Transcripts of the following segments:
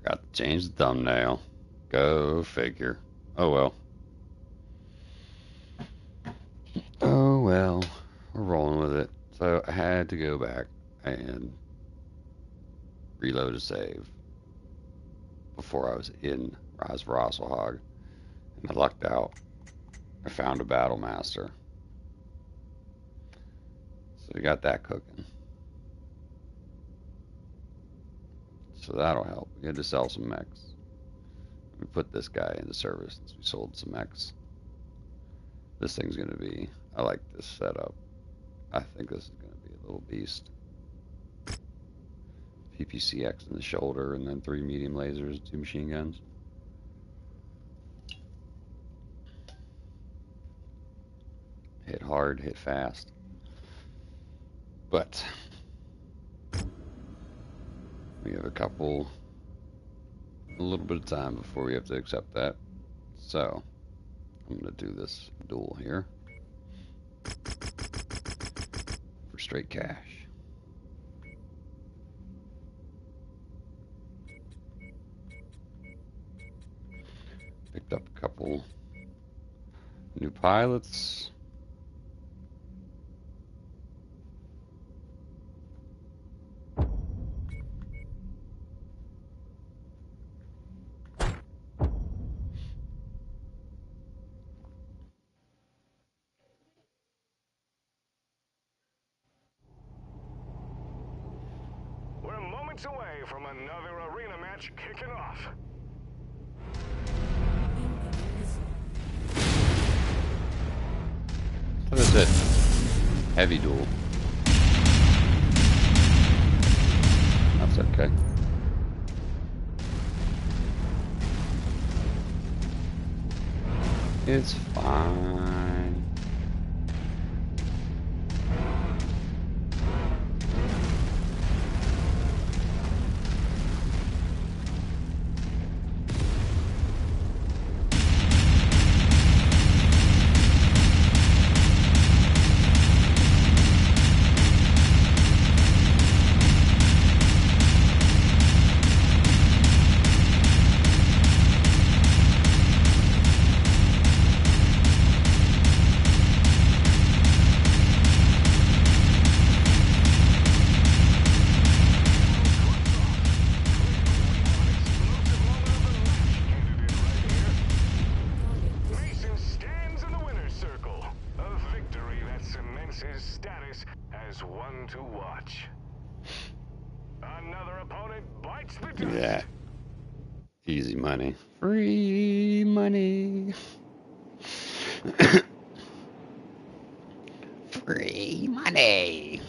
Forgot to change the thumbnail. Go figure. Oh well. Oh well. We're rolling with it. So I had to go back and reload a save before I was in Rasslehage, and I lucked out. I found a battle master. So we got that cooking. So that'll help. We had to sell some mechs. We put this guy into service since we sold some mechs. This thing's going to be, I like this setup. I think this is going to be a little beast. PPCX in the shoulder, and then 3 medium lasers, 2 machine guns. Hit hard, hit fast. But we have a little bit of time before we have to accept that. So I'm going to do this duel here for straight cash. Picked up a couple new pilots. We're moments away from another arena match kicking off. So that's it. Heavy duel. That's okay. It's fine. His status as one to watch. Another opponent bites the dust. Yeah. Easy money. Free money. Free money.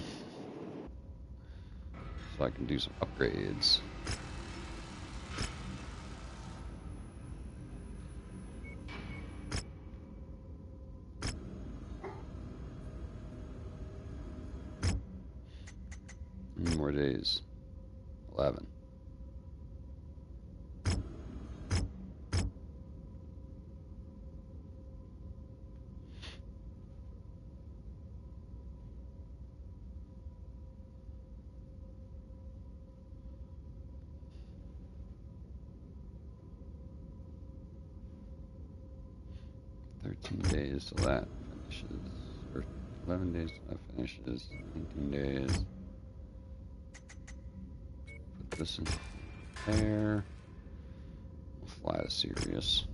So I can do some upgrades. More days. 11. Days till that finishes, or 11 days till that finishes, 19 days. Put this in there. We'll fly to Sirius.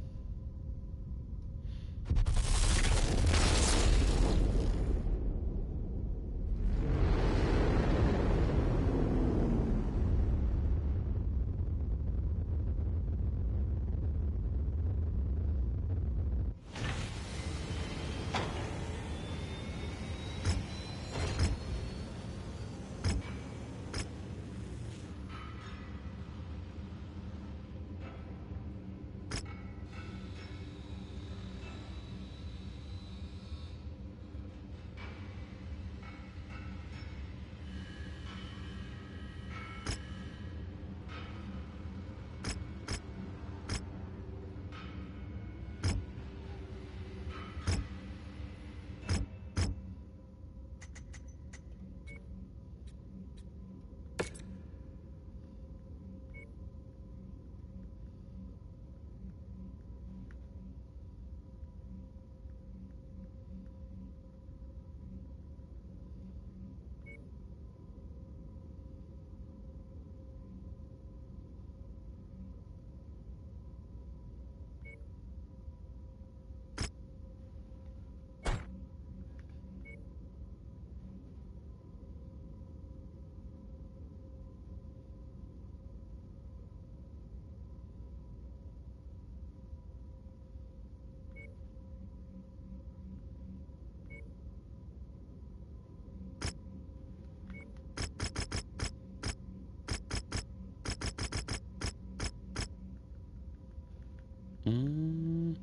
Mm.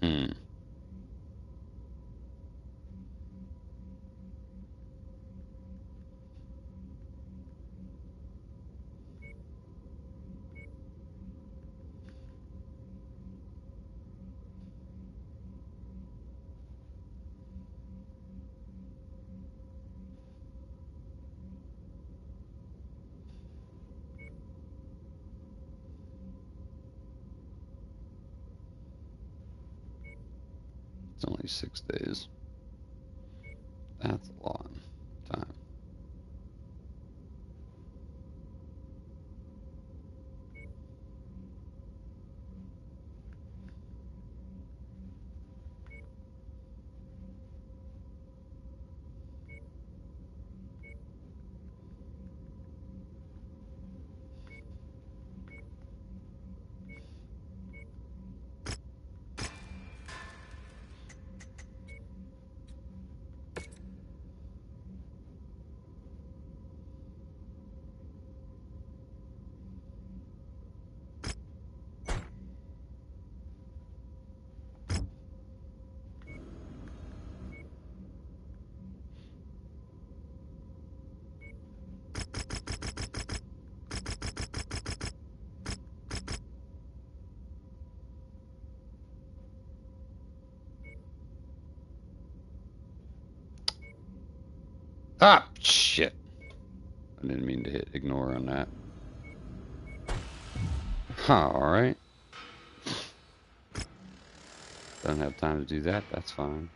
Hmm. It's only 6 days. That's a long time. Ah, shit. I didn't mean to hit ignore on that. Alright. Don't have time to do that. That's fine.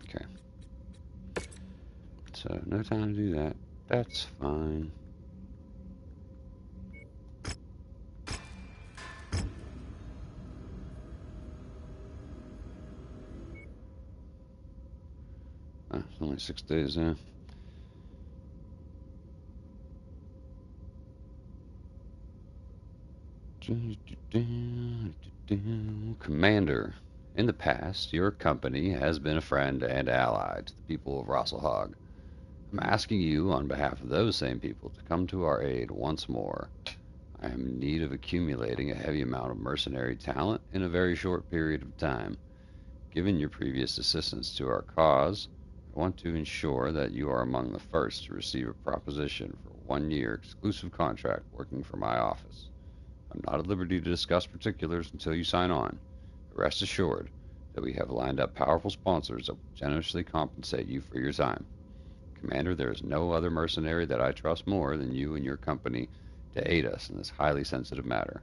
Okay. So, no time to do that. That's fine. It's only 6 days, yeah. Commander, in the past, your company has been a friend and ally to the people of Rasslehage. I'm asking you, on behalf of those same people, to come to our aid once more. I am in need of accumulating a heavy amount of mercenary talent in a very short period of time. Given your previous assistance to our cause, I want to ensure that you are among the first to receive a proposition for a 1-year exclusive contract working for my office. I'm not at liberty to discuss particulars until you sign on, but rest assured that we have lined up powerful sponsors that will generously compensate you for your time. Commander, there is no other mercenary that I trust more than you and your company to aid us in this highly sensitive matter.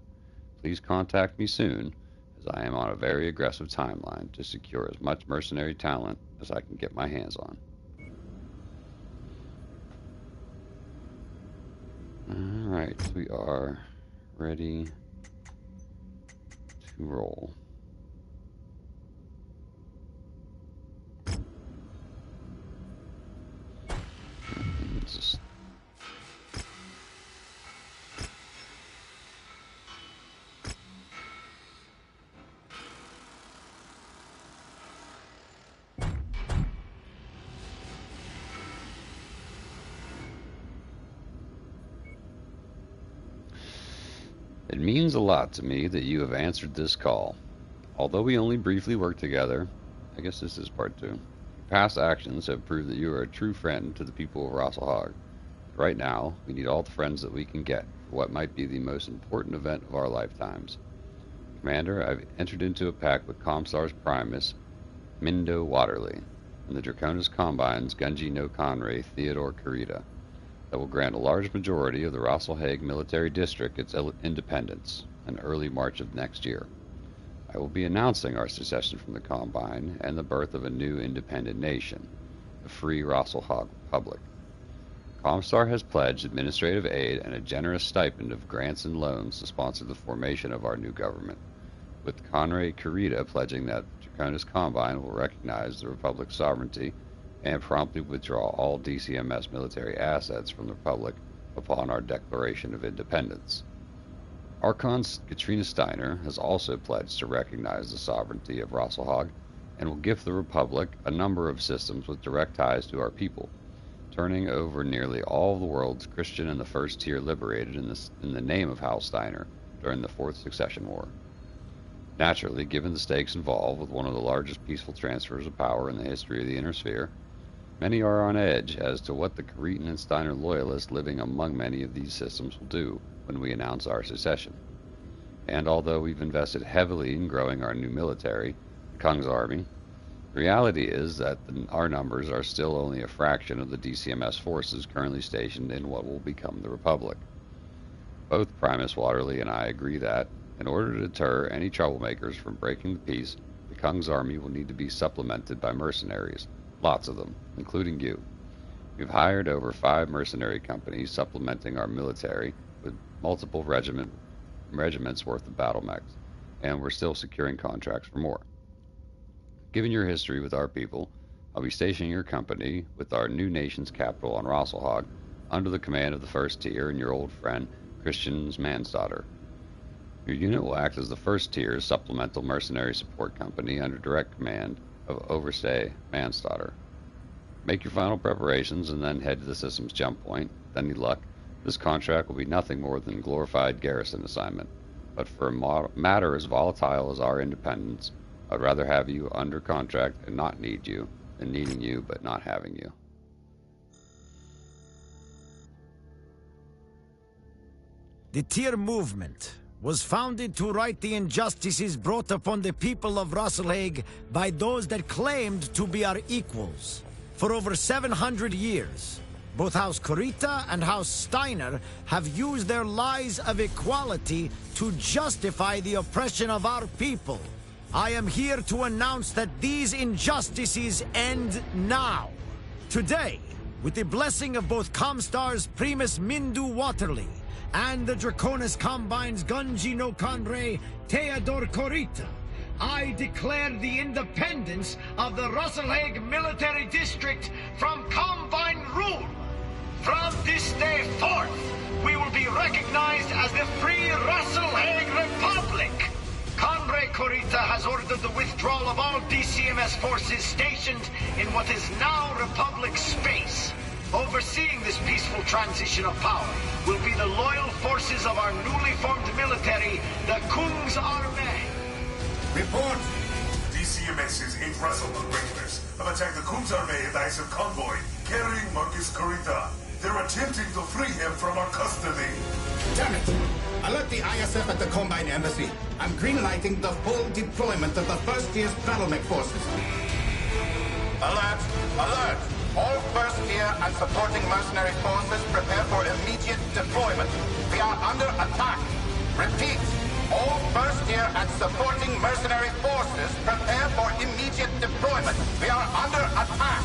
Please contact me soon, as I am on a very aggressive timeline to secure as much mercenary talent as I can get my hands on. Alright, we are ready to roll. Just It means a lot to me that you have answered this call. Although we only briefly worked together, I guess this is part 2. Your past actions have proved that you are a true friend to the people of Rasslehage. Right now, we need all the friends that we can get for what might be the most important event of our lifetimes. Commander, I've entered into a pact with Comstar's Primus, Mindo Waterly, and the Draconis Combines Gunji no Conray Theodore Kurita, that will grant a large majority of the Rasslehage military district its independence in early March of next year. I will be announcing our secession from the Combine and the birth of a new independent nation, the Free Rasslehage Republic. Comstar has pledged administrative aid and a generous stipend of grants and loans to sponsor the formation of our new government, with Conrad Kurita pledging that Draconis Combine will recognize the Republic's sovereignty and promptly withdraw all DCMS military assets from the Republic upon our declaration of independence. Archon Katrina Steiner has also pledged to recognize the sovereignty of Rasslehage and will gift the Republic a number of systems with direct ties to our people, turning over nearly all of the world's Christian and the First Tier liberated in the name of Hal Steiner during the Fourth Succession War. Naturally, given the stakes involved with one of the largest peaceful transfers of power in the history of the Inner Sphere, many are on edge as to what the Kuritan and Steiner loyalists living among many of these systems will do when we announce our secession. And although we've invested heavily in growing our new military, the Kung's Army, the reality is that our numbers are still only a fraction of the DCMS forces currently stationed in what will become the Republic. Both Primus Waterly and I agree that, in order to deter any troublemakers from breaking the peace, the Kung's Army will need to be supplemented by mercenaries, lots of them, including you. We've hired over 5 mercenary companies supplementing our military with multiple regiments worth of battle mechs, and we're still securing contracts for more. Given your history with our people, I'll be stationing your company with our new nation's capital on Rasslehage under the command of the First Tier and your old friend, Christian's Mansdaughter. Your unit will act as the First Tier's supplemental mercenary support company under direct command of Overstay Mansdaughter. Make your final preparations and then head to the system's jump point. With any luck, this contract will be nothing more than a glorified garrison assignment. But for a matter as volatile as our independence, I'd rather have you under contract and not need you than needing you but not having you. The Tier movement was founded to right the injustices brought upon the people of Rasslehage by those that claimed to be our equals. For over 700 years, both House Kurita and House Steiner have used their lies of equality to justify the oppression of our people. I am here to announce that these injustices end now. Today, with the blessing of both Comstar's Primus Mindu Waterly and the Draconis Combine's Gunji no Kanrei Theodor Kurita, I declare the independence of the Rasslehage Military District from Combine rule. From this day forth, we will be recognized as the Free Rasslehage Republic. Conrad Kurita has ordered the withdrawal of all DCMS forces stationed in what is now Republic space. Overseeing this peaceful transition of power will be the loyal forces of our newly formed military, the Kung's Army. Report! DCMS's 8 Rasslehage regulars have attacked the Kung's Army and the ISF convoy, carrying Marcus Kurita. They're attempting to free him from our custody. Damn it! Alert the ISF at the Combine Embassy. I'm greenlighting the full deployment of the First Tier's battle mech forces. Alert! Alert! All First Tier and supporting mercenary forces prepare for immediate deployment. We are under attack. Repeat. All First Tier and supporting mercenary forces prepare for immediate deployment. We are under attack.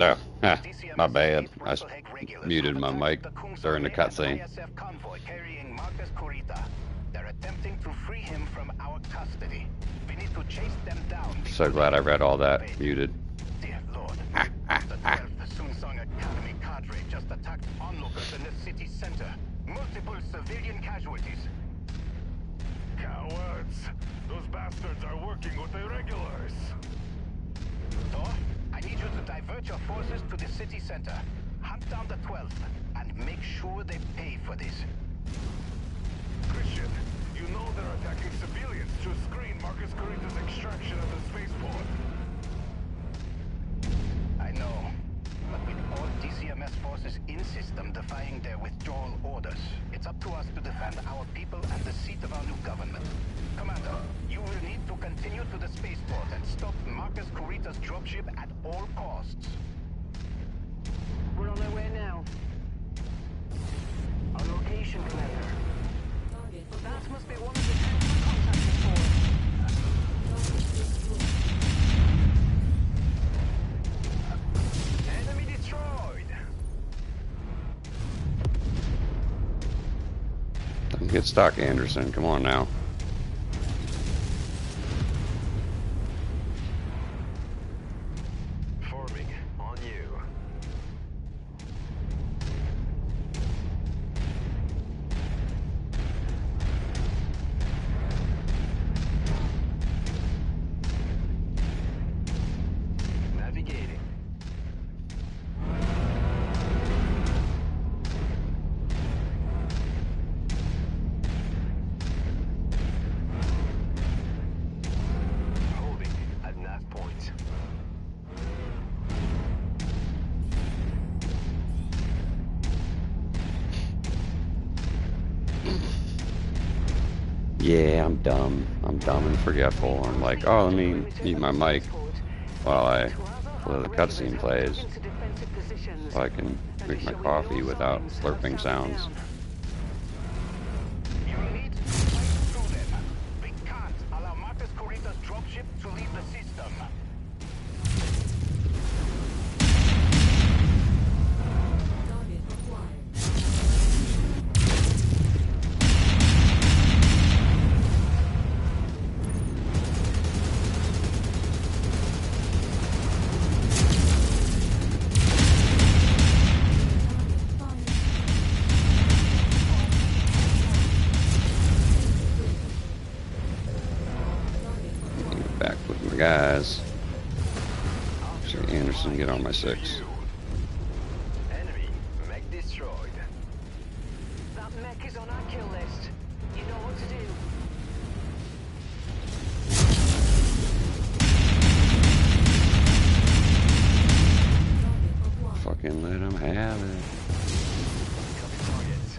Oh, DCMS my bad. escaped I Rasslehage regulars muted who my attacked mic the Kunz during the Array and cutscene. ISF convoy carrying Marcus Kurita. They're attempting to free him from our custody. We need to chase them down. So glad I read all that. Muted. Dear Lord, the 12th Sunsong Academy cadre just attacked onlookers in the city center. Multiple civilian casualties. Cowards! Those bastards are working with irregulars. Thor, I need you to divert your forces to the city center. Hunt down the 12th and make sure they pay for this. Christian, you know they're attacking civilians to screen Marcus Kurita's extraction of the spaceport. I know, but with all DCMS forces in system defying their withdrawal orders, it's up to us to defend our people and the seat of our new government. Commander, you will need to continue to the spaceport and stop Marcus Kurita's dropship at all costs. We're on our way now. On location, Commander. That must be one of the tanks we're contacting for. Enemy destroyed! Don't get stuck, Anderson. Come on now. Forming on you. Navigating. Holding at nav point. Yeah, I'm dumb. I'm dumb and forgetful. I'm like, oh, let me mute my mic while I the cutscene plays, so I can drink my coffee without slurping sounds. You need to fight through them. We can't allow Marcus Kurita's dropship to leave the system. Back with my guys. See Anderson get on my 6. Enemy mech destroyed. That mech is on our kill list. You know what to do. Fucking let him have it. Copy targets.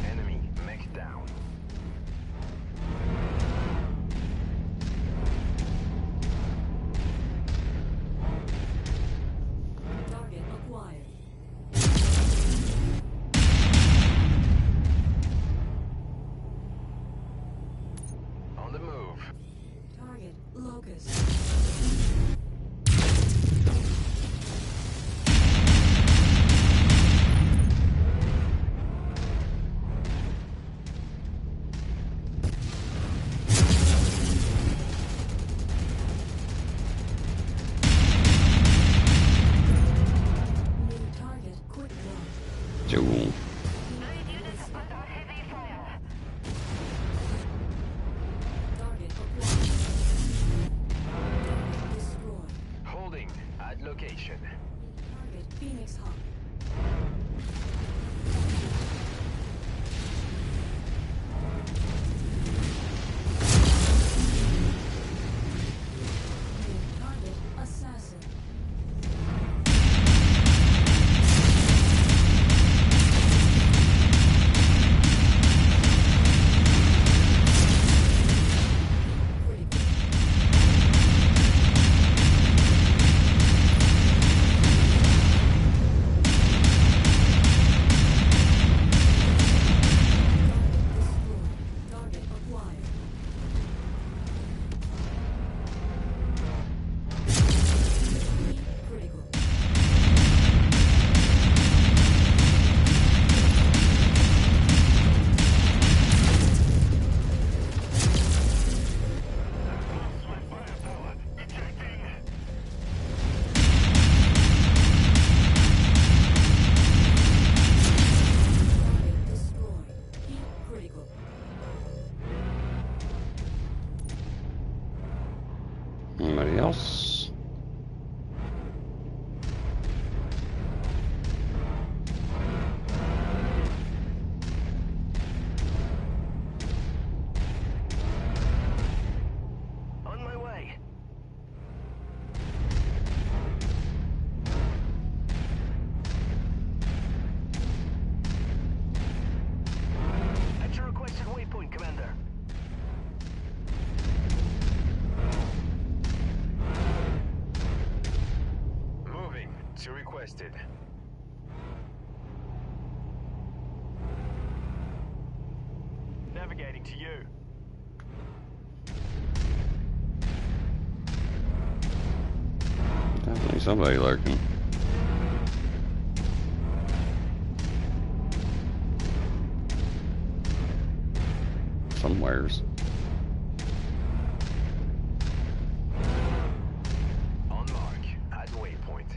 Enemy mech down. Target acquired. On the move. Target locust. New target quick draw. Joel. Target acquired. Target destroyed. Holding at location. Target Phoenix Hawk. New target assassin. Anybody else? On my way. At your requested waypoint, Commander. Moving to requested. Navigating to you. Definitely somebody lurking. Somewheres. On mark, at waypoint.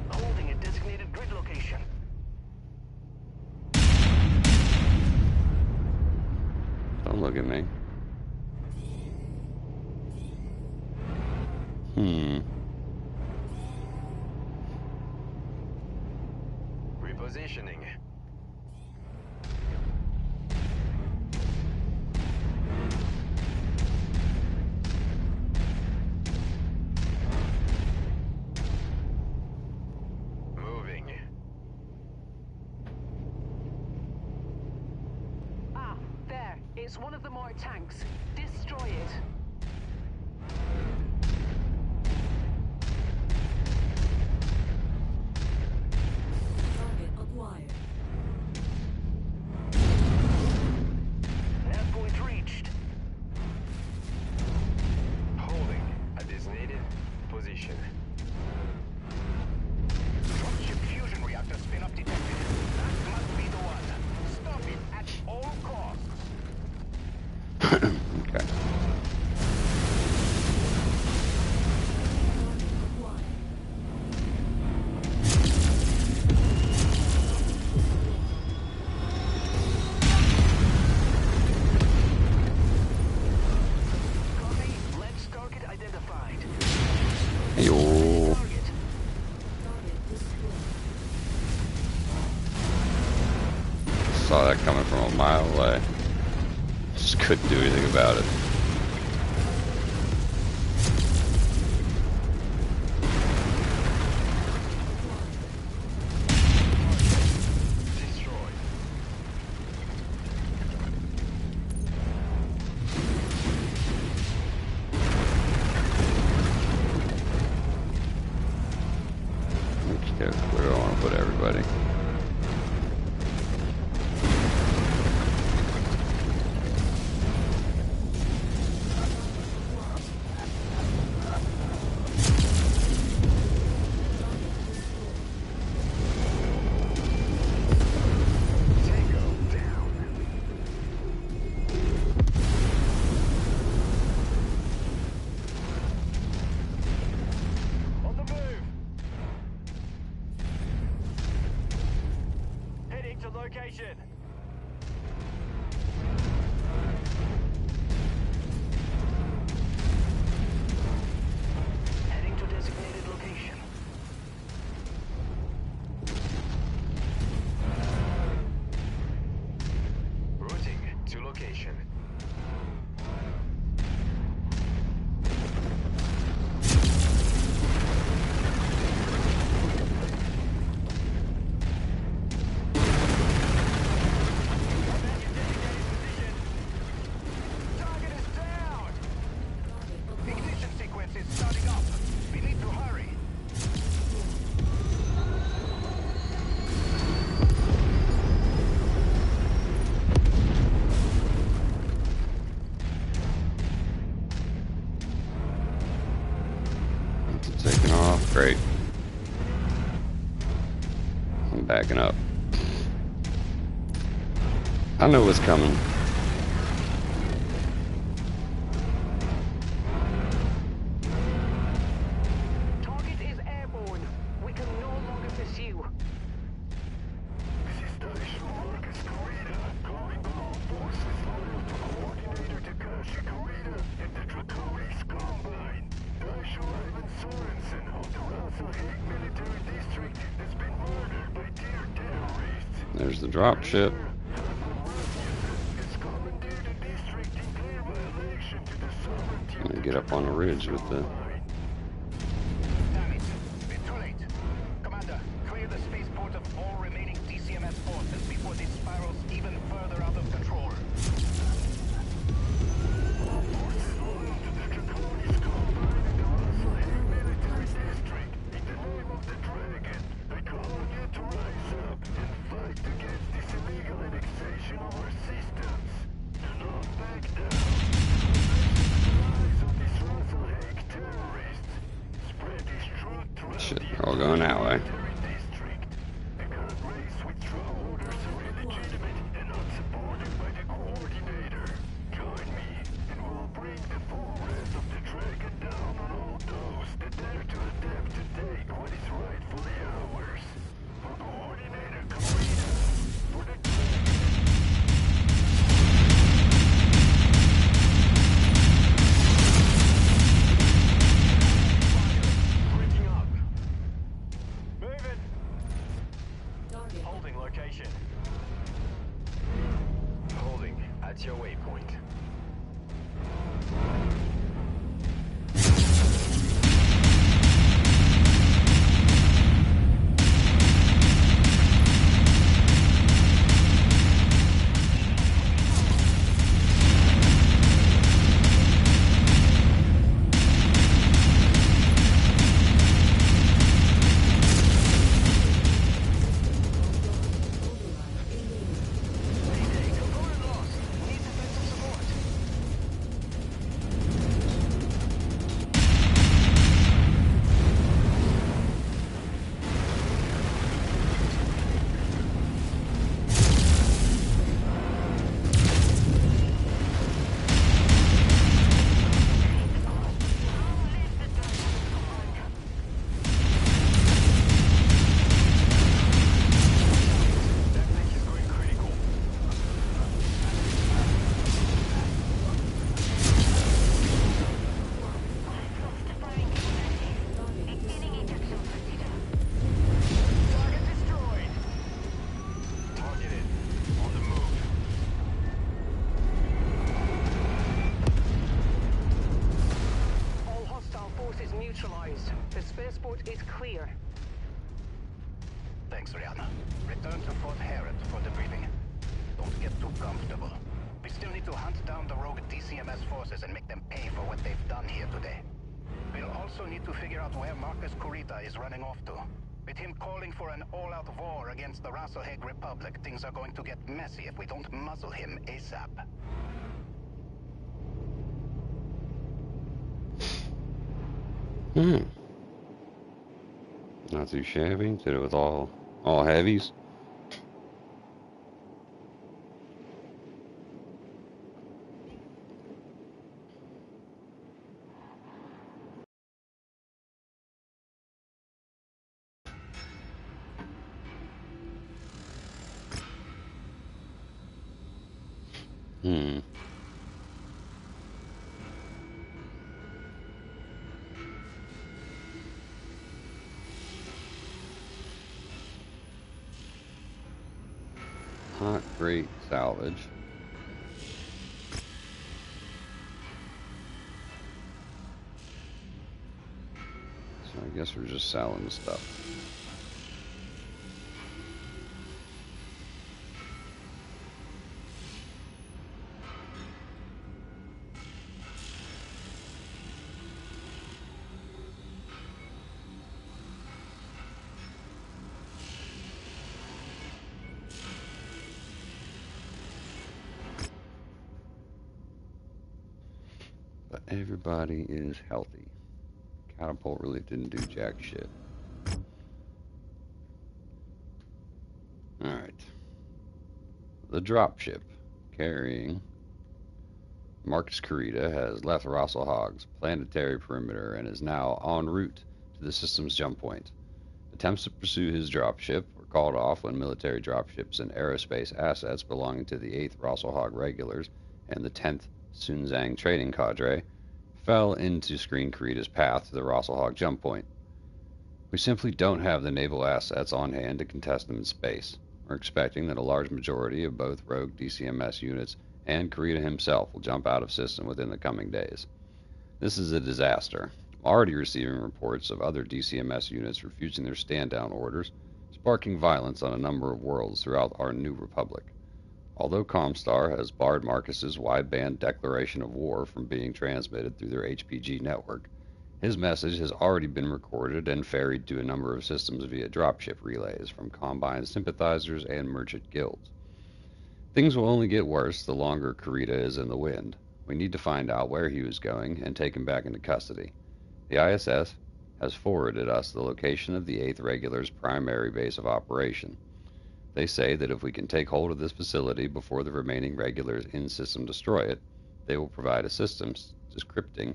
Holding a designated grid location. Don't look at me. Repositioning. Moving. Ah, there. It's one of the more tanks. Destroy it. Target acquired. Nav point reached. Holding a designated position. Dropship fusion reactor spin-up detected. That must be the one. Stop it at all costs. Okay. Copy. Lens target identified. Yo. Target. Target destroyed. Saw that coming from a mile away. Just couldn't do anything about it. Destroyed. Okay, where do I want to put everybody? Tango down. On the move. Heading to location. Heading to designated location. Routing to location. Target is down! Ignition sequence is starting up. We need to hurry. Taking off. Great. I'm backing up. I know what's coming. Target is airborne. We can no longer pursue. This is the Marcus Corrida, calling all forces loyal to coordinates. There's the drop ship. I'm gonna get up on the ridge with the. Damn it. It's too late. Commander, clear the spaceport of all remaining DCMS forces before this spirals even further out of control. Shit, they're all going that way. Target. Holding location. Holding at your waypoint. The spaceport is clear. Thanks, Rihanna. Return to Fort Harrod for the briefing. Don't get too comfortable. We still need to hunt down the rogue DCMS forces and make them pay for what they've done here today. We'll also need to figure out where Marcus Kurita is running off to. With him calling for an all-out war against the Rasslehage Republic, things are going to get messy if we don't muzzle him ASAP. Not too shabby. Did it with all heavies. Hot great salvage. So I guess we're just selling stuff. But everybody is healthy. Catapult really didn't do jack shit. Alright. The dropship carrying Marcus Kurita has left Rasslehag's planetary perimeter and is now en route to the system's jump point. Attempts to pursue his dropship were called off when military dropships and aerospace assets belonging to the 8th Rasslehage Regulars and the 10th Sunzang trading cadre fell into Screen Kurita's path to the Rasslehage jump point. We simply don't have the naval assets on hand to contest them in space. We're expecting that a large majority of both rogue DCMS units and Kurita himself will jump out of system within the coming days. This is a disaster. I'm already receiving reports of other DCMS units refusing their stand-down orders, sparking violence on a number of worlds throughout our new republic. Although Comstar has barred Marcus's wideband declaration of war from being transmitted through their HPG network, his message has already been recorded and ferried to a number of systems via dropship relays from Combine sympathizers and merchant guilds. Things will only get worse the longer Kurita is in the wind. We need to find out where he was going and take him back into custody. The ISS has forwarded us the location of the 8th Regular's primary base of operation. They say that if we can take hold of this facility before the remaining Regulars in system destroy it, they will provide assistance decrypting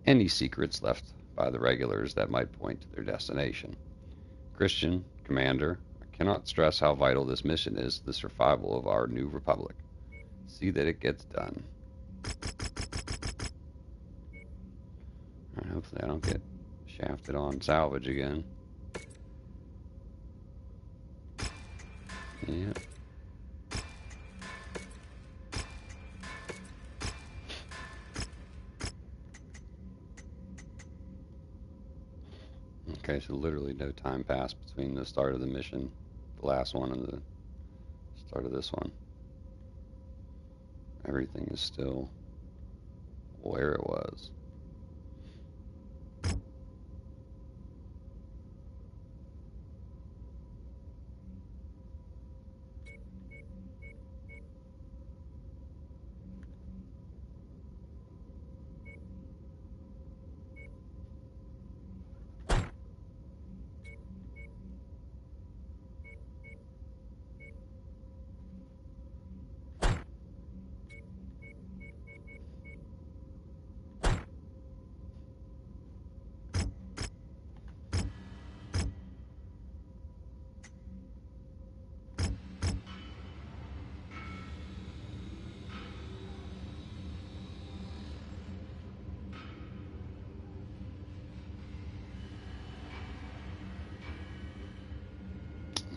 any secrets left by the Regulars that might point to their destination. Christian, Commander, I cannot stress how vital this mission is to the survival of our new republic. See that it gets done. Alright, hopefully I don't get shafted on salvage again. Yep. Okay, so literally no time passed between the start of the mission, the last one, and the start of this one. Everything is still where it was.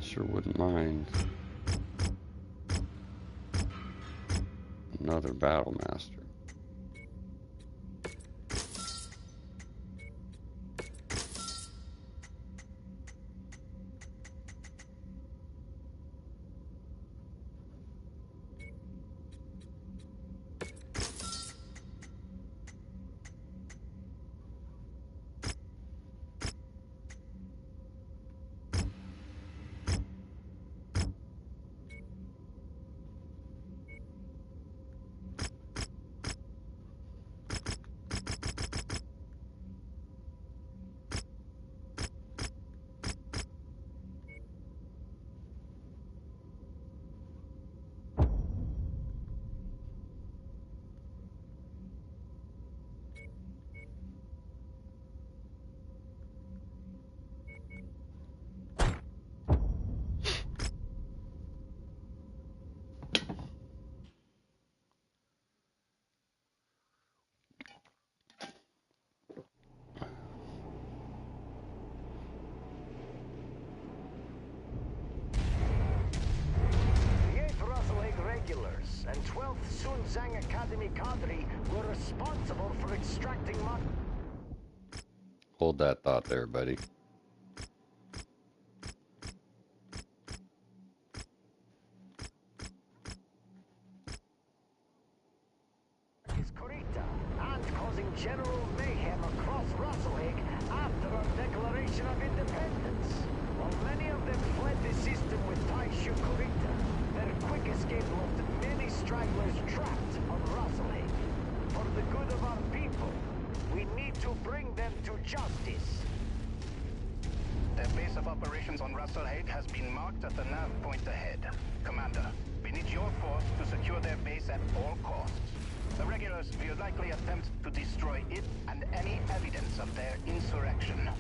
Sure wouldn't mind another battle master. And 12th Sunzang Academy cadre were responsible for extracting Hold that thought there, buddy. Kurita and causing general mayhem across Rasslehage after our declaration of independence. While many of them fled the system with Taishu Kurita, their quick escape left many stragglers trapped on Rasslehage. For the good of our people, we need to bring them to justice. Their base of operations on Rasslehage has been marked at the nav point ahead. Commander, we need your force to secure their base at all costs. The regulars will likely attempt to destroy it and any evidence of their insurrection.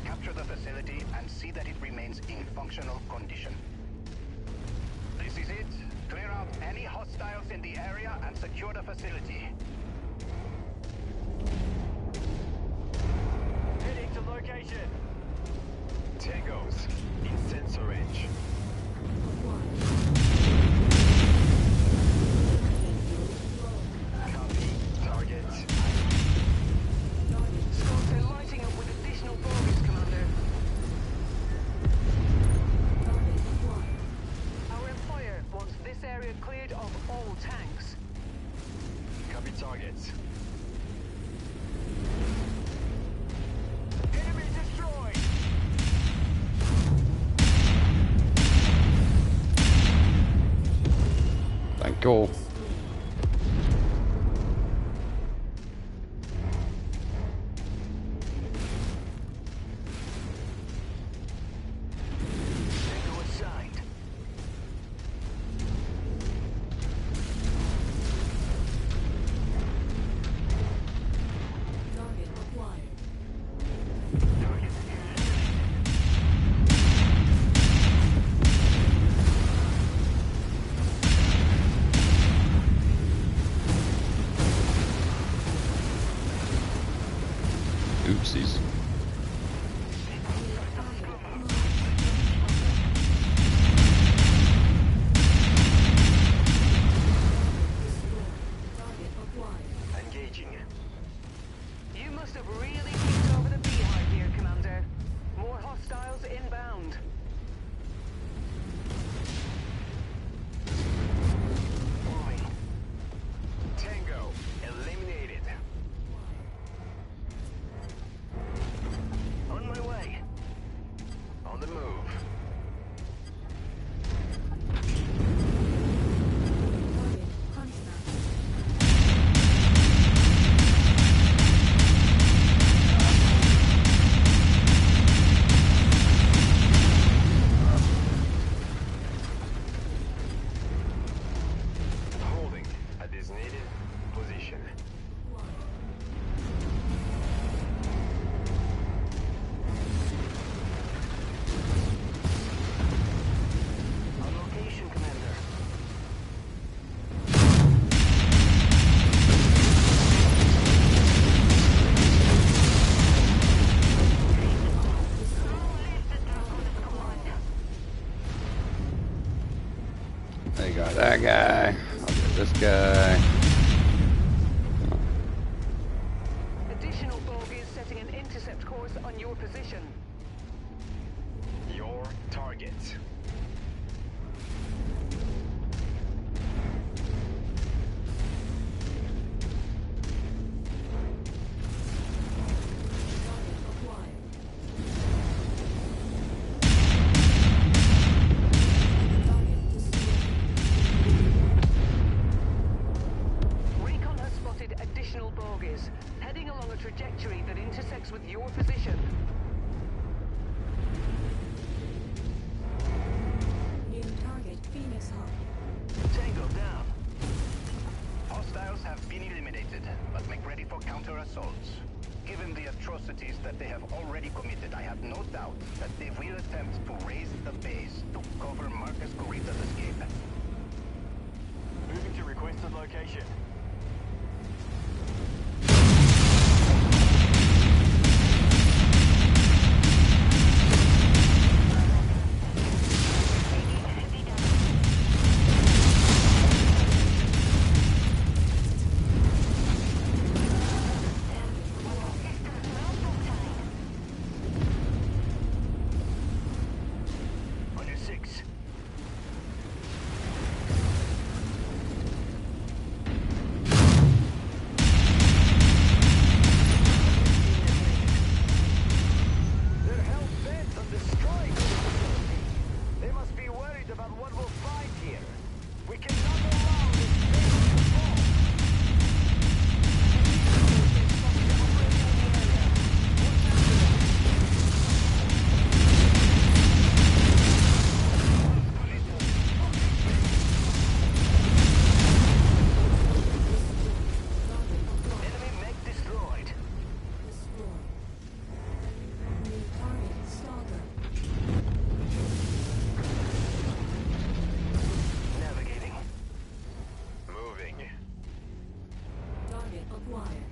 Capture the facility and see that it remains in functional condition. This is it. Clear out any hostiles in the area and secure the facility. Heading to location. Tangos in sensor range. Acquired. targets. Enemy destroyed. Thank you. Tango assigned. Target acquired. Oopsies. Target acquired. Engaging. You must have really kicked over the beehive here, Commander. More hostiles inbound. Moving. Tango eliminated. On my way. On the move. Target hunchback. Holding a designated position. On location, Commander. They got that guy. I'll get this guy. Additional bogies setting an intercept course on your position. Your target. Target acquired. Target destroyed. Recon has spotted additional bogies, heading along a trajectory that intersects with your position. New target Phoenix Hub. Tango down. Hostiles have been eliminated, but make ready for counter-assaults. Given the atrocities that they have already committed, I have no doubt that they will attempt to raise the base to cover Marcus Corita's escape. Moving to requested location. On your six. They're hell-bent on destroying the facility. They must be worried about what we'll find here. We cannot allow this base to fall. Enemy mech destroyed. Destroyed. New target Stalker. Navigating. Moving. Target acquired.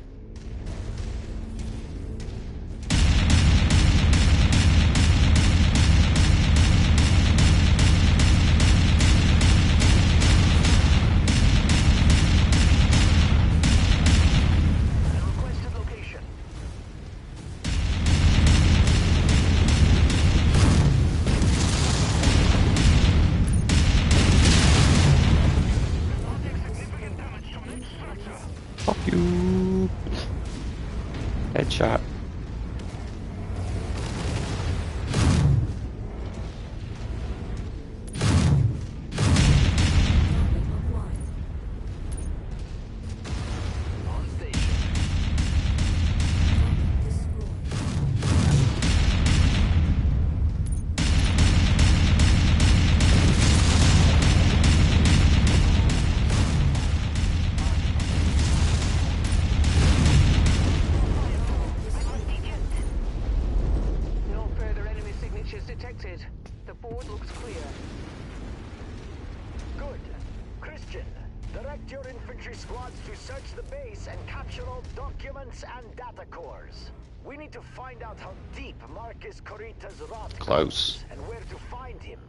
At a requested location. Fuck you. Ooh. Headshot. On station. No further enemy signatures detected. The board looks clear. Good. Christian, direct your infantry squads to search the base and capture all documents and data cores. We need to find out how deep Marcus Corita's rot Close. goes and where to find him.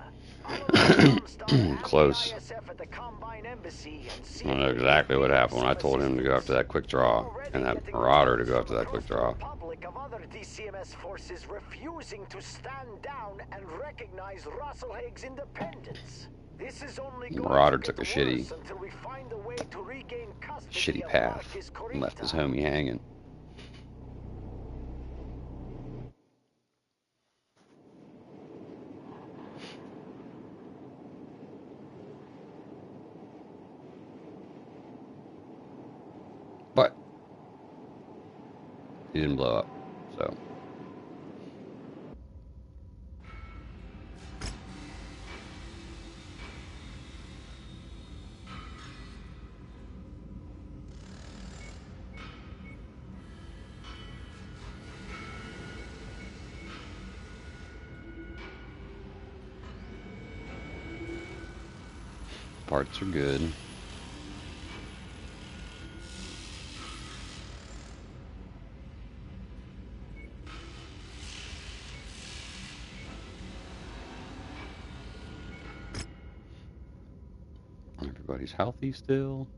I'll Close. the ISF at the Combine Embassy and see I know exactly what happened when I told him to go after that quick draw, and that Marauder to go after that quick draw. Republic of other DCMS forces refusing to stand down and recognize Rasslehage's independence. This is only going Marauder to took a get shitty, worse until we find a way to regain custody shitty of path Marcus and left his Corita. homie hanging. But he didn't blow up, so. Parts are good. Everybody's healthy still.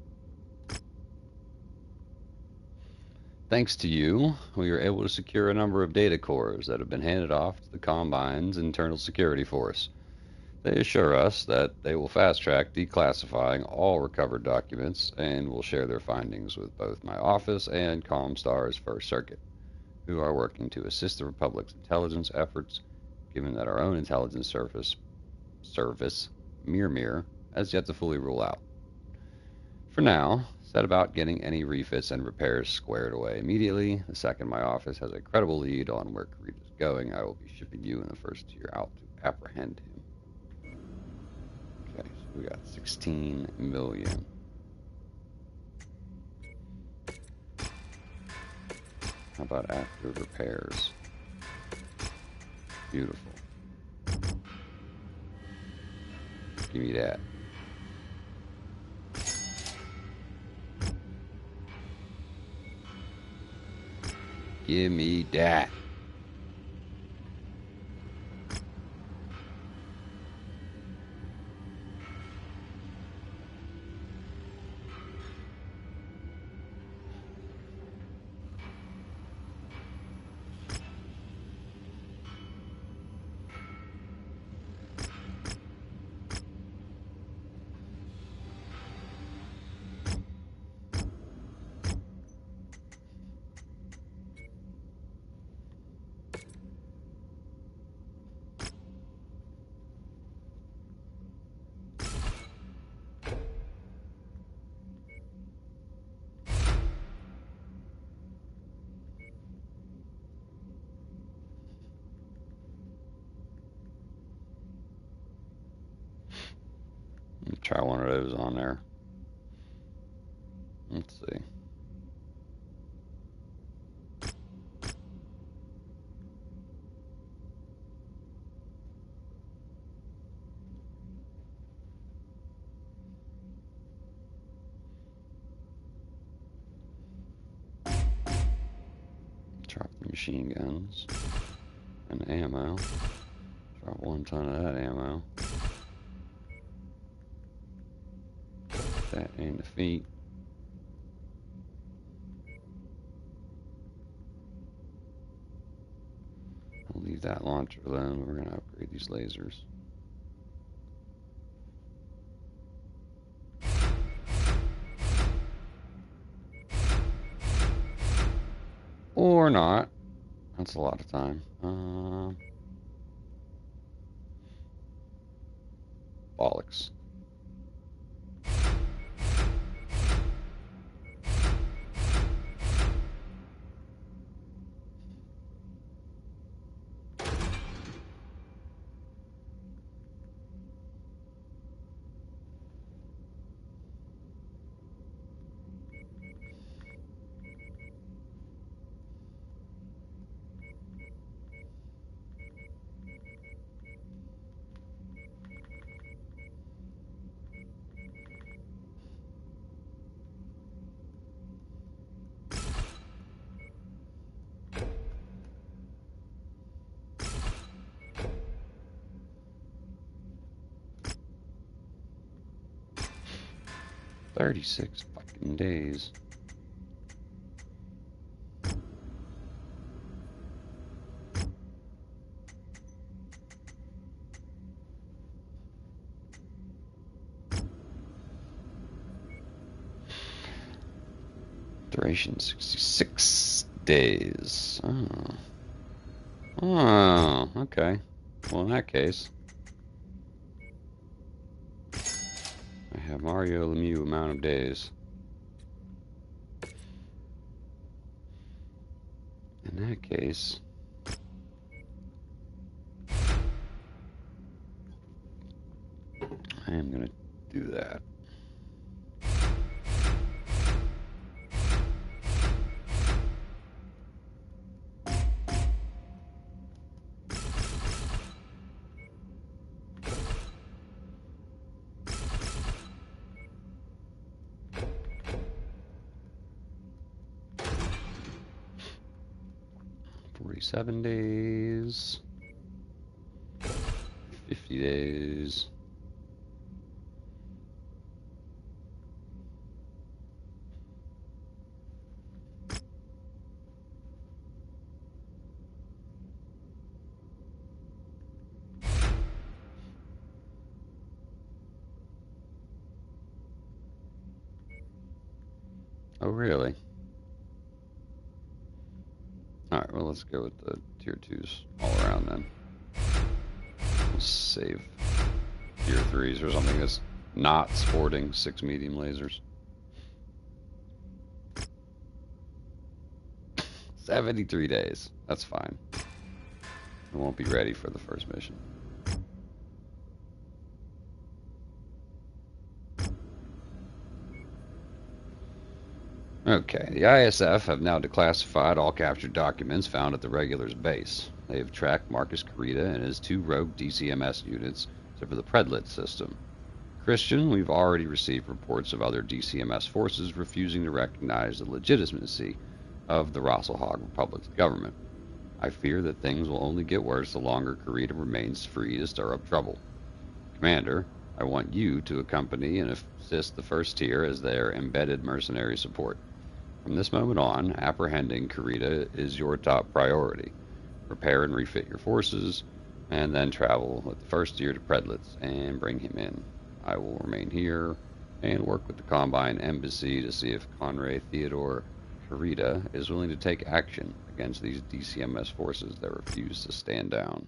Thanks to you, we were able to secure a number of data cores that have been handed off to the Combine's internal security force. They assure us that they will fast-track declassifying all recovered documents and will share their findings with both my office and Comstar's First Circuit, who are working to assist the Republic's intelligence efforts, given that our own intelligence service, Mir, has yet to fully rule out. For now, set about getting any refits and repairs squared away immediately. The second my office has a credible lead on where Corita's going, I will be shipping you in the first tier out to apprehend him. Okay, so we got 16 million. How about after repairs? Beautiful. Give me that. Give me that. Try one of those on there. Let's see. Drop the machine guns and ammo. Drop 1 ton of that ammo. That and the feet. I'll leave that launcher alone. We're going to upgrade these lasers. Or not. That's a lot of time. Bollocks. $36 fucking days. Duration 66 days. Oh, okay. Well, in that case, I have Mario Lemieux amount of days. In that case, I am going to do that. $47 days, 50 days. Oh, really? Alright, well, let's go with the tier 2s all around then. We'll save tier 3s or something that's not sporting 6 medium lasers. 73 days. That's fine. I won't be ready for the first mission. Okay, the ISF have now declassified all captured documents found at the regulars' base. They have tracked Marcus Carita and his 2 rogue DCMS units to the Predlit system. Christian, we've already received reports of other DCMS forces refusing to recognize the legitimacy of the Rasslehage Republic's government. I fear that things will only get worse the longer Carita remains free to stir up trouble. Commander, I want you to accompany and assist the first tier as their embedded mercenary support. From this moment on, apprehending Carita is your top priority. Prepare and refit your forces, and then travel with the first tier to Predlitz and bring him in. I will remain here and work with the Combine Embassy to see if Conrad Theodore Carita is willing to take action against these DCMS forces that refuse to stand down.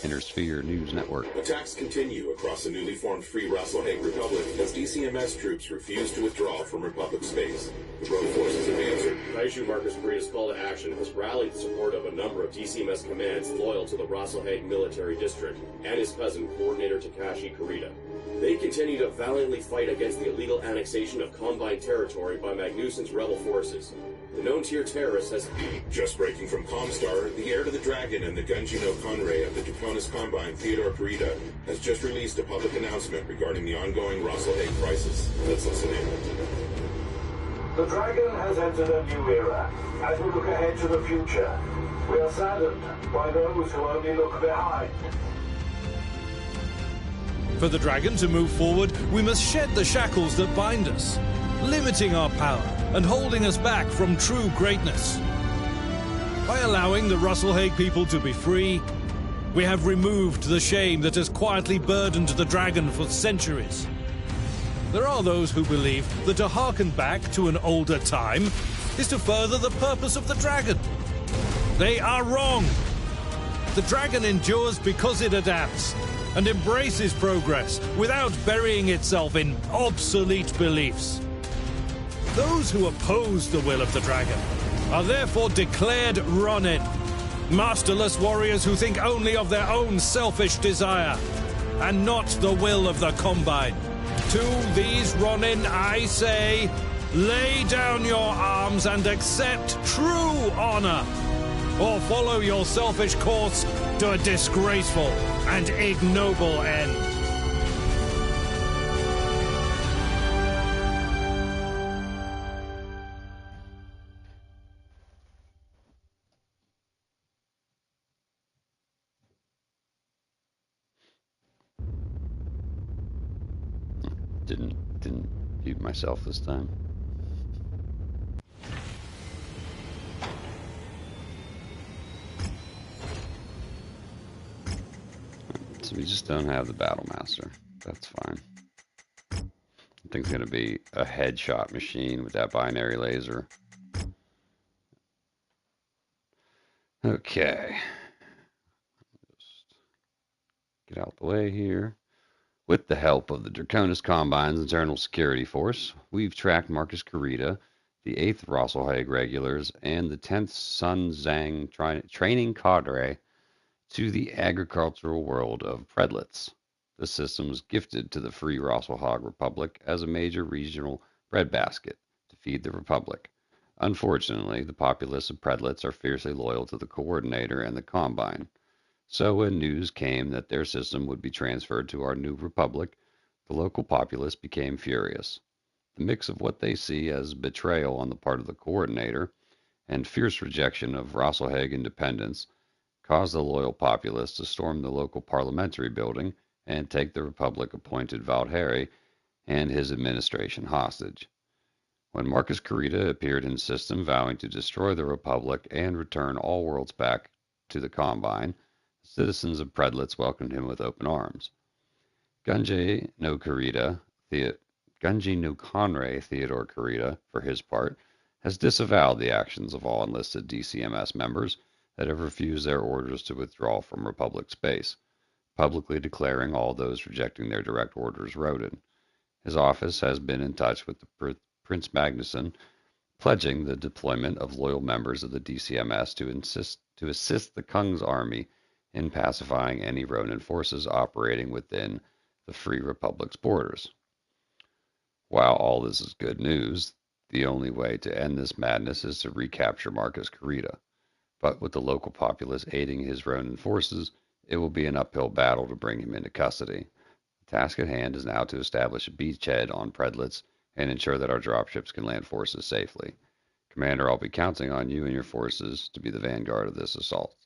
Intersphere News Network. Attacks continue across the newly formed Free Rasslehage Republic as DCMS troops refuse to withdraw from Republic space. The rogue forces have answered. Taishu Marcus Carita's call to action has rallied the support of a number of DCMS commands loyal to the Rasslehage military district and his cousin, Coordinator Takashi Carita. They continue to valiantly fight against the illegal annexation of Combine territory by Magnuson's rebel forces. The known tier terrorist has... Just breaking from Comstar, the heir to the Dragon and the Gunjino Conray of the Duconis Combine, Theodore Carita, has just released a public announcement regarding the ongoing Rasslehage crisis. Let's listen in. The Dragon has entered a new era. As we look ahead to the future, we are saddened by those who only look behind. For the Dragon to move forward, we must shed the shackles that bind us, limiting our power and holding us back from true greatness. By allowing the Rasslehage people to be free, we have removed the shame that has quietly burdened the Dragon for centuries. There are those who believe that to harken back to an older time is to further the purpose of the dragon. They are wrong. The dragon endures because it adapts and embraces progress without burying itself in obsolete beliefs. Those who oppose the will of the dragon are therefore declared Ronin, masterless warriors who think only of their own selfish desire and not the will of the Combine. To these Ronin, I say, lay down your arms and accept true honor, or follow your selfish course to a disgraceful and ignoble end. Didn't mute myself this time. So we just don't have the Battle Master. That's fine. I think it's going to be a headshot machine with that binary laser. Okay. Just get out the way here. With the help of the Draconis Combine's internal security force, we've tracked Marcus Carita, the 8th Rasslehage regulars, and the 10th Sun Zhang training cadre to the agricultural world of Predlets. The system was gifted to the Free Rasslehage Republic as a major regional breadbasket to feed the Republic. Unfortunately, the populace of Predlets are fiercely loyal to the Coordinator and the Combine. So when news came that their system would be transferred to our new republic, the local populace became furious. The mix of what they see as betrayal on the part of the Coordinator and fierce rejection of Rasslehage independence caused the loyal populace to storm the local parliamentary building and take the Republic-appointed Valdheri and his administration hostage. When Marcus Carita appeared in system vowing to destroy the Republic and return all worlds back to the Combine, citizens of Predlets welcomed him with open arms. Gunji no Conray Theodore Carita, for his part, has disavowed the actions of all enlisted DCMS members that have refused their orders to withdraw from Republic space, publicly declaring all those rejecting their direct orders rodent. His office has been in touch with the Prince Magnuson, pledging the deployment of loyal members of the DCMS to assist the Kung's army in pacifying any Ronin forces operating within the Free Republic's borders. While all this is good news, the only way to end this madness is to recapture Marcus Carita. But with the local populace aiding his Ronin forces, it will be an uphill battle to bring him into custody. The task at hand is now to establish a beachhead on Predlets and ensure that our dropships can land forces safely. Commander, I'll be counting on you and your forces to be the vanguard of this assault.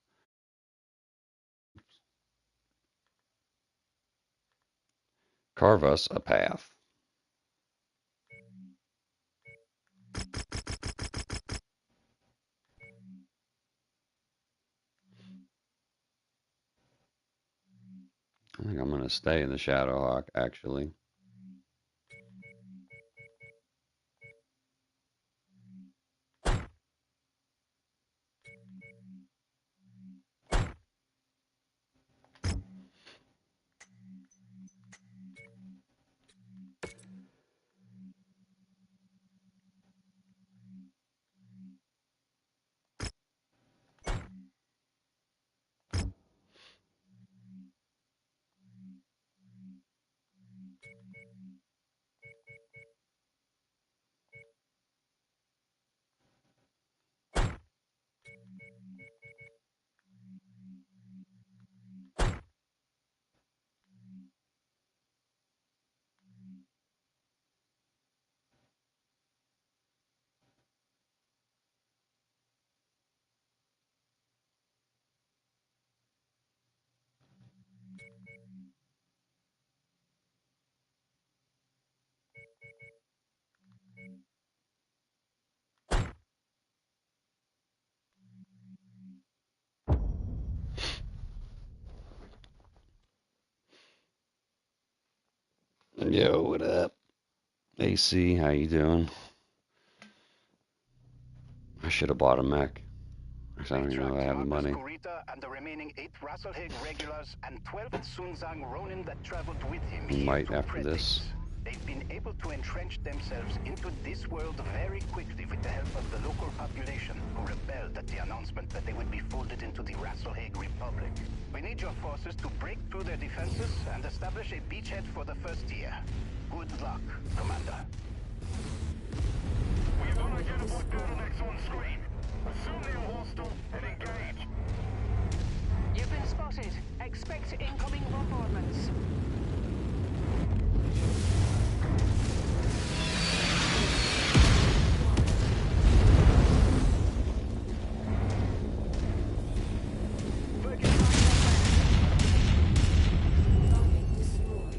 Carve us a path. I think I'm going to stay in the Shadowhawk, actually. Yo, what up? AC, how you doing? I should have bought a mech. Actually, I don't even know if I have the money. Kurita and the remaining 8 Rasslehage regulars and 12 Sunzang Ronin that traveled with him We here might to after this. Predates. They've been able to entrench themselves into this world very quickly with the help of the local population, who rebelled at the announcement that they would be folded into the Rasslehage Republic. We need your forces to break through their defenses and establish a beachhead for the first year. Good luck, Commander. We're gonna identify turtlenecks on screen. Assume they're hostile and engage. You've been spotted. Expect incoming bombardments. Target destroyed.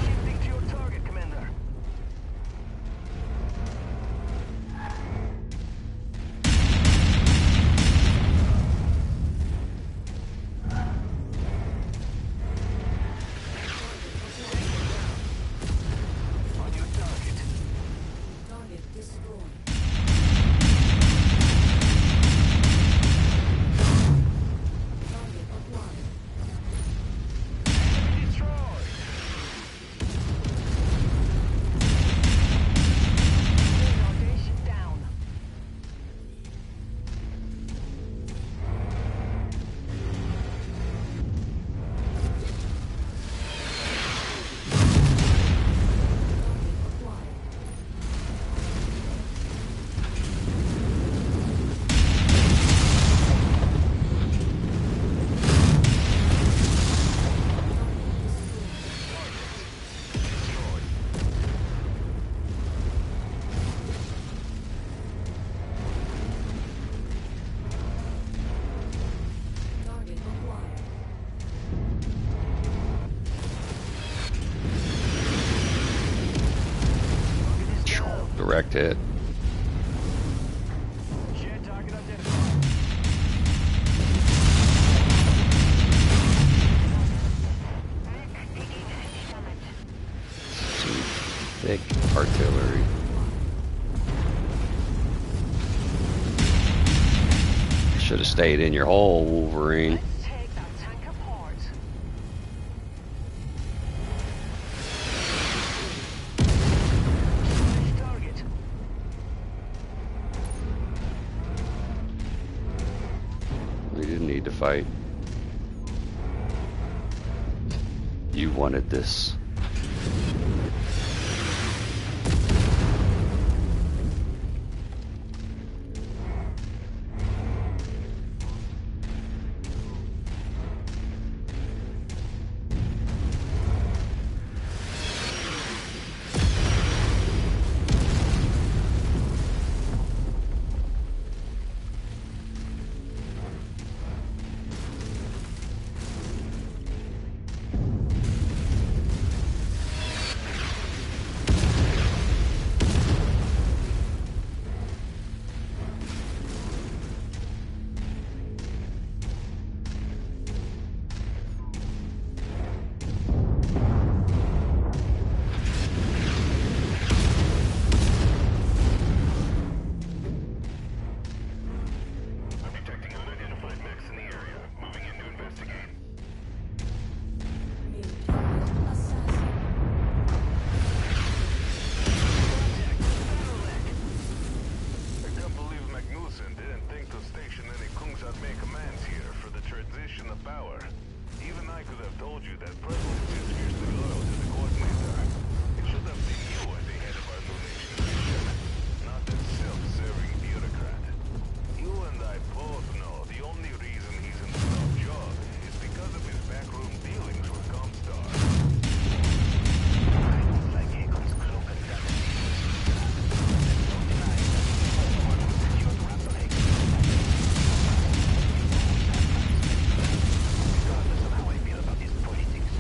Shifting to your target, Commander. On your target. Target destroyed. Target acquired. Destroyed. Radar dish down. Acquired. Target acquired. Direct hit. Shared target identified. Some thick artillery. Should have stayed in your hole, Wolverine. Let's take that tank apart. Target. We didn't need to fight. You wanted this. I'm detecting unidentified mechs in the area. Moving in to investigate. New target assassin. I can't believe Magnussen didn't think to station any Kungsarmé commands here for the transition of power. Even I could have told you that President is fiercely loyal to the coordinator. It should have been you at the head of our new nation's mission, not that self-serving bureaucrat. You and I both know the only reason he's in the top job is because of his backroom dealings with Comstar. I don't like Akon's cloak and dagger. Don't deny that he's the one who secured Rasslehage. Regardless of how I feel about his politics,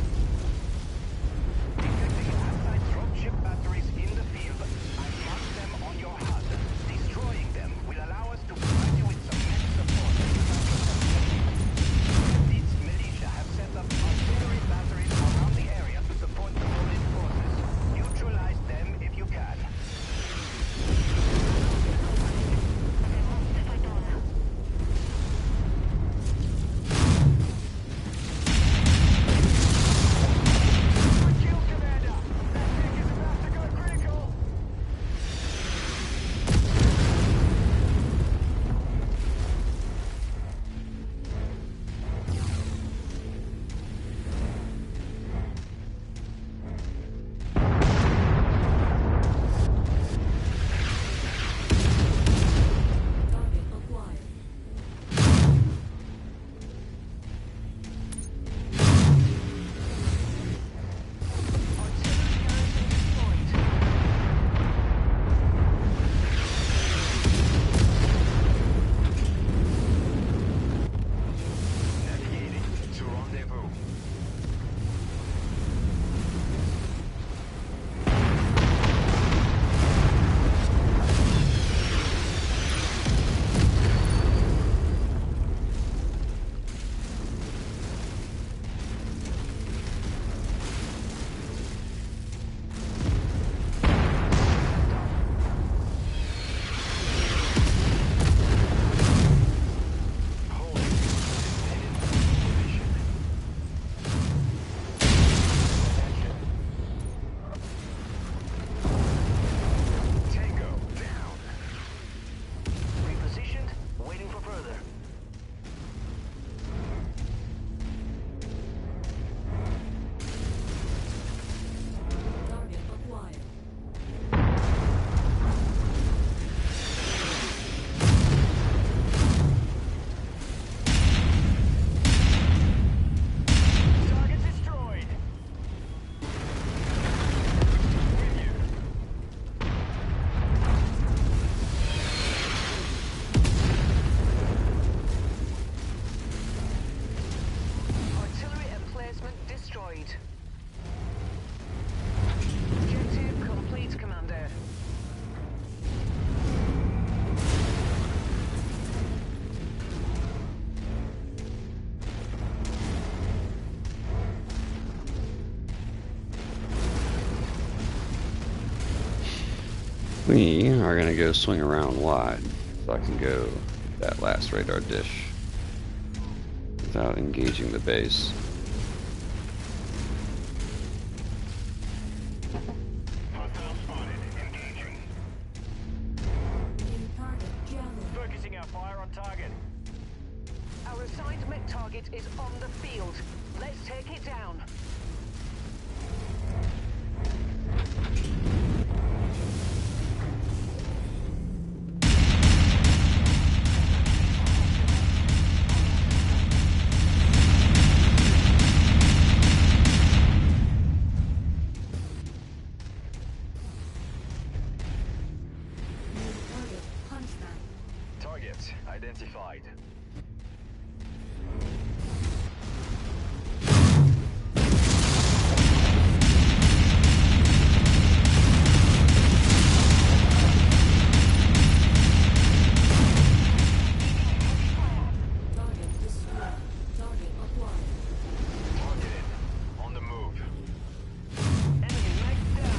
We are going to go swing around wide so I can go that last radar dish without engaging the base. Focusing our fire on target. Our assigned mech target is on the field. Let's take it down. Target identified. Targeted. On the move. Enemy mech down.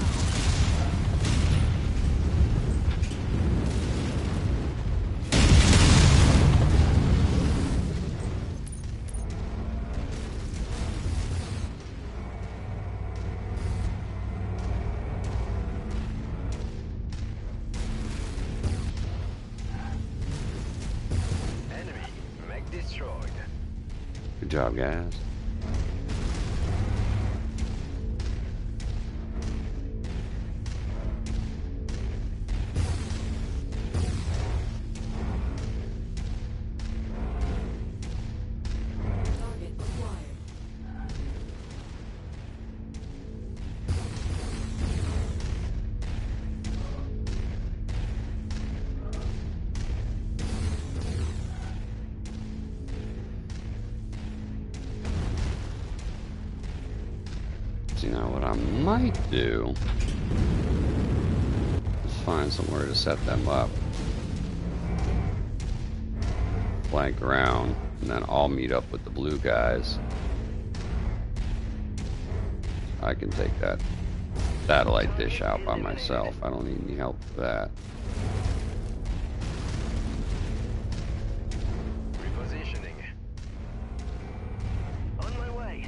Enemy mech destroyed. Good job, guys. You know what I might do is find somewhere to set them up, flank around, and then I'll meet up with the blue guys. I can take that satellite dish out by myself. I don't need any help with that. Repositioning. On my way.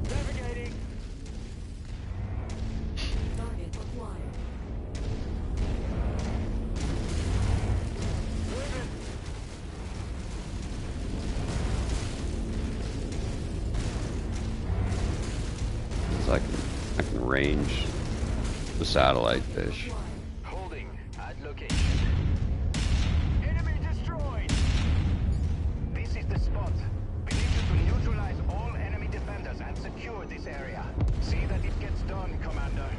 Navigating. Target acquired. Moving. So I can range the satellite dish. Holding at location. Enemy destroyed. This is the spot. We need you to neutralize all enemy defenders and secure this area. See that it gets done, Commander.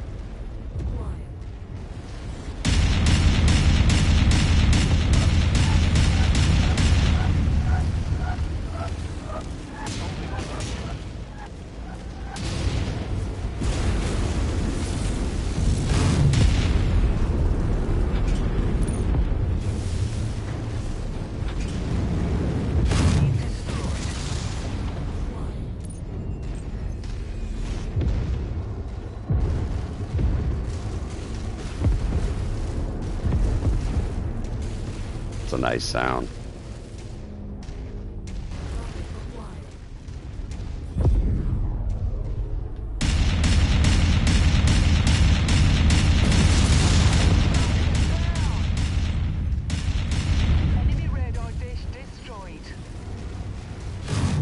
It's a nice sound. Enemy radar dish destroyed.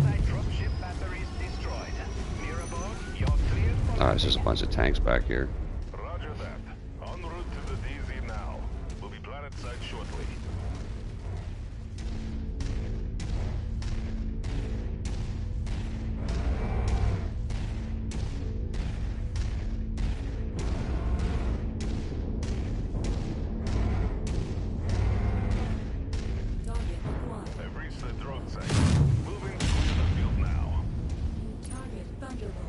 Side dropship batteries destroyed. Mirabel, you're cleared for... Alright, there's just a bunch of tanks back here. Roger that. En route to the DZ now. We'll be planet side shortly. Target acquired. I've reached the drone site. Moving to clear the field now. Target Thunderbolt.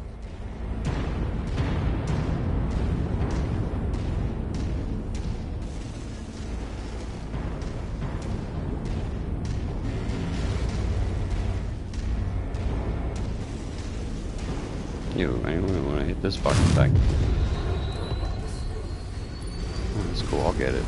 You, anyone want to hit this fucking thing? Oh, that's cool, I'll get it.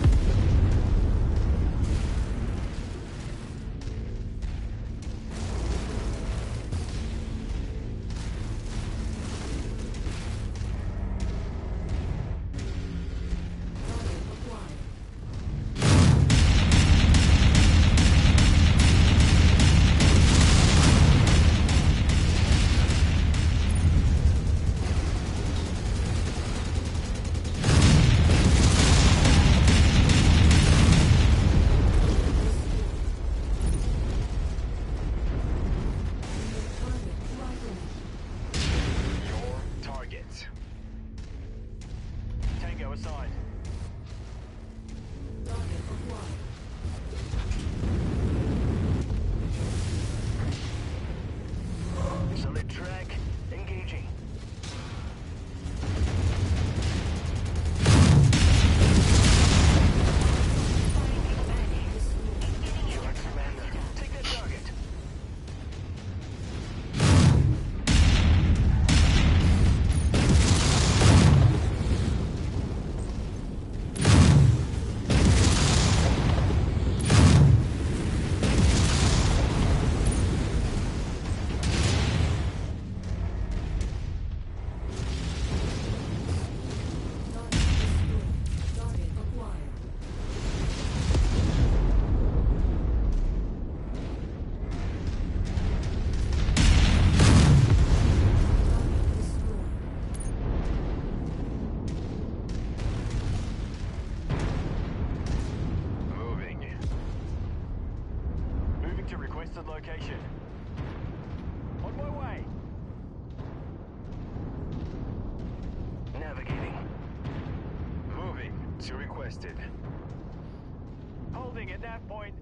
Location. On my way. Navigating. Moving to requested. Holding at that point.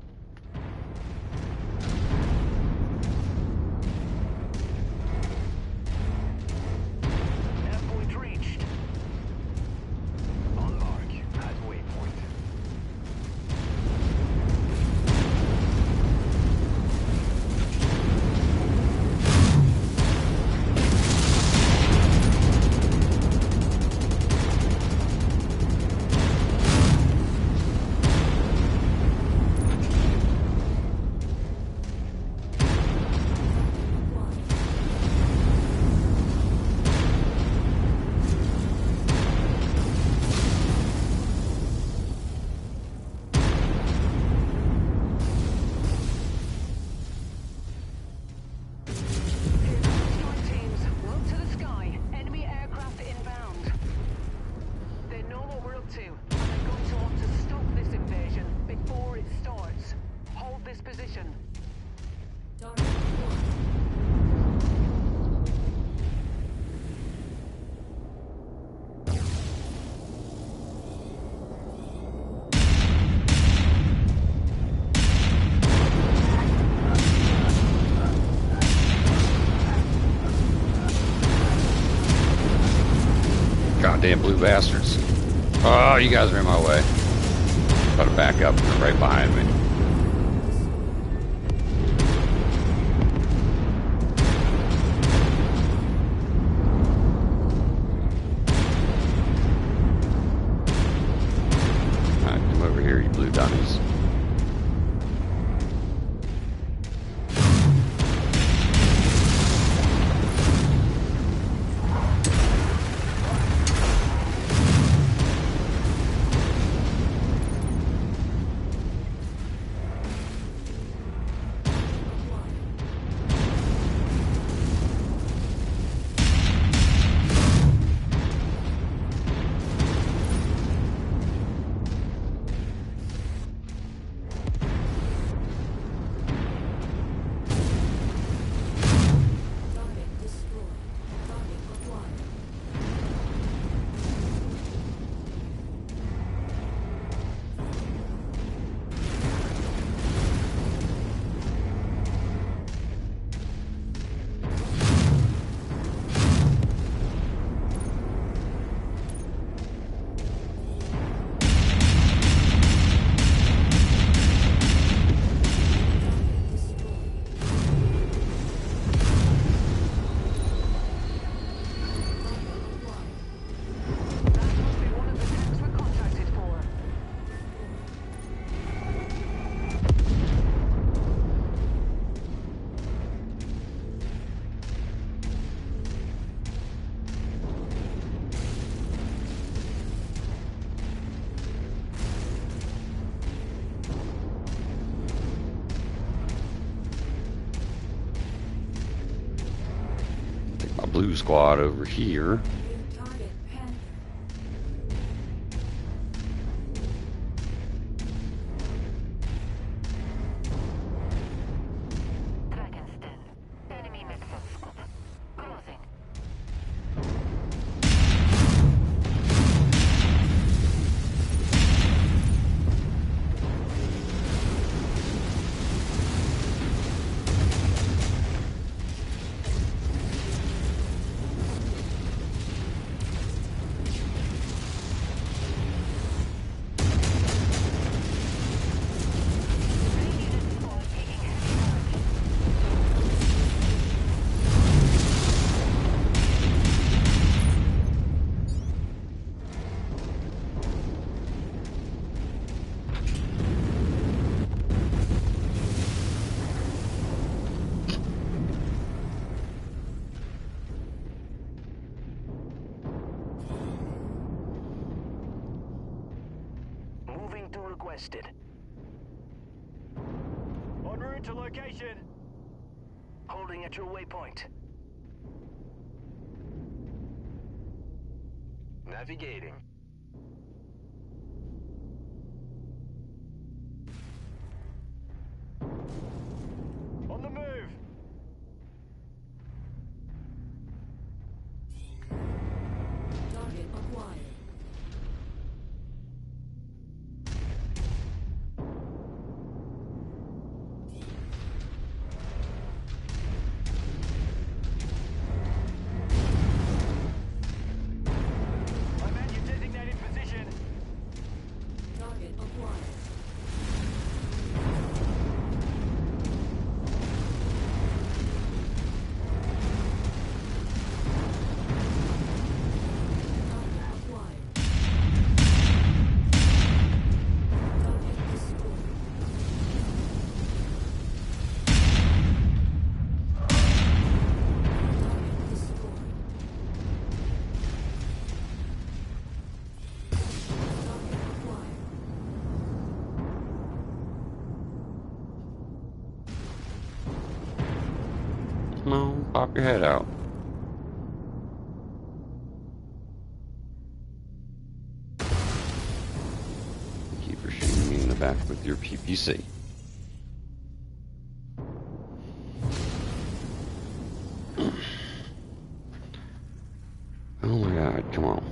That point reached. On mark at waypoint. Goddamn blue bastards. Oh, you guys are in my way. Try to back up. They're right behind me. Alright, come over here, you blue dummies. get my blue squad over here. New target Panther. Dragon's Den. Enemy missile scoop. Closing. Moving to requested. En route to location. Holding at your waypoint. Navigating. On the move. Target acquired. I'm at your designated position. Target acquired. Target acquired. Target destroyed. Target destroyed. Target acquired. Come on, pop your head out. Keep for shooting me in the back with your PPC. Oh my god, come on.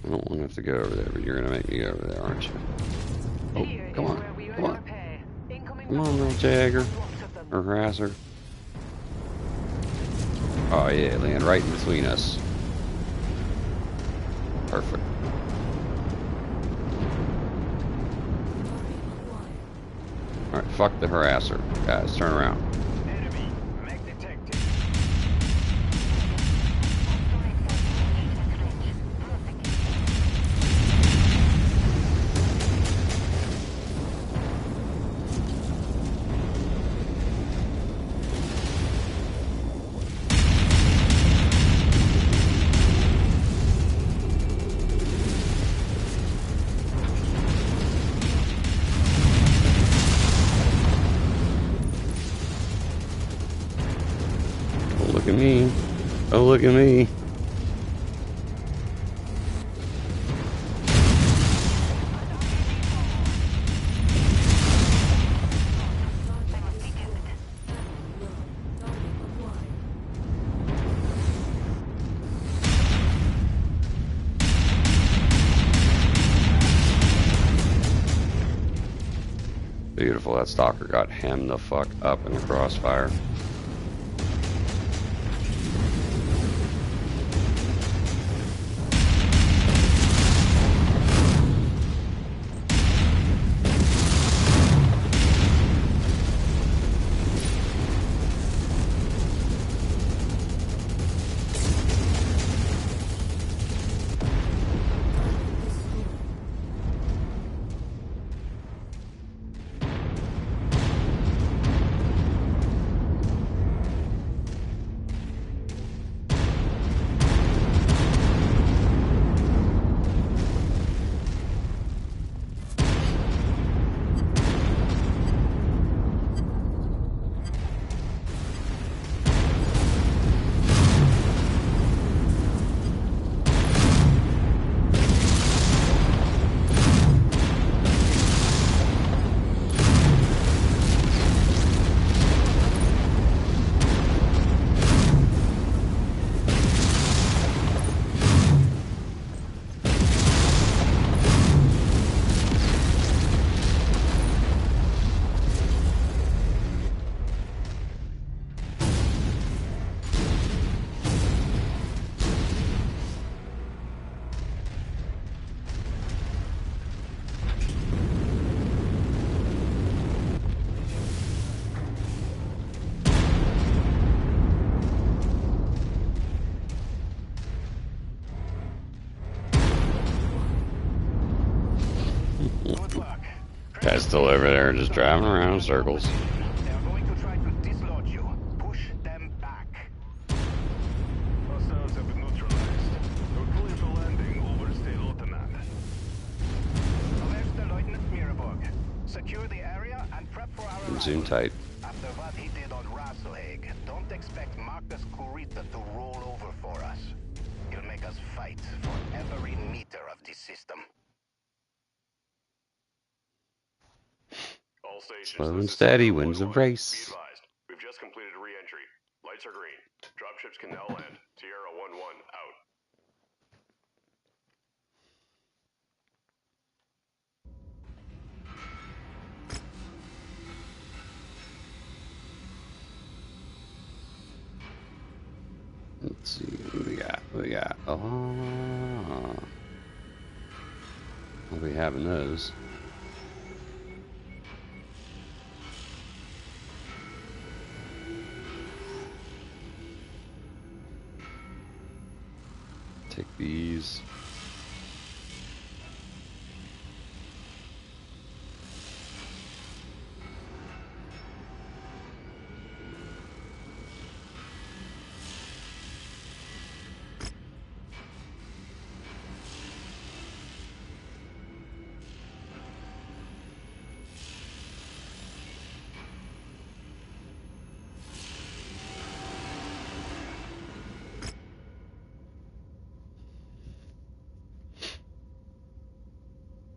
I don't want to have to go over there, but you're gonna make me go over there, aren't you? Oh, Here come is on, where we come earn on. our pay. Incoming Come on, Russell little Hage. Jagger. Lots of them. Or harasser. Oh yeah, land right in between us. Perfect. Alright, fuck the harasser. Guys, turn around. Enemy. Mech detected. Oh, look at me. Oh, look at me. Beautiful. That stalker got hemmed the fuck up in the crossfire. guy's still over there just driving around in circles. They are going to try to dislodge you. Push them back. Hostiles have been neutralized. We're clear for landing over State Lieutenant. There's the Lieutenant Miraborg. Secure the area and prep for our arrival. Zoom tight. After what he did on Rasslehage, don't expect Marcus Kurita to roll over for us. He'll make us fight for every meter of this system. All stations, Slow this and is steady Central wins the 1-1. Be race. advised, we've just completed re-entry. Lights are green. Dropships can now land. Sierra 1-1 out. Let's see what we got. What we got? Oh, I'll be having those. Take these.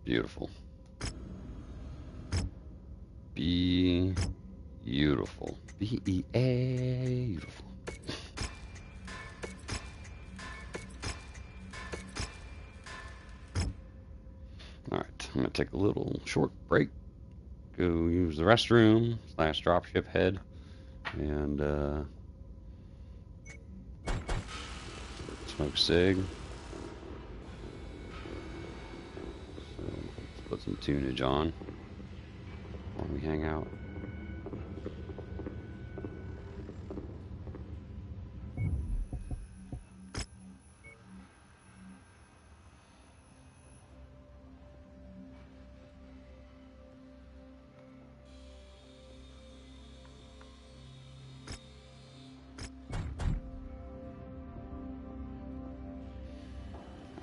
Beautiful. Be beautiful. Beautiful. Alright, I'm gonna take a little short break. Go use the restroom / dropship head. And smoke a cig. Put some tunage on while we hang out.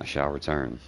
I shall return.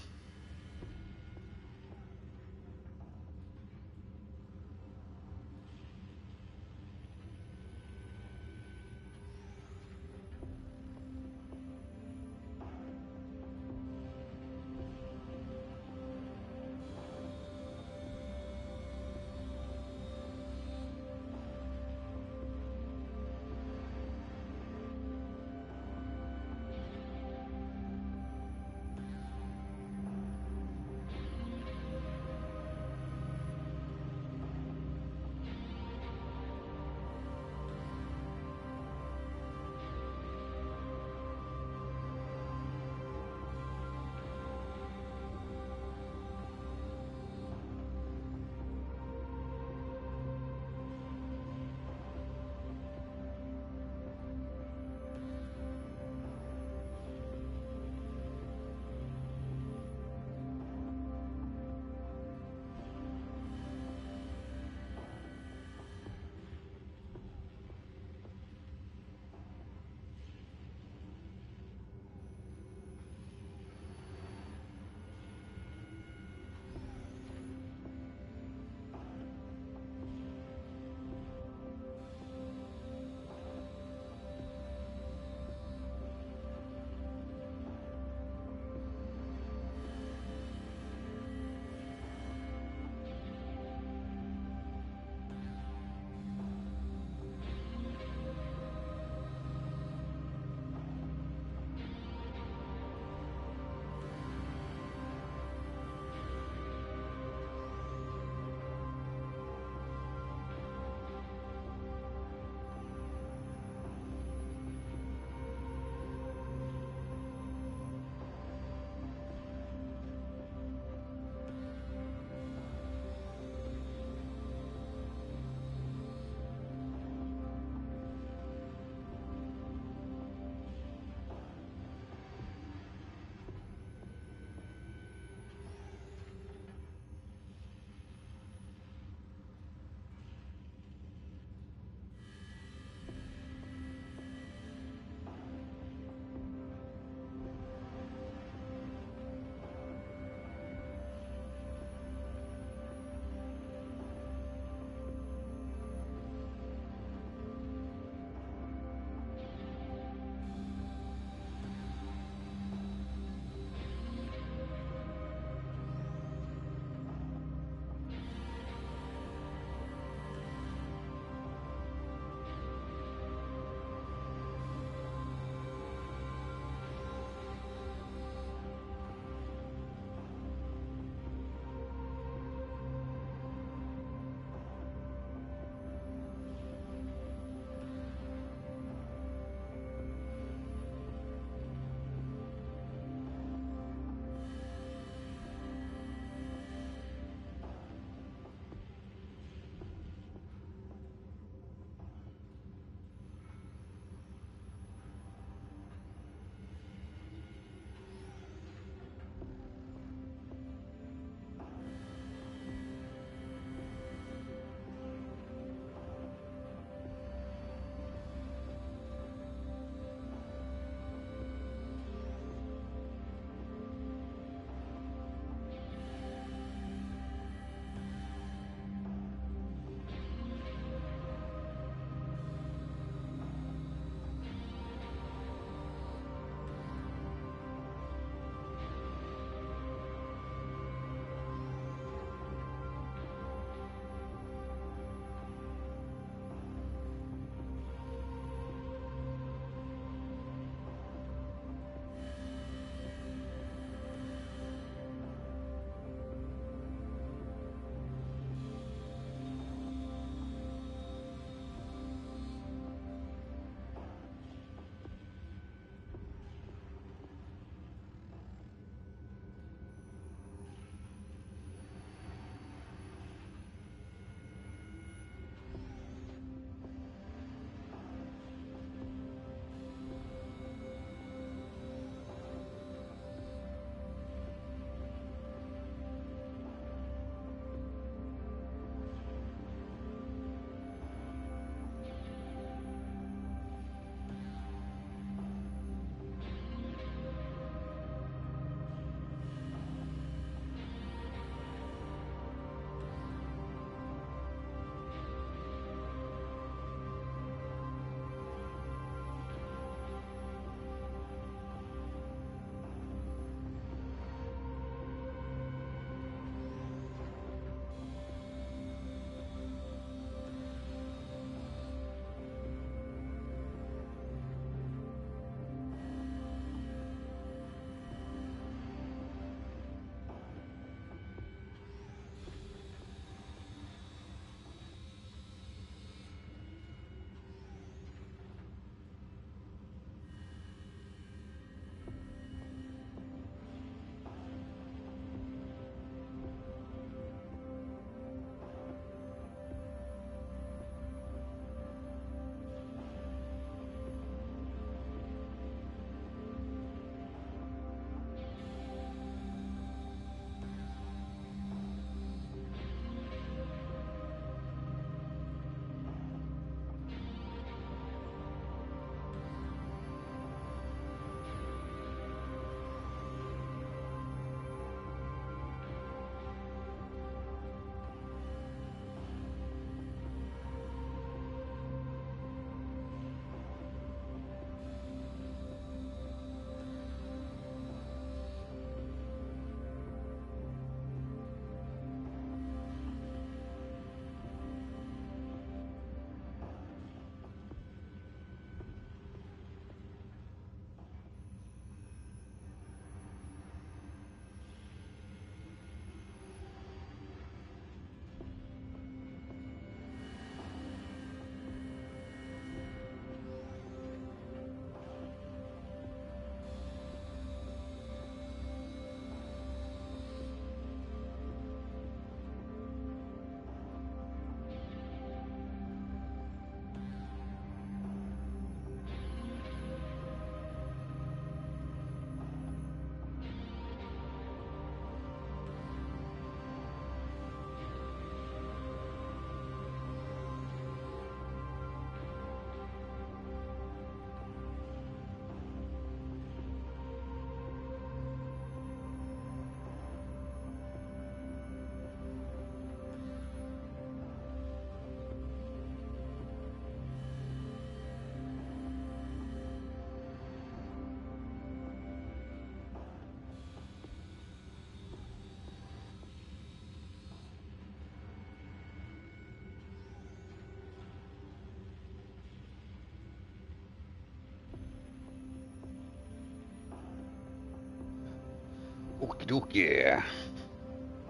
Okie dokie.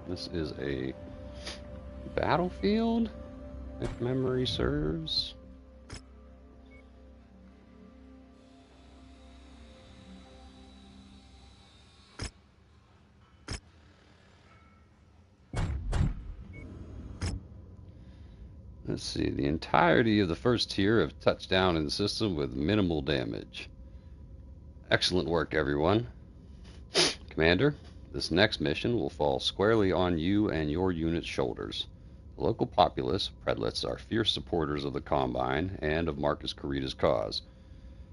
This is a battlefield, if memory serves. Let's see, the entirety of the first tier have touched down in the system with minimal damage. Excellent work, everyone. Commander, this next mission will fall squarely on you and your unit's shoulders. The local populace, Predlets, are fierce supporters of the Combine and of Marcus Carita's cause.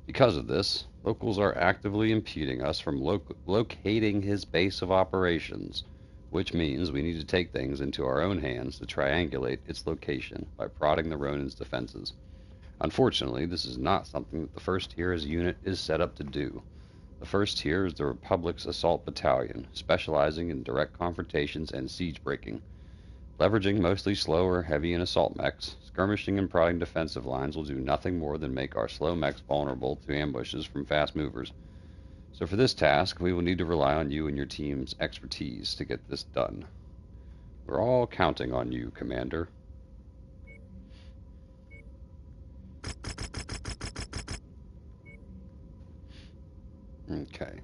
Because of this, locals are actively impeding us from locating his base of operations, which means we need to take things into our own hands to triangulate its location by prodding the Ronin's defenses. Unfortunately, this is not something that the 1st Tier's unit is set up to do. The 1st Tier is the Republic's Assault Battalion, specializing in direct confrontations and siege breaking. Leveraging mostly slower, heavy, and assault mechs, skirmishing and prodding defensive lines will do nothing more than make our slow mechs vulnerable to ambushes from fast movers. So for this task, we will need to rely on you and your team's expertise to get this done. We're all counting on you, Commander. Okay.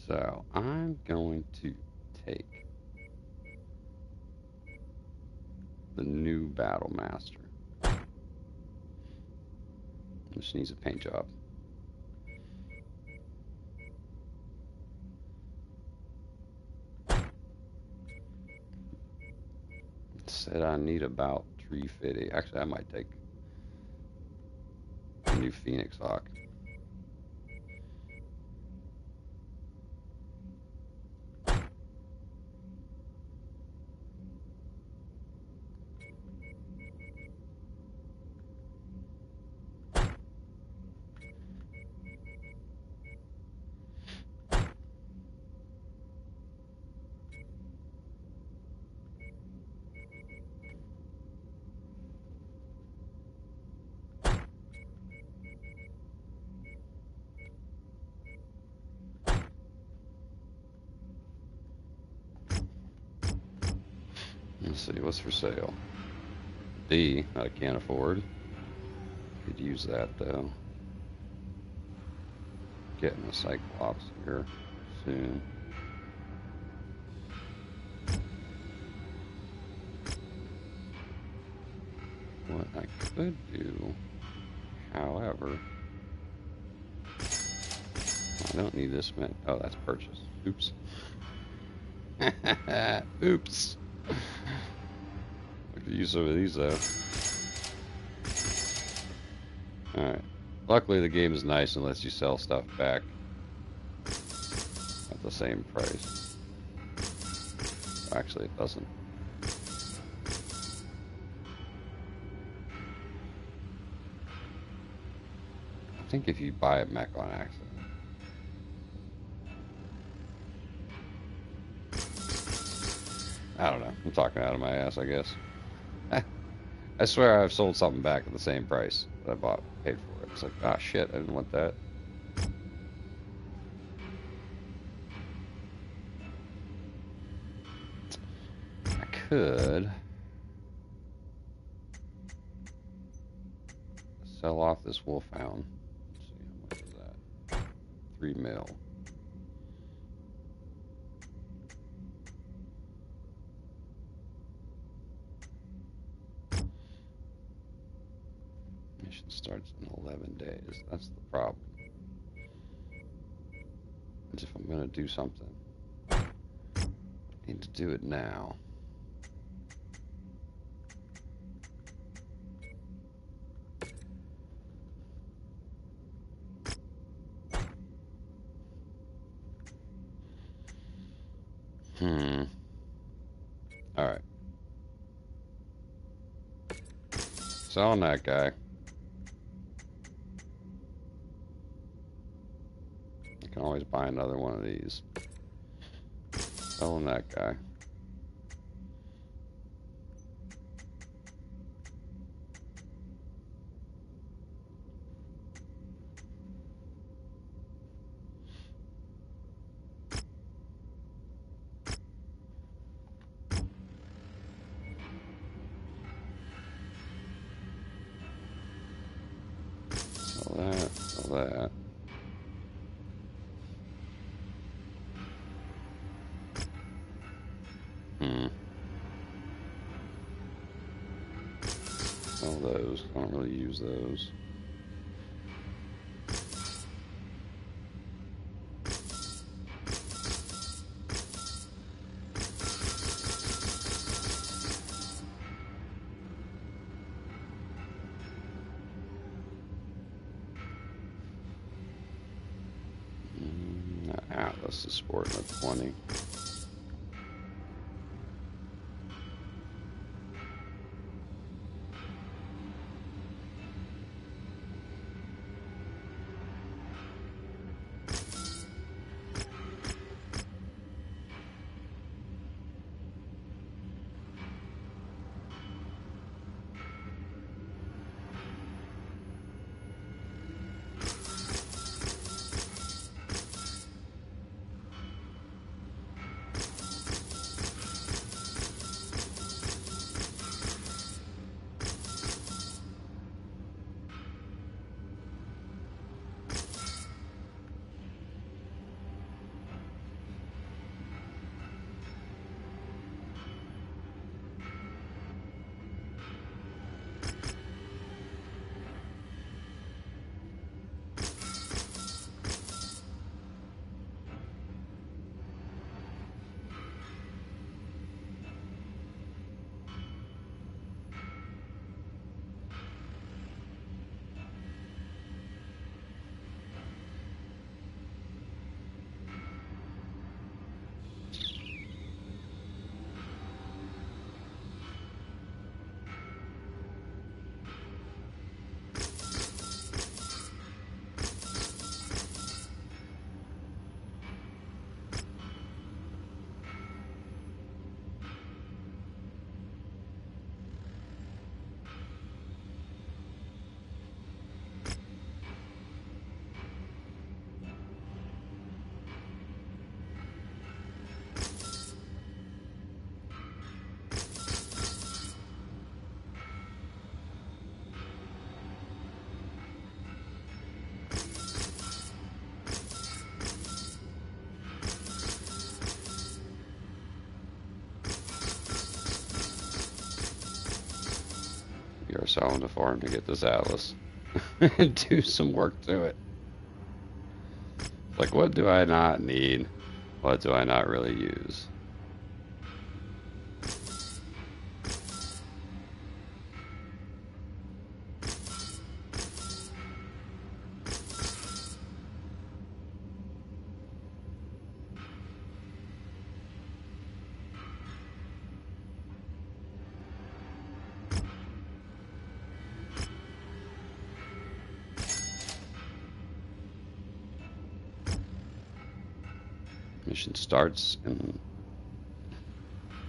So I'm going to take the new Battle Master. Just needs a paint job. It said I need about 350. Actually, I might take the new Phoenix Hawk. Let's see, what's for sale? D, I can't afford. Could use that though. Getting a Cyclops here soon. What I could do, however, I don't need this man. Oh, that's purchase. Oops. Oops. I could use some of these though. Alright. Luckily the game is nice and lets you sell stuff back at the same price. Actually it doesn't. I think if you buy a mech on accident. I don't know. I'm talking out of my ass, I guess. I swear I've sold something back at the same price that I paid for it. It's like, ah, shit, I didn't want that. I could sell off this Wolfhound. Let's see, how much is that? 3 mil. Mission starts in 11 days. That's the problem. Is if I'm going to do something, I need to do it now. Alright. Selling that guy. I can always buy another one of these. Selling that guy. All that, all that. All those. I don't really use those. Atlas is sporting a 20. We are selling the farm to get this Atlas and do some work to it. Like, what do I not need? What do I not really use? Mission starts and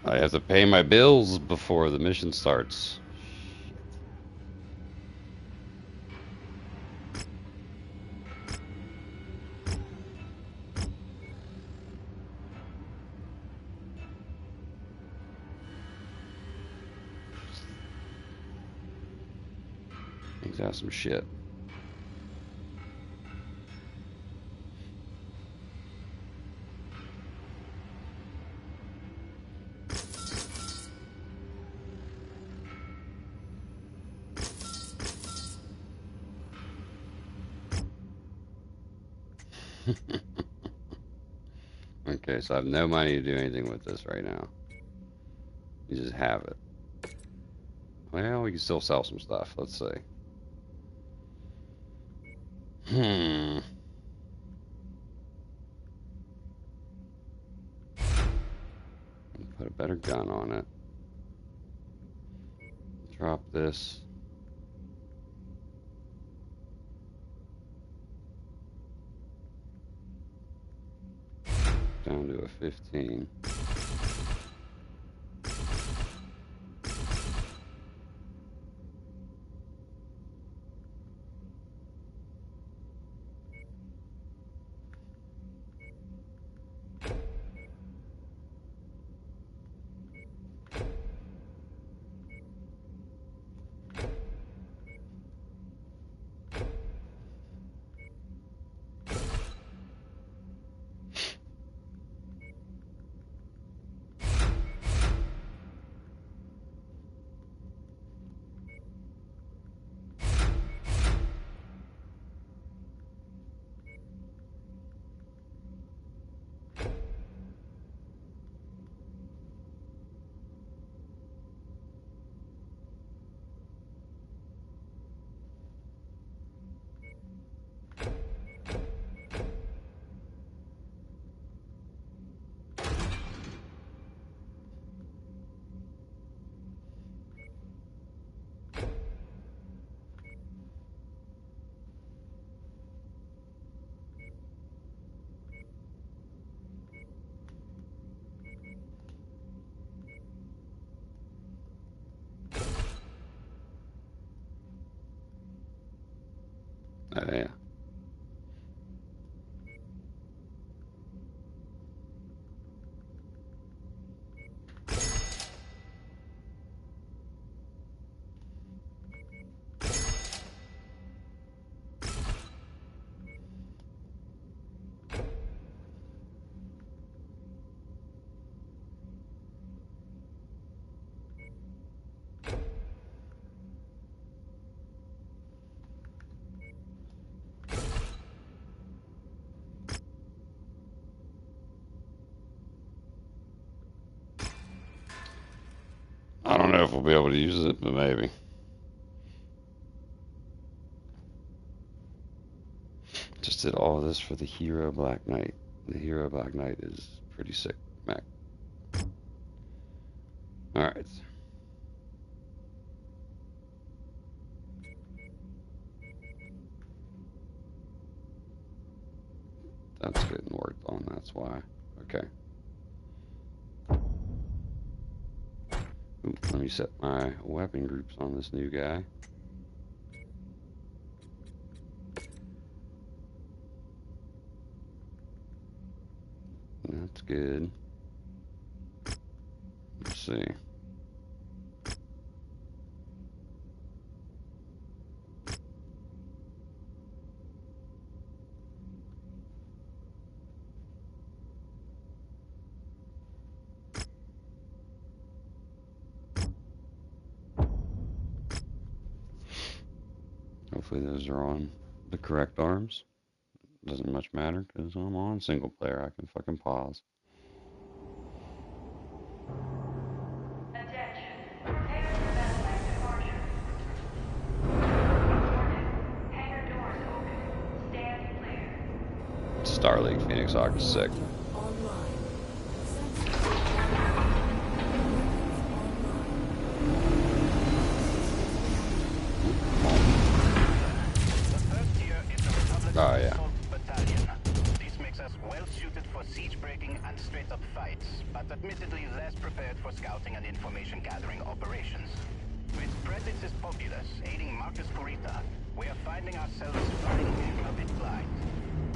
I have to pay my bills before the mission starts. Things have some shit. Okay, so I have no money to do anything with this right now. You just have it. Well, we can still sell some stuff. Let's see. Put a better gun on it. Drop this. Down to a 15. Yeah. I don't know if we'll be able to use it, but maybe. Just did all of this for the Hero Black Knight. The Hero Black Knight is pretty sick, Mac. Alright. That's getting worked on, that's why. Okay. Ooh, let me set my weapon groups on this new guy. That's good. Let's see. Hopefully those are on the correct arms. Doesn't much matter because I'm on single player. I can fucking pause. Attention. Prepare for medevac departure. Warning. Hangar doors open. Stand clear. Starlink Phoenix Hawk is sick. Oh, yeah. Battalion. This makes us well suited for siege breaking and straight up fights, but admittedly less prepared for scouting and information gathering operations. With Predix's populace aiding Marcus Kurita, we are finding ourselves flying a bit blind.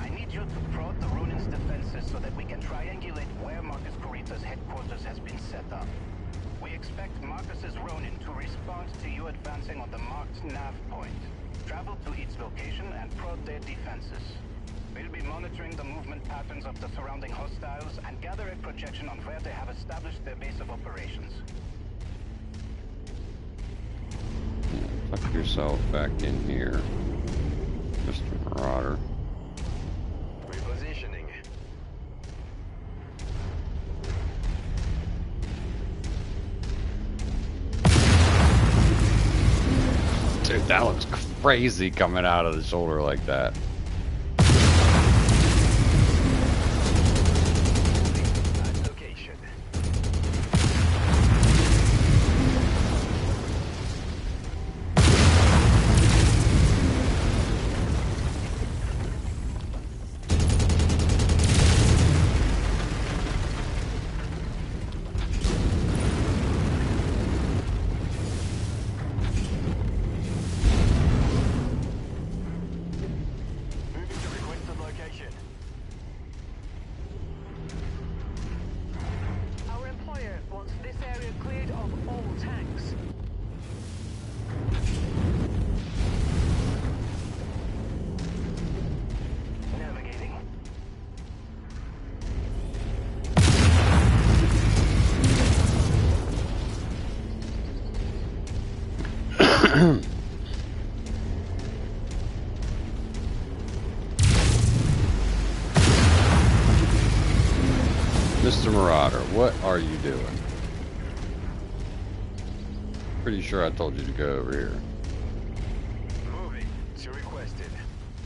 I need you to prod the Ronin's defenses so that we can triangulate where Marcus Kurita's headquarters has been set up. We expect Marcus's Ronin to respond to you advancing on the marked nav point. Travel to its location and prod their defenses. We'll be monitoring the movement patterns of the surrounding hostiles and gather a projection on where they have established their base of operations. Tuck yourself back in here, Mr. Marauder. Repositioning. Dude, that looks crazy coming out of the shoulder like that. Location. Our employer wants this area cleared of all tanks. Navigating. Mr. Marauder, what are you doing? Pretty sure I told you to go over here. Moving to requested.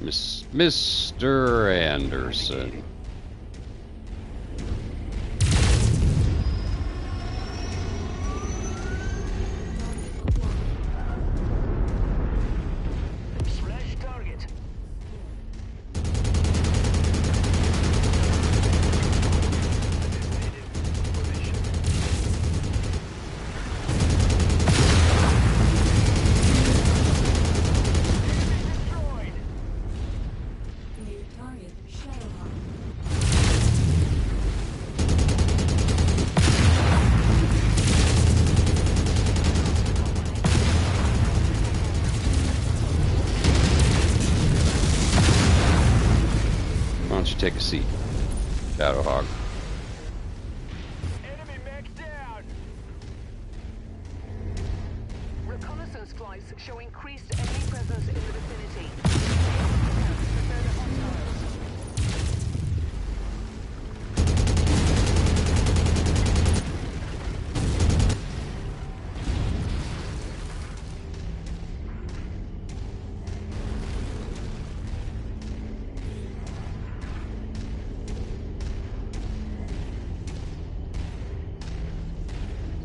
Mr. Anderson. Splash target. don't you take a seat, Shadowhog? Enemy mech down! Reconnaissance flights show increased enemy presence in the vicinity. Prepare the hostiles.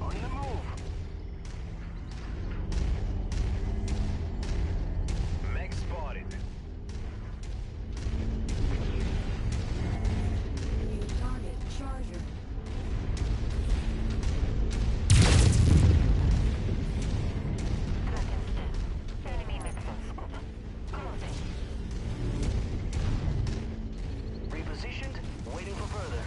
On the move! Mech spotted. New target, Charger. Repositioned, waiting for further.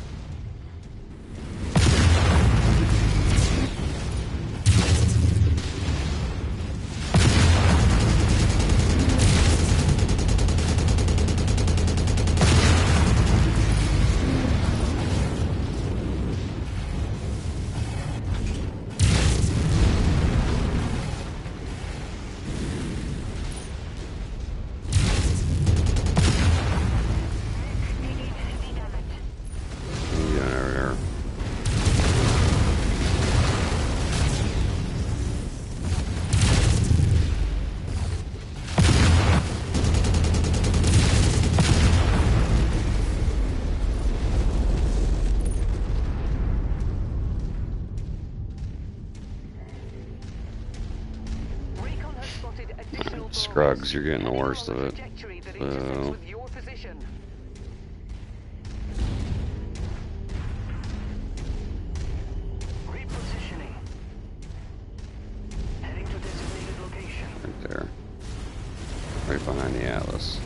Yeah, Recon has spotted additional Scruggs, you're getting the worst of it. trajectory that So- intersects with your position. Repositioning. Heading to designated location. Right there. Right behind the Atlas.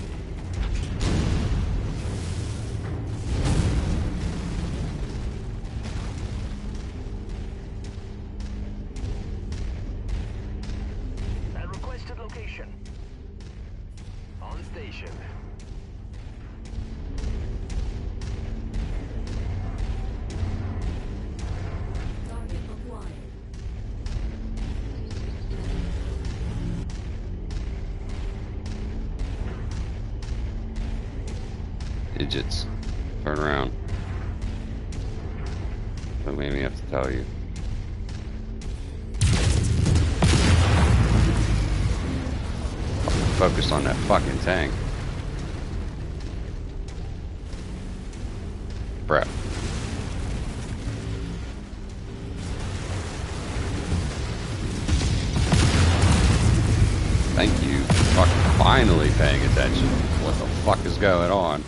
At requested location. On station. Target acquired. Digits. Turn around. Don't make me have to tell you. Focus on that fucking tank. Bro. Thank you for fucking finally paying attention. What the fuck is going on?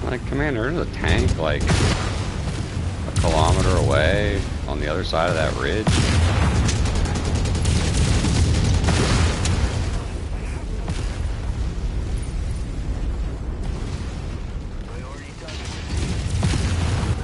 Like, Commander, there's a tank like a kilometer away on the other side of that ridge. Priority target received.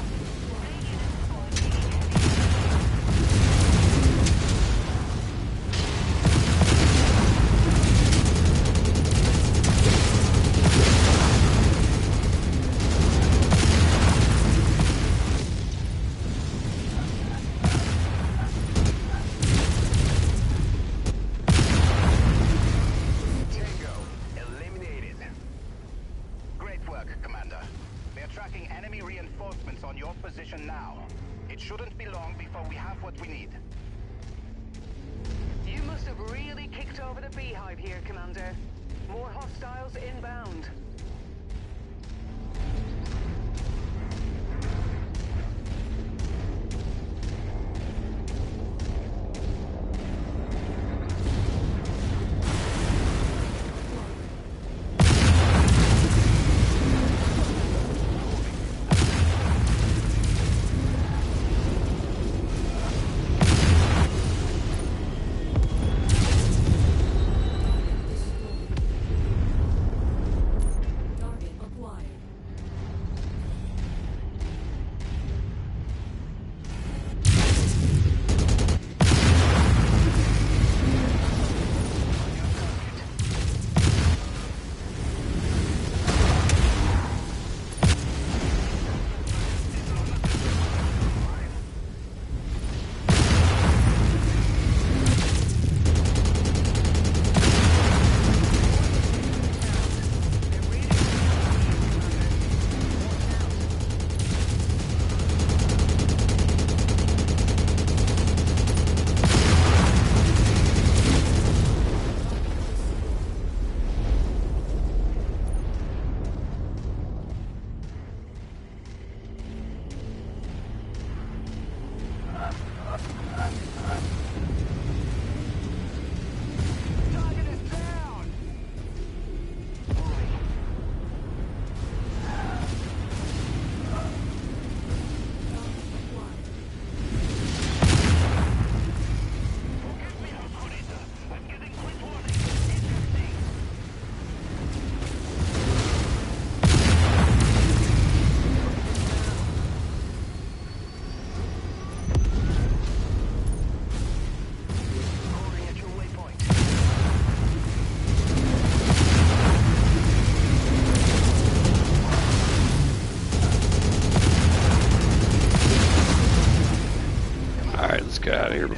Tango eliminated. Great work, Commander. They're tracking enemy reinforcements on your position now. It shouldn't be long before we have what we need. You must have really kicked over the beehive here, Commander. More hostiles inbound.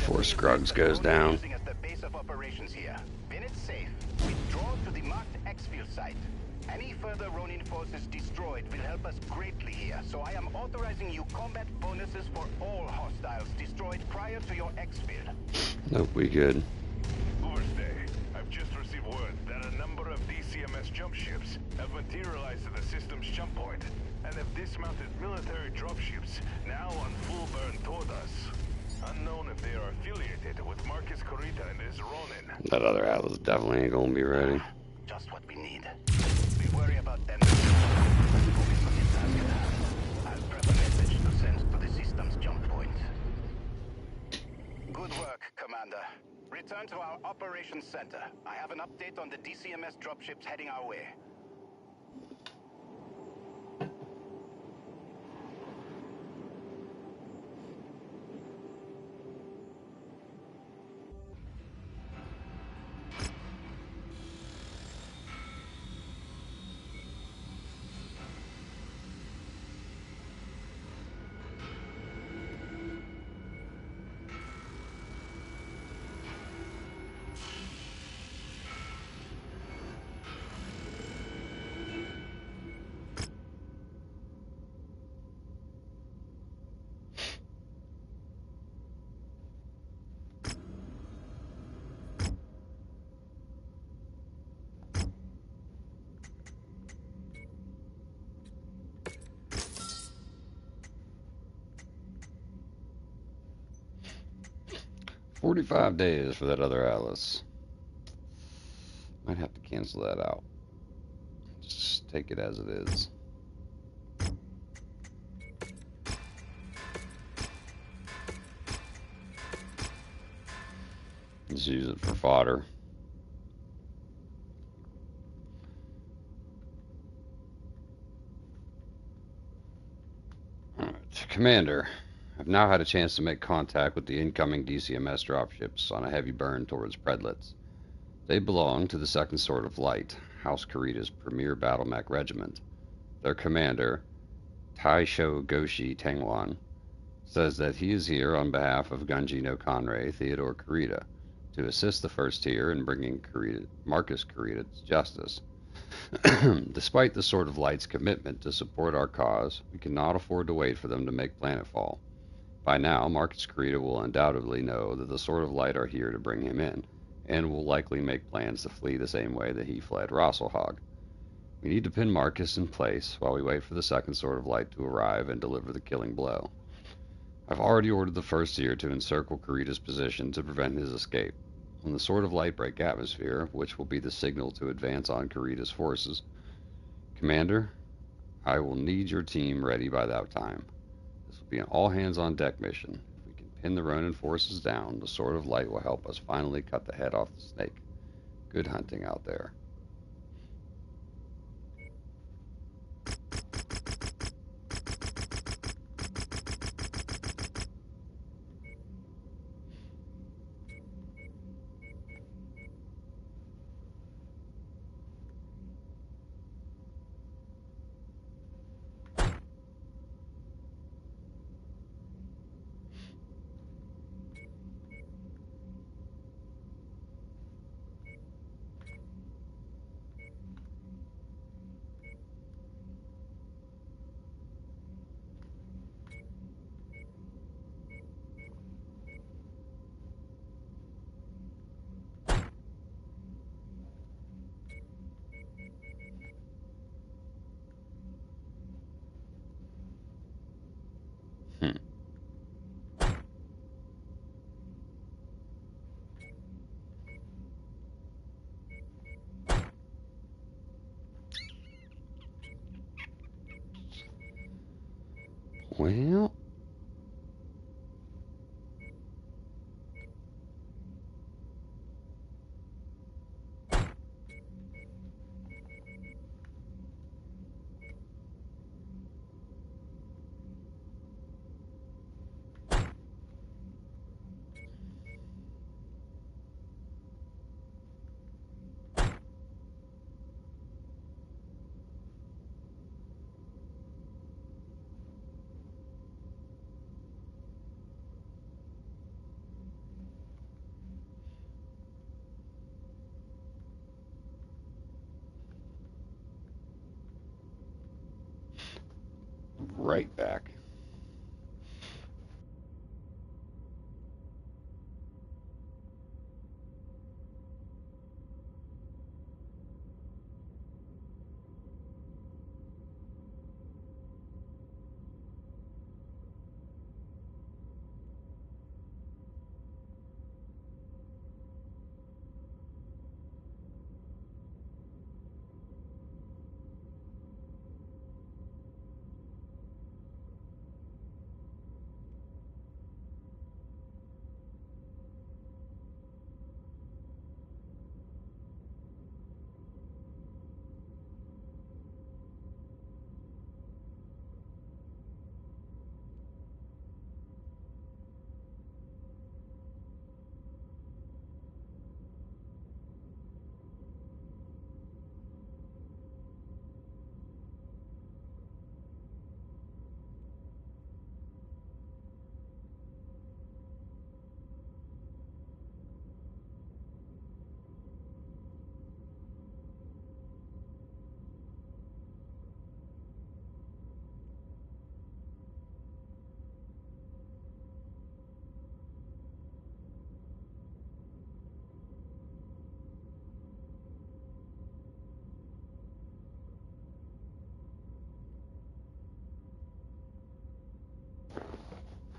Before Scruggs goes down. Using as the base of operations here. When it's safe, withdraw to the marked exfil site. Any further Ronin forces destroyed will help us greatly here, so I am authorizing you combat bonuses for all hostiles destroyed prior to your exfil. Nope, we good. Overstay, I've just received word that a number of DCMS jump ships have materialized at the system's jump point and have dismounted military dropships now on full burn toward us. Unknown if they are affiliated with Marcus Corita and his Ronin. That other Atlas definitely ain't gonna be ready. Just what we need. We worry about them. Focus on the task at hand. I'll prep a message to send to the system's jump point. Good work, Commander. Return to our operations center. I have an update on the DCMS dropships heading our way. $45 days for that other Atlas. Might have to cancel that out. Just take it as it is. Just use it for fodder. Alright, Commander. I've now had a chance to make contact with the incoming DCMS dropships on a heavy burn towards Predlitz. They belong to the Second Sword of Light, House Kurita's premier battle mech regiment. Their commander, Taisho Goshi Tengwan, says that he is here on behalf of Gunji no Kanrei Theodore Kurita to assist the First Tier in bringing Marcus Kurita to justice. Despite the Sword of Light's commitment to support our cause, we cannot afford to wait for them to make planetfall. By now, Marcus Kurita will undoubtedly know that the Sword of Light are here to bring him in, and will likely make plans to flee the same way that he fled Rasslehage. We need to pin Marcus in place while we wait for the Second Sword of Light to arrive and deliver the killing blow. I've already ordered the First Tier to encircle Kurita's position to prevent his escape. When the Sword of Light break atmosphere, which will be the signal to advance on Kurita's forces, Commander, I will need your team ready by that time. This will be an all-hands-on-deck mission. If we can pin the Ronin forces down, the Sword of Light will help us finally cut the head off the snake. Good hunting out there. Well, right back.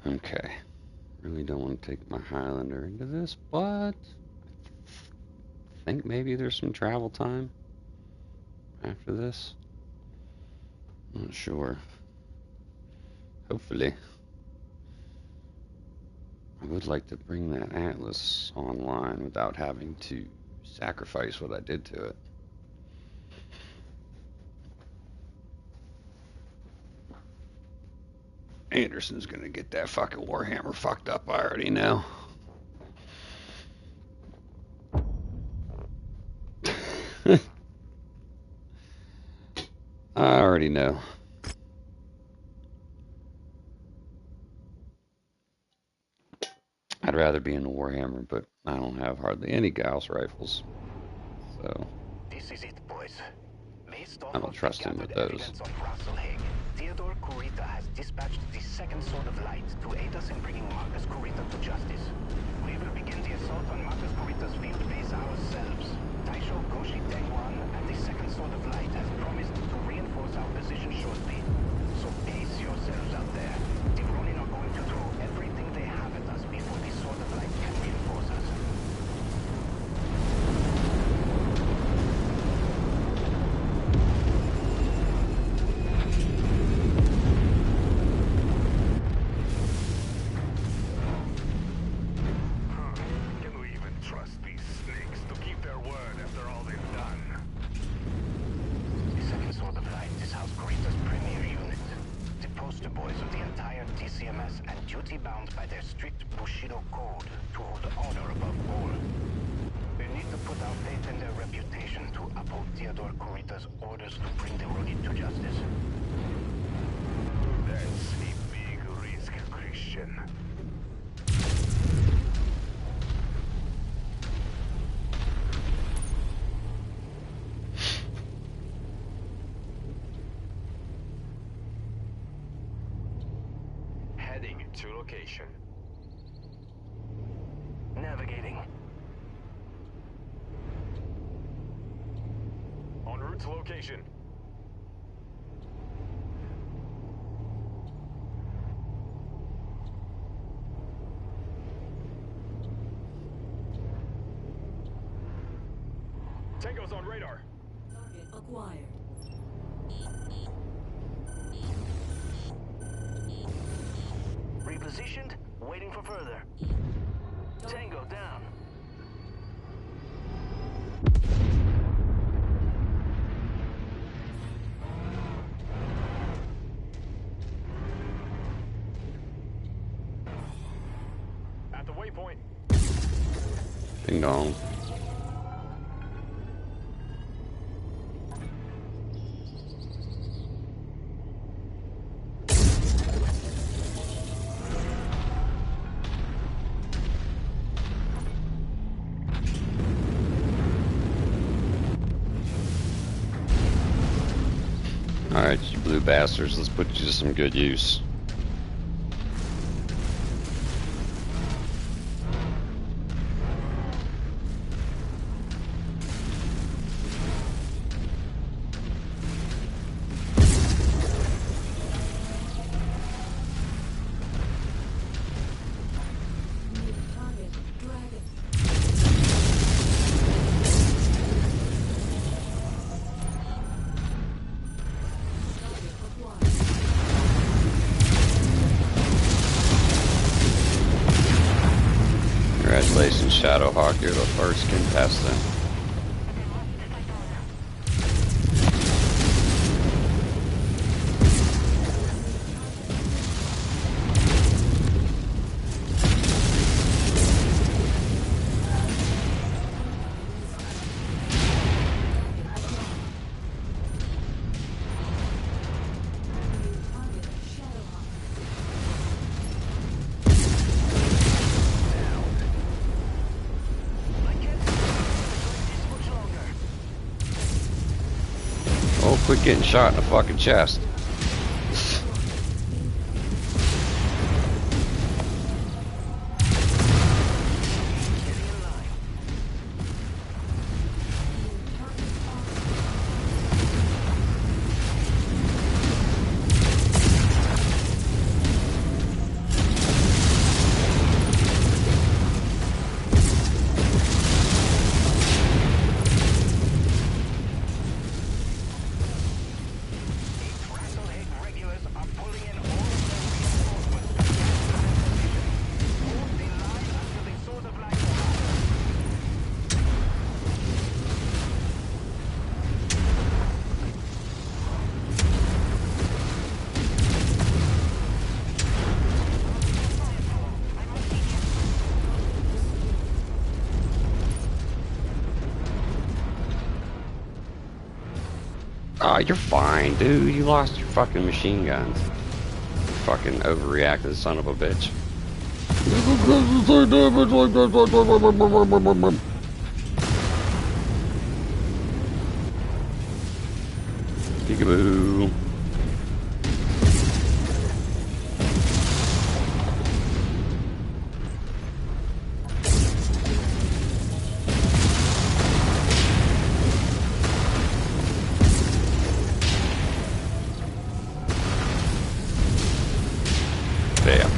Okay. Really don't want to take my Highlander into this, but I think maybe there's some travel time after this. Not sure. Hopefully. I would like to bring that Atlas online without having to sacrifice what I did to it. Anderson's gonna get that fucking Warhammer fucked up, I already know. I already know. I'd rather be in the Warhammer, but I don't have hardly any Gauss rifles. So This is it, boys. Based off I don't of trust the him with gathered those. evidence on Rasslehage, Theodore Kurita has dispatched the second Sword of Light to aid us in bringing Marcus Kurita to justice. We will begin the assault on Marcus Kurita's field base ourselves. Taisho Goshi Tengwan and the second Sword of Light has promised to reinforce our position shortly. So pace yourselves out there. The Ronin are going to throw everything they have at us before the Sword of Light can reinforce us. Can we even trust these snakes to keep their word after all they've done? The second Sword of Light is House Kurita's premier unit. The poster boys of the entire DCMS and duty-bound by their strict Bushido code to hold honor above all. We need to put our faith in their reputation to uphold Theodore Kurita's orders to bring the Ronin to justice. That's a big risk, Christian. Heading to location. Navigating. En route to location. Tango's on radar. Target acquired. Repositioned, waiting for further. Tango down. At the waypoint. Ding dong. Alright, you blue bastards, let's put you to some good use. Congratulations, Shadowhawk, you're the first contestant. Oh, quit getting shot in the fucking chest. Oh, you're fine, dude. You lost your fucking machine guns. You fucking overreacted, son of a bitch. Peekaboo. Damn.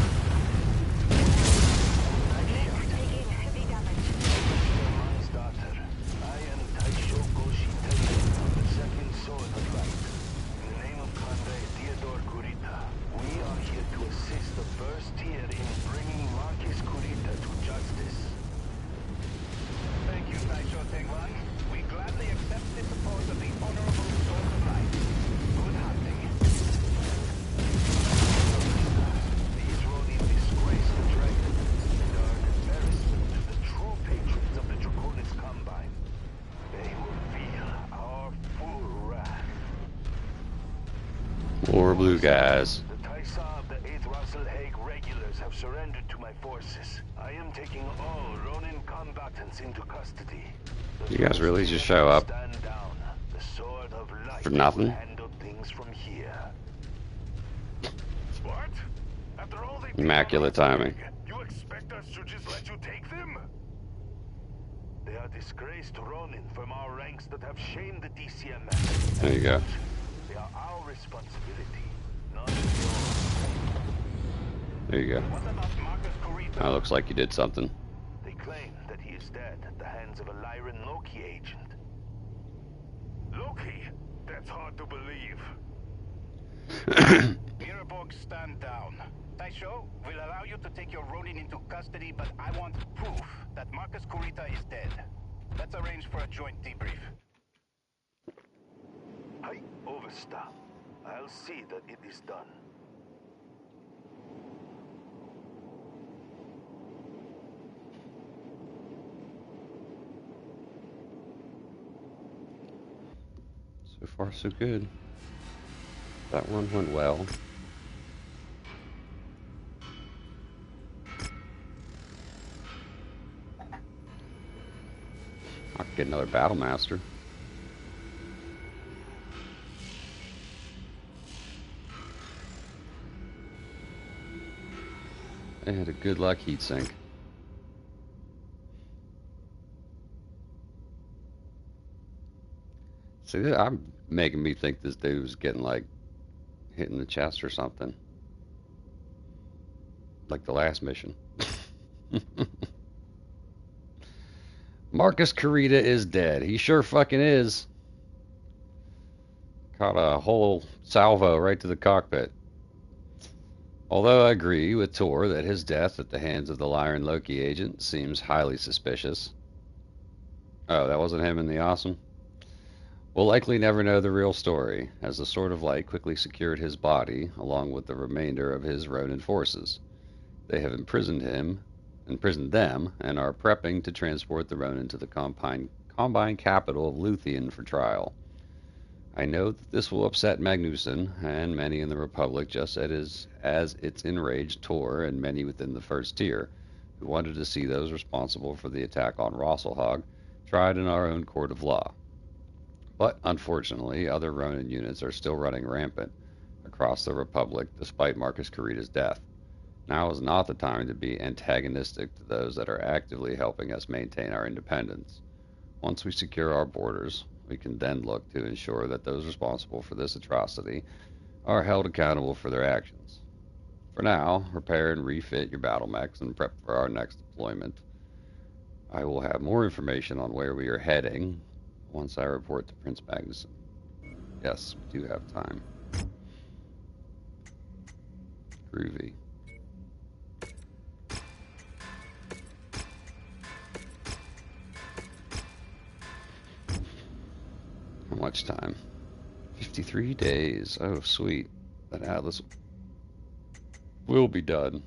More blue guys. The Taisa of the 8th Rasslehage regulars have surrendered to my forces. I am taking all Ronin combatants into custody. You guys really just show up Stand down. The sword of light for nothing? will handle things from here. What? After all they Immaculate timing. You expect us to just let you take them? They are disgraced Ronin from our ranks that have shamed the DCMS. There you go. They are our responsibility, not yours. There you go. That looks like you did something. They claim that he is dead at the hands of a Lyran Loki agent. Loki? That's hard to believe. Miraborg, stand down. Taisho will allow you to take your Ronin into custody, but I want proof that Marcus Kurita is dead. Let's arrange for a joint debrief. Hi, Oversta. I'll see that it is done. So far, so good. That one went well. I could get another Battle Master. And a good luck heatsink. See, I'm making me think this dude was getting like hit in the chest or something. Like the last mission. Marcus Carita is dead. He sure fucking is. Caught a whole salvo right to the cockpit. Although I agree with Tor that his death at the hands of the Lyran Loki agent seems highly suspicious. Oh, that wasn't him in the Awesome? We'll likely never know the real story, as the Sword of Light quickly secured his body, along with the remainder of his Ronin forces. They have imprisoned them, and are prepping to transport the Ronin to the Combine capital of Luthien for trial. I know that this will upset Magnuson and many in the Republic, just as it's enraged Tor and many within the First Tier, who wanted to see those responsible for the attack on Rasslehage tried in our own court of law. But unfortunately, other Ronin units are still running rampant across the Republic despite Marcus Carita's death. Now is not the time to be antagonistic to those that are actively helping us maintain our independence. Once we secure our borders, we can then look to ensure that those responsible for this atrocity are held accountable for their actions. For now, repair and refit your battle mechs and prep for our next deployment. I will have more information on where we are heading once I report to Prince Magnuson. Yes, we do have time. Groovy. How much time? 53 days. Oh, sweet. That Atlas will be done.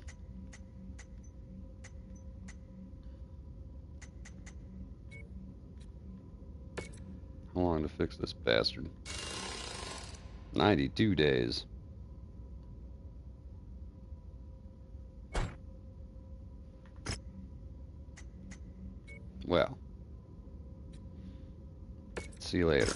How long to fix this bastard? 92 days. Well. See you later.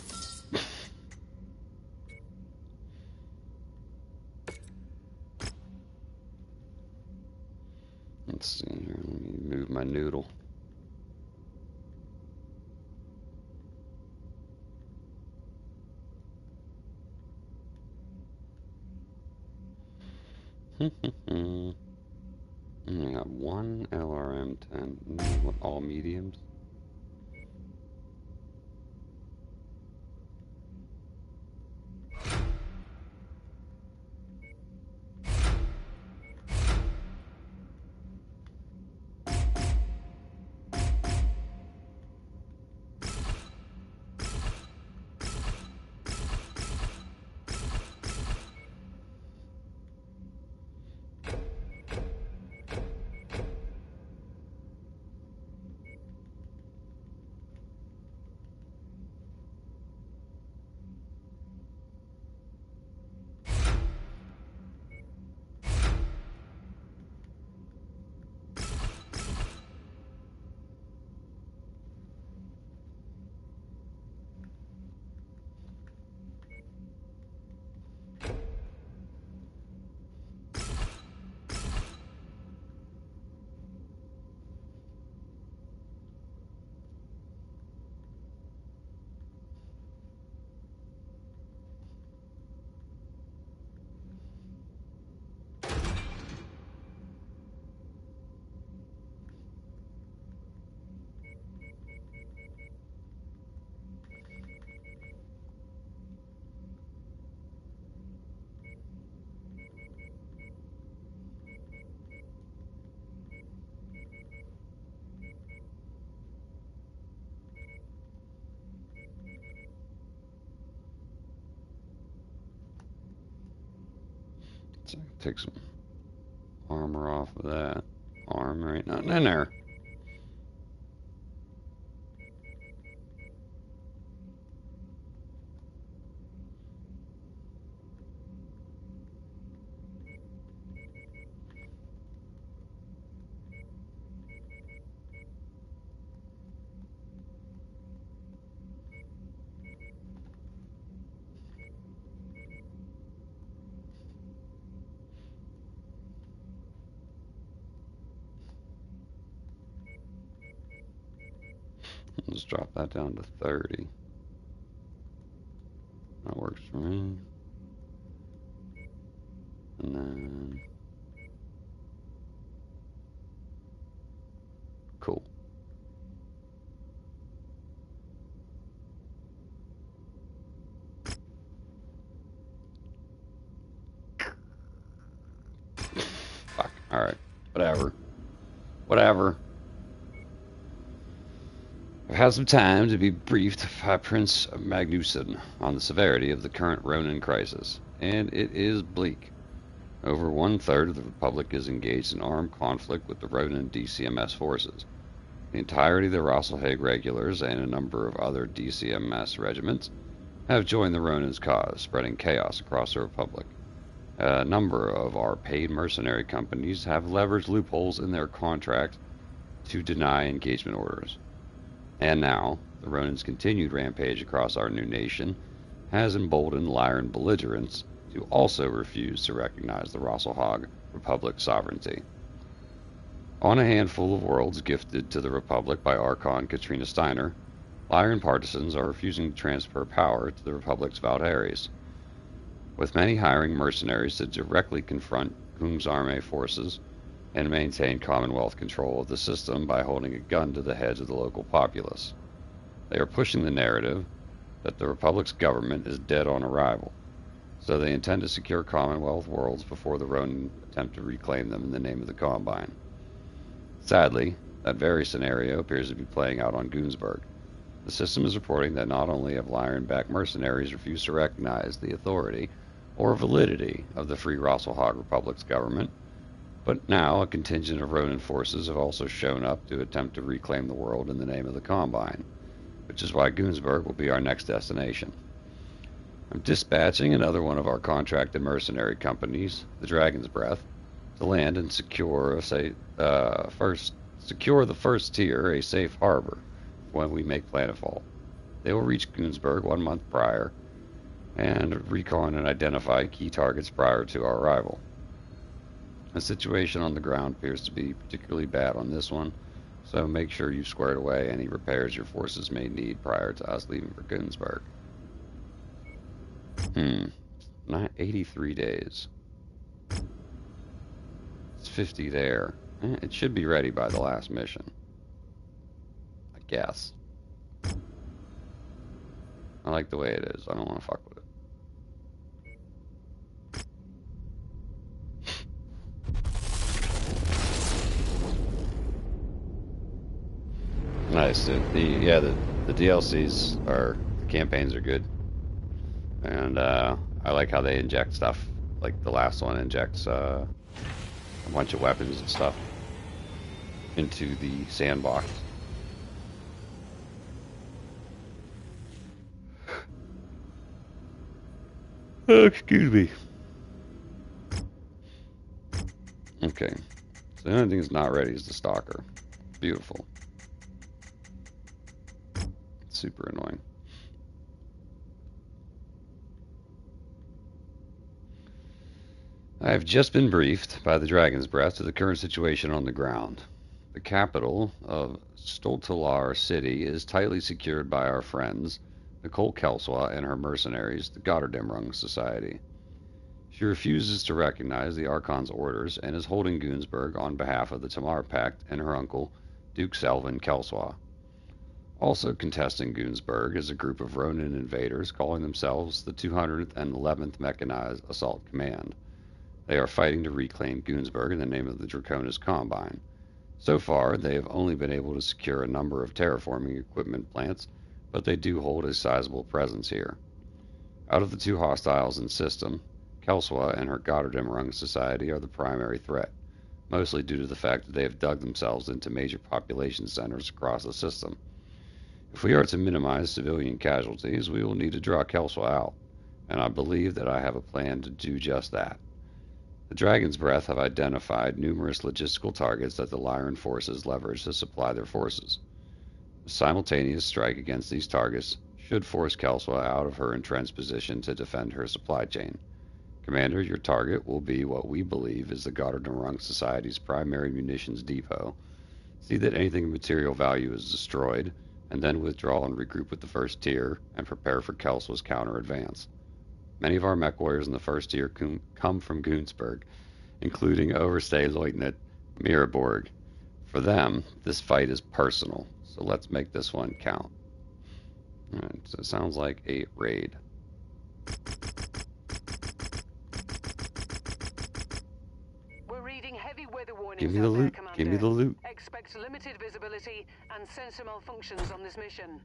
Let's see here. Let me move my noodle. I got one LRM-10. What, all mediums? So take some armor off of that. Armor ain't nothing in there. Let's drop that down to 30. That works for me. And then... Cool. Fuck. Alright. Whatever. Whatever. I've had some time to be briefed by Prince Magnuson on the severity of the current Ronin crisis, and it is bleak. Over 1/3 of the Republic is engaged in armed conflict with the Ronin DCMS forces. The entirety of the Rasslehage regulars and a number of other DCMS regiments have joined the Ronin's cause, spreading chaos across the Republic. A number of our paid mercenary companies have leveraged loopholes in their contract to deny engagement orders. And now, the Ronin's continued rampage across our new nation has emboldened Lyran belligerents to also refuse to recognize the Rasslehage Republic's sovereignty. On a handful of worlds gifted to the Republic by Archon Katrina Steiner, Lyran partisans are refusing to transfer power to the Republic's Valdares, with many hiring mercenaries to directly confront Kum's army forces and maintain Commonwealth control of the system by holding a gun to the heads of the local populace. They are pushing the narrative that the Republic's government is dead on arrival, so they intend to secure Commonwealth worlds before the Ronin attempt to reclaim them in the name of the Combine. Sadly, that very scenario appears to be playing out on Goonsburg. The system is reporting that not only have Lyran-backed mercenaries refused to recognize the authority or validity of the Free Rasslehage Republic's government, but now a contingent of Ronin forces have also shown up to attempt to reclaim the world in the name of the Combine, which is why Goonsburg will be our next destination. I'm dispatching another one of our contracted mercenary companies, the Dragon's Breath, to land and secure the first tier, a safe harbor, when we make planetfall. They will reach Goonsburg 1 month prior and recon and identify key targets prior to our arrival. The situation on the ground appears to be particularly bad on this one, so make sure you've squared away any repairs your forces may need prior to us leaving for Goonsburg. Not 83 days. It's 50 there. It should be ready by the last mission, I guess. I like the way it is. I don't want to fuck with it. Nice. The DLCs are, the campaigns are good, and I like how they inject stuff. Like the last one injects a bunch of weapons and stuff into the sandbox. Oh, excuse me. Okay, so the only thing that's not ready is the Stalker. Beautiful. Super annoying. I have just been briefed by the Dragon's Breath to the current situation on the ground. The capital of Stoltalar City is tightly secured by our friends, Nicole Kelswa and her mercenaries, the Gotterdamrung Society. She refuses to recognize the Archon's orders and is holding Goonsburg on behalf of the Tamar Pact and her uncle, Duke Selvin Kelswa. Also contesting Goonsburg is a group of Ronin invaders calling themselves the 211th Mechanized Assault Command. They are fighting to reclaim Goonsburg in the name of the Draconis Combine. So far, they have only been able to secure a number of terraforming equipment plants, but they do hold a sizable presence here. Out of the two hostiles in system, Kelswa and her Gotterdamrung Society are the primary threat, mostly due to the fact that they have dug themselves into major population centers across the system. If we are to minimize civilian casualties, we will need to draw Kelswa out, and I believe that I have a plan to do just that. The Dragon's Breath have identified numerous logistical targets that the Lyran forces leverage to supply their forces. A simultaneous strike against these targets should force Kelswa out of her entrenched position to defend her supply chain. Commander, your target will be what we believe is the Gotterdamrung Society's primary munitions depot. See that anything of material value is destroyed, and then withdraw and regroup with the first tier and prepare for Kelso's counter-advance. Many of our mech warriors in the first tier come from Goonsburg, including Overstay Lieutenant Miraborg. For them, this fight is personal, so let's make this one count. Alright, so it sounds like a raid. We're reading heavy weather warnings. Give me the loot. Give me the loot. Expect limited visibility and sensor malfunctions on this mission.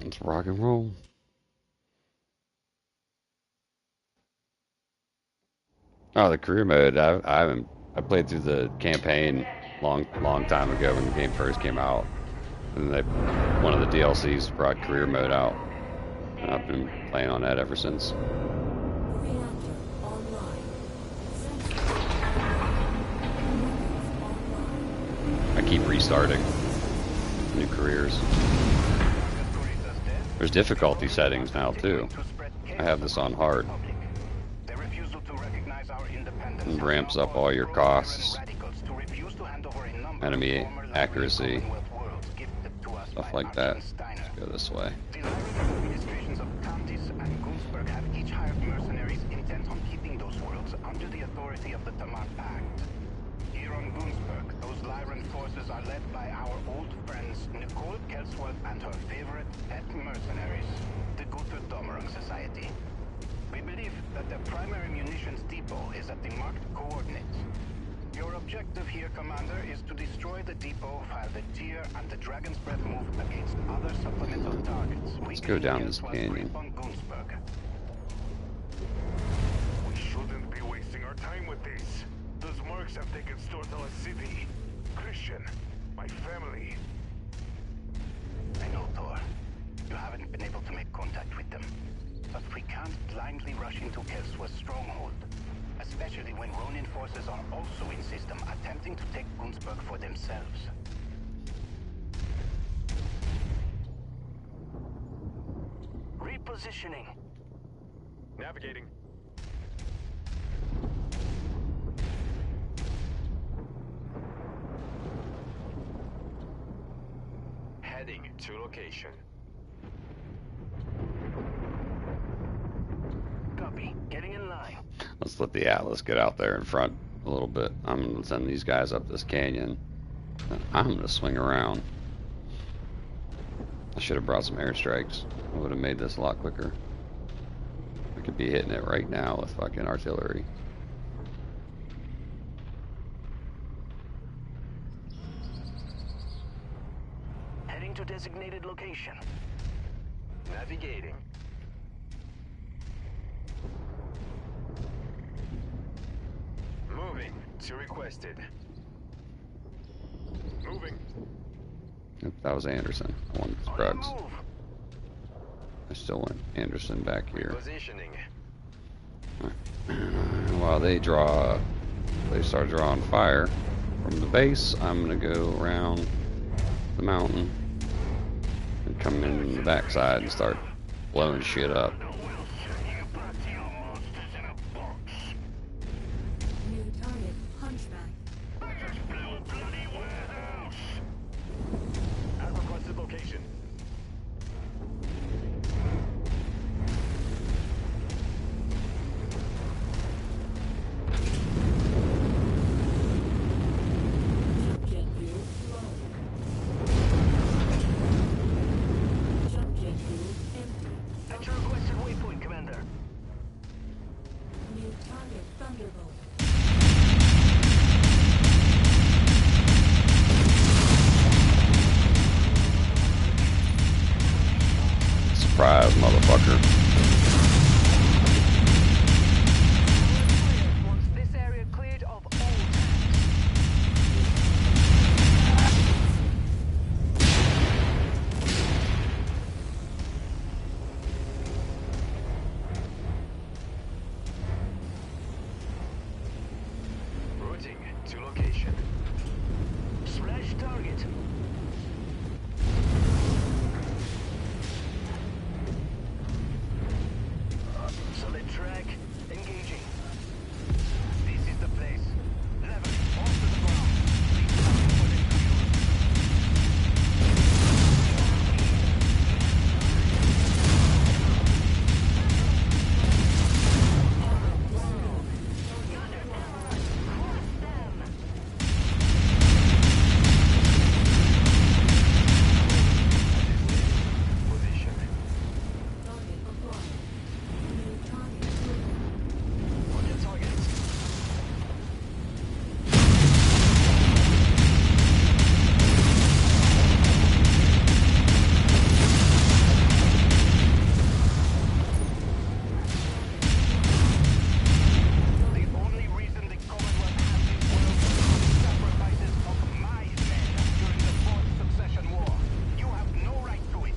Let's rock and roll. Oh, the career mode. I played through the campaign long time ago when the game first came out, and one of the DLCs brought career mode out, and I've been playing on that ever since. I keep restarting new careers. There's difficulty settings now too. I have this on hard. It ramps up all your costs, enemy accuracy, stuff like that. Let's go this way. Administrations of Tantis and Goonsburg have each hired mercenaries intent on keeping those worlds under the authority of the Tamar Pact. Here on Goonsburg, those Lyran forces are led by our old friends Nicole Kelsworth and her favorite pet mercenaries, the Guter Domerung Society. We believe that the primary munitions depot is at the marked coordinates. Your objective here, Commander, is to destroy the depot while the Tier and the Dragon's Breath move against other supplemental targets. Let's go down this canyon. We shouldn't be wasting our time with this. Those mercs have taken Stortala City. Christian, my family. I know, Thor. You haven't been able to make contact with them. But we can't blindly rush into Kelsworth's stronghold. Especially when Ronin forces are also in system, attempting to take Goonsburg for themselves. Repositioning. Navigating. Heading to location. Copy. Getting in line. Let's let the Atlas get out there in front a little bit. I'm going to send these guys up this canyon. I'm going to swing around. I should have brought some airstrikes. I would have made this a lot quicker. I could be hitting it right now with fucking artillery. Heading to designated location. Navigating. Moving to requested. Moving. Yep, that was Anderson. I wanted Scruggs. I still want Anderson back here. Positioning. While they start drawing fire from the base, I'm gonna go around the mountain and come in the backside and start blowing shit up. Surprise, motherfucker. Wants this area cleared of all tanks. Routing to location. Splash target. Solid track. Engaging. This is the place. Level it off to the ground. Leave nothing for them to use. Position. Target acquired. New target proven. On your targets. The only reason the Commonwealth has this world is the sacrifices of my men during the Fourth Succession War. You have no right to it.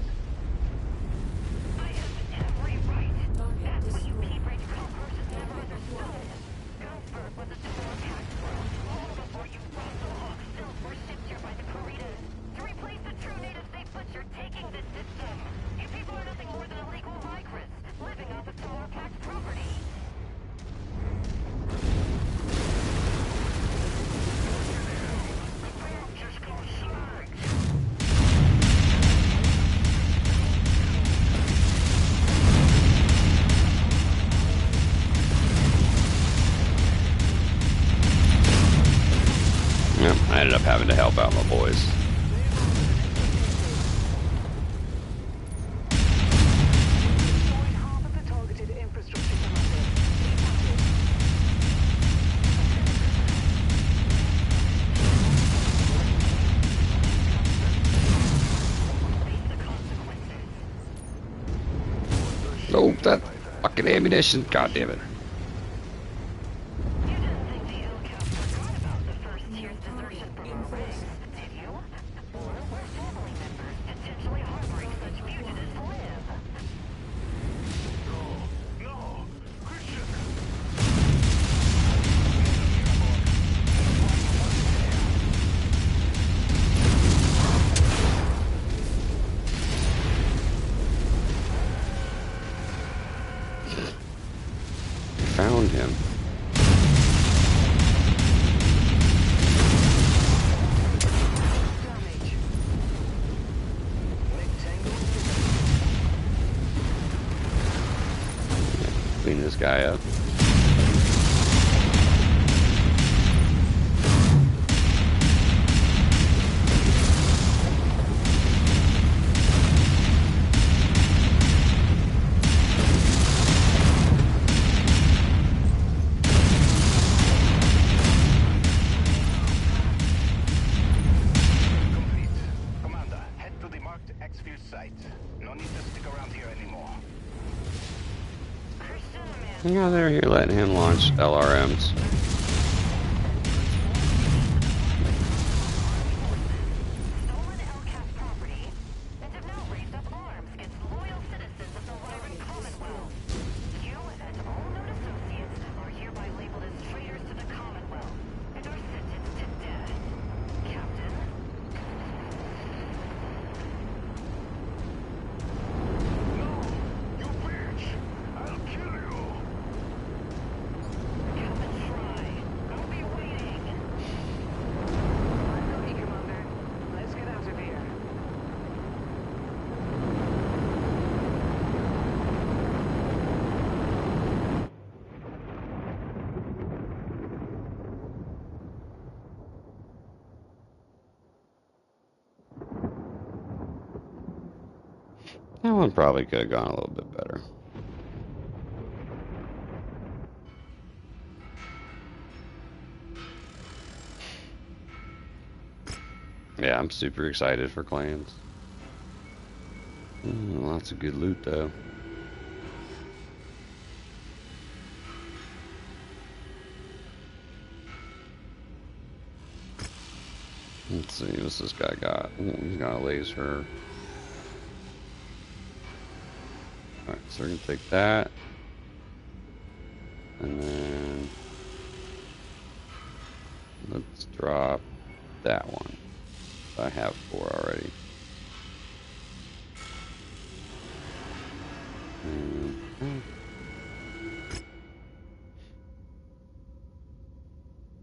I have every right. Target That's what you destroyed. P-Bridge conquerors have never understood. Gunsburg was a Tauropax world long before you Rasslehage filth were shipped here by the Kuritas. To replace the true natives they butchered, taking the system. You people are nothing more than illegal migrants, living off of Tauropax property. Just go slag. Yeah, I ended up having to help out my boys. Destroyed half of the targeted infrastructure, Commander. Face the consequences. Oh, that fucking ammunition. God damn it. You didn't think the LCAP forgot about the first tier's desertion from our ranks, did you? Or where family members potentially harboring such fugitives live? No! Christian! Found him. Damage. Clean this guy up. Complete. Commander, head to the marked exfil site. No need to stick around here anymore. Christian, man. Yeah, they're here letting him launch LRMs. Stolen LCAP property and have now raised up arms against loyal citizens of the Lyran Commonwealth. You and all known associates are hereby labeled as traitors to the Commonwealth and are sentenced to death. Captain? No! You bitch! I'll kill you! Captain Fry, I'll be waiting. Copy, Commander. Let's get out of here. That one probably could have gone a little bit better. Yeah, I'm super excited for clans. Lots of good loot, though. Let's see, what's this guy got? Ooh, he's got a laser. Alright, so we're gonna take that. And then let's drop that one. I have 4 already.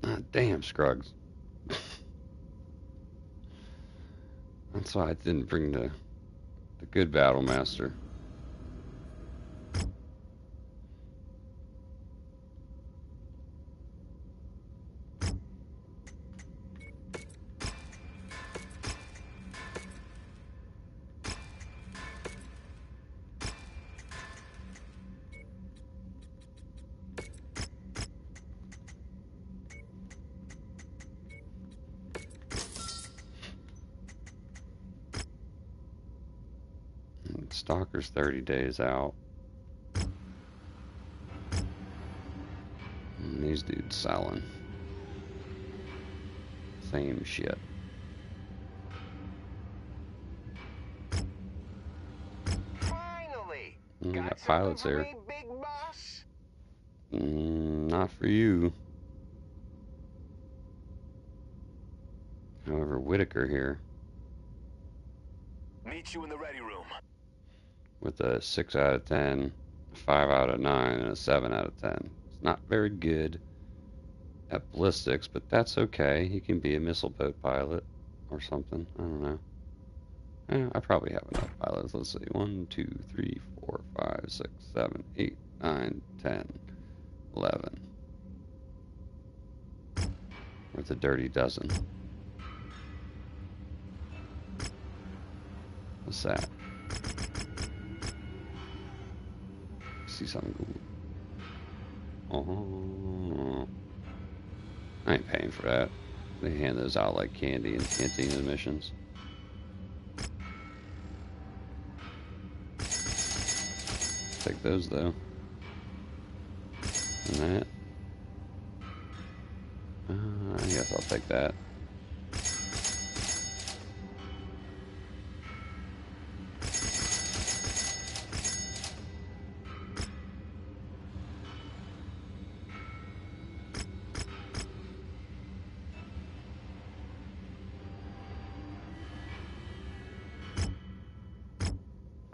Ah, damn, Scruggs. That's why I didn't bring the good Battle Master. Stalker's 30 days out. And these dudes selling. Same shit. Finally! We got Got pilots something here. for me, big boss? Not for you. However, Whitaker here Meet you in the ready room. with a 6 out of 10, a 5 out of 9, and a 7 out of 10. It's not very good at ballistics, but that's okay. He can be a missile boat pilot or something. I don't know. I probably have enough pilots. Let's see. 1, 2, 3, 4, 5, 6, 7, 8, 9, 10, 11. With a dirty dozen. What's that? See something cool. Oh, I ain't paying for that. They hand those out like candy in canteen admissions. Take those though. And that. I guess I'll take that.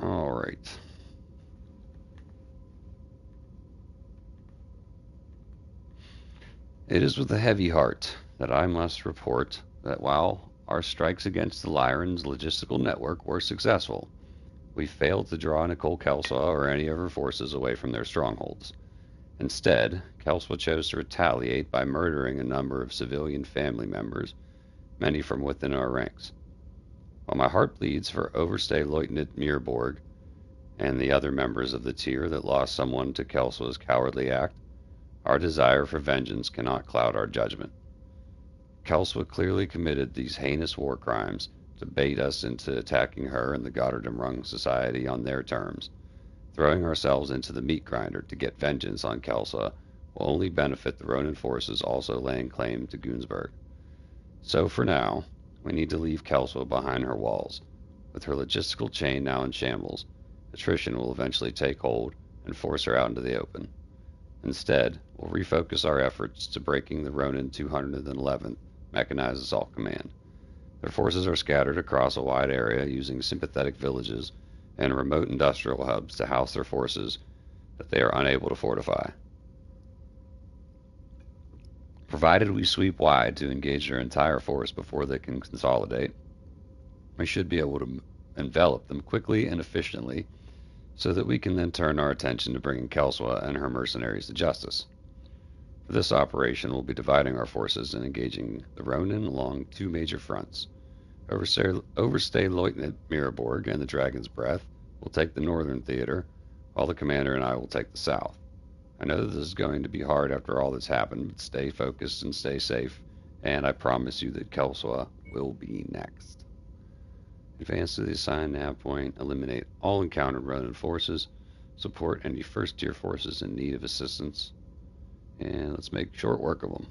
All right. It is with a heavy heart that I must report that while our strikes against the Lyran's logistical network were successful, we failed to draw Nicole Kelsaw or any of her forces away from their strongholds. Instead, Kelsaw chose to retaliate by murdering a number of civilian family members, many from within our ranks. While my heart bleeds for Overstay Lieutenant Mirborg and the other members of the tier that lost someone to Kelsaw's cowardly act, our desire for vengeance cannot cloud our judgment. Kelsaw clearly committed these heinous war crimes to bait us into attacking her and the Gotterdam Rung Society on their terms. Throwing ourselves into the meat grinder to get vengeance on Kelsaw will only benefit the Ronin forces also laying claim to Goonsburg. So for now, we need to leave Kelsaw behind her walls. With her logistical chain now in shambles, attrition will eventually take hold and force her out into the open. Instead, we'll refocus our efforts to breaking the Ronin 211th Mechanized Assault Command. Their forces are scattered across a wide area using sympathetic villages and remote industrial hubs to house their forces that they are unable to fortify. Provided we sweep wide to engage their entire force before they can consolidate, we should be able to envelop them quickly and efficiently so that we can then turn our attention to bringing Kelsaw and her mercenaries to justice. For this operation, we'll be dividing our forces and engaging the Ronin along 2 major fronts. Overstay Lieutenant Mirborg and the Dragon's Breath will take the northern theater, while the commander and I will take the south. I know that this is going to be hard after all that's happened, but stay focused and stay safe, and I promise you that Kelsaw will be next. Advance to the assigned nav point. Eliminate all encountered Ronin forces. Support any first-tier forces in need of assistance. And let's make short work of them.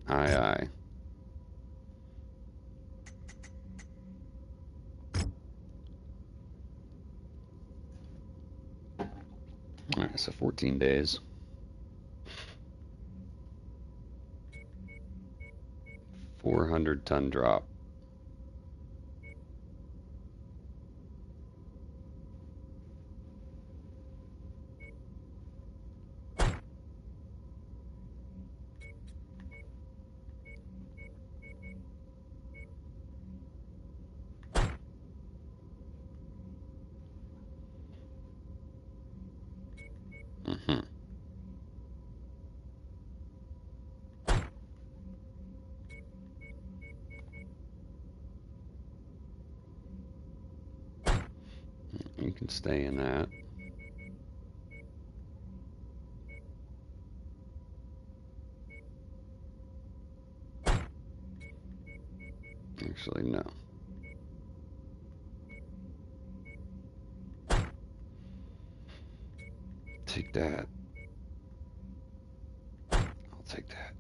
Aye, aye. Alright, so 14 days. 400-ton drop. You can stay in that. Actually, no. Take that. I'll take that.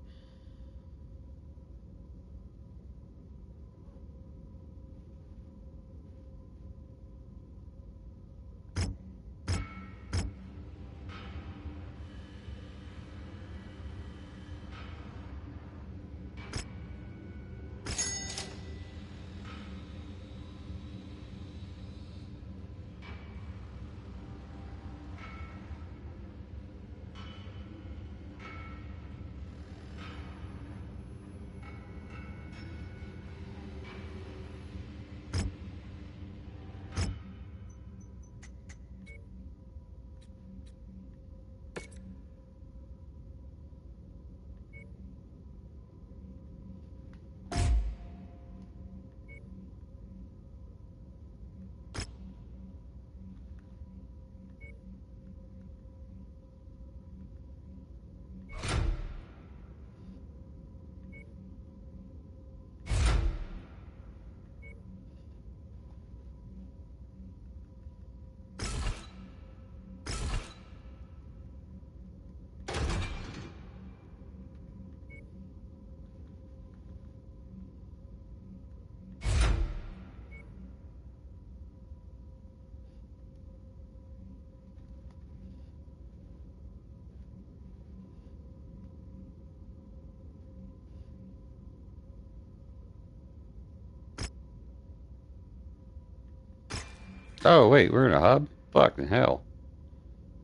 Oh, wait, we're in a hub? Fucking hell.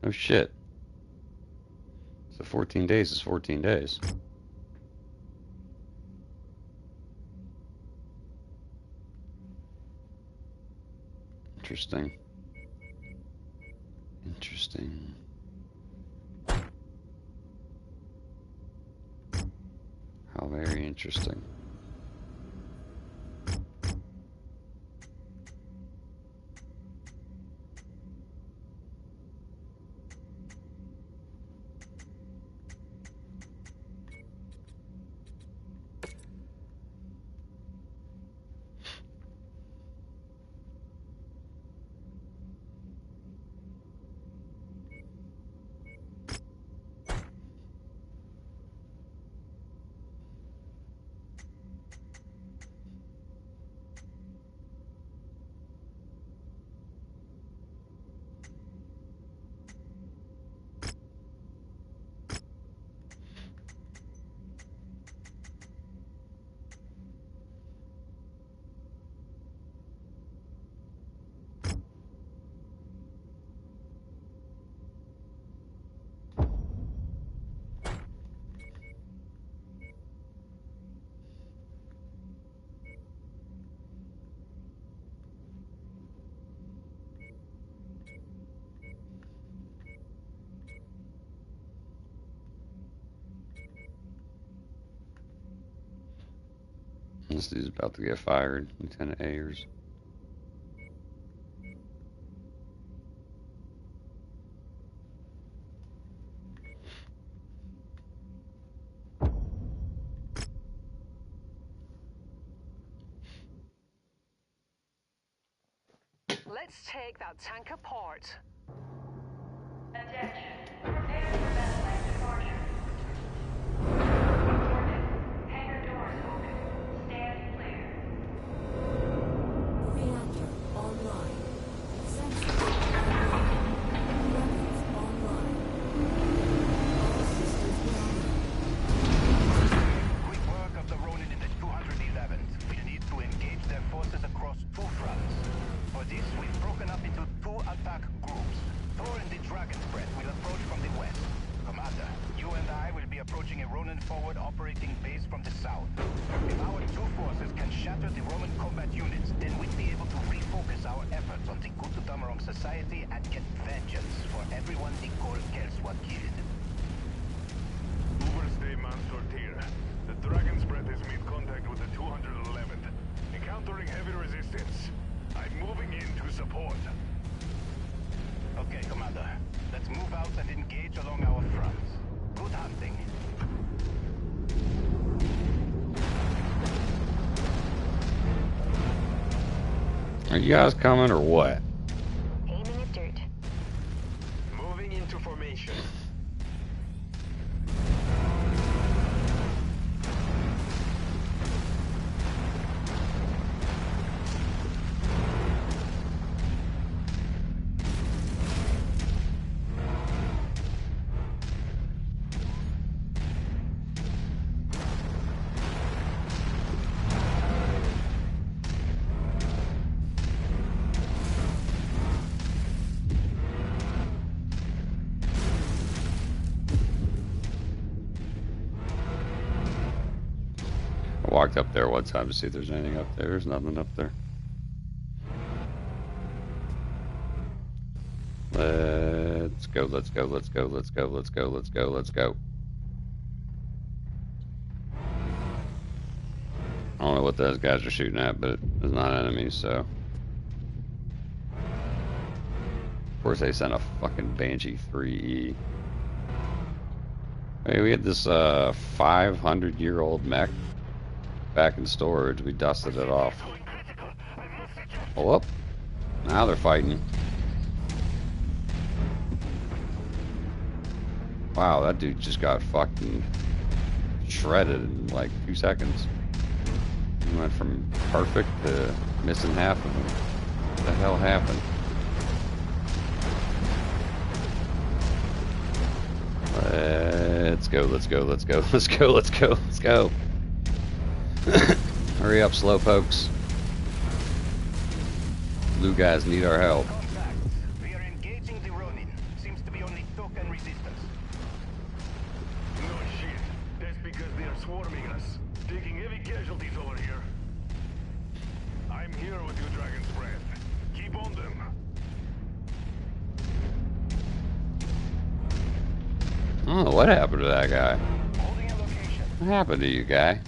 No shit. So 14 days is 14 days. Interesting. Interesting. How very interesting. This dude's about to get fired, Lieutenant Ayers. Let's take that tank apart. Attention. Prepare for medevac departure. Warning. Hangar doors open. Stand clear. Reactor online. Sensors online. Weapons online. All systems down. Quick work of the Ronin in the 211th. We need to engage their forces across two fronts. For this, we've broken up into two attack groups. Thor and the Dragon's Breath will approach from the west. Commander, you and I will be approaching a Ronin forward operating base from the south. If our two forces can shatter the Roman combat units, then we'll be able to refocus our efforts on the Gutudammerung society and get vengeance for everyone the Cold Kelswa killed. Overstay man sortir. The Dragon's Breath has made contact with the 211th. Encountering heavy resistance. I'm moving in to support. Okay, Commander. Let's move out and engage along our fronts. Good hunting. Are you guys coming or what? Aiming at dirt. Moving into formation. I walked up there one time to see if there's anything up there. There's nothing up there. Let's go, let's go, let's go, let's go, let's go, let's go, let's go. I don't know what those guys are shooting at, but it's not enemies, so. Of course they sent a fucking Banshee 3E. Hey, we had this 500-year-old mech back in storage. We dusted it off. Oh, whoop. Now they're fighting. Wow, that dude just got fucking shredded in like 2 seconds. He went from perfect to missing half of him. What the hell happened? Let's go, let's go, let's go, let's go, let's go, let's go. Hurry up, slowpokes. Blue guys need our help. We are engaging the Ronin. Seems to be only token resistance. No shit. That's because they are swarming us. Taking heavy casualties over here. I'm here with you, Dragon's Breath. Keep on them. Oh, what happened to that guy? What happened to you, guy?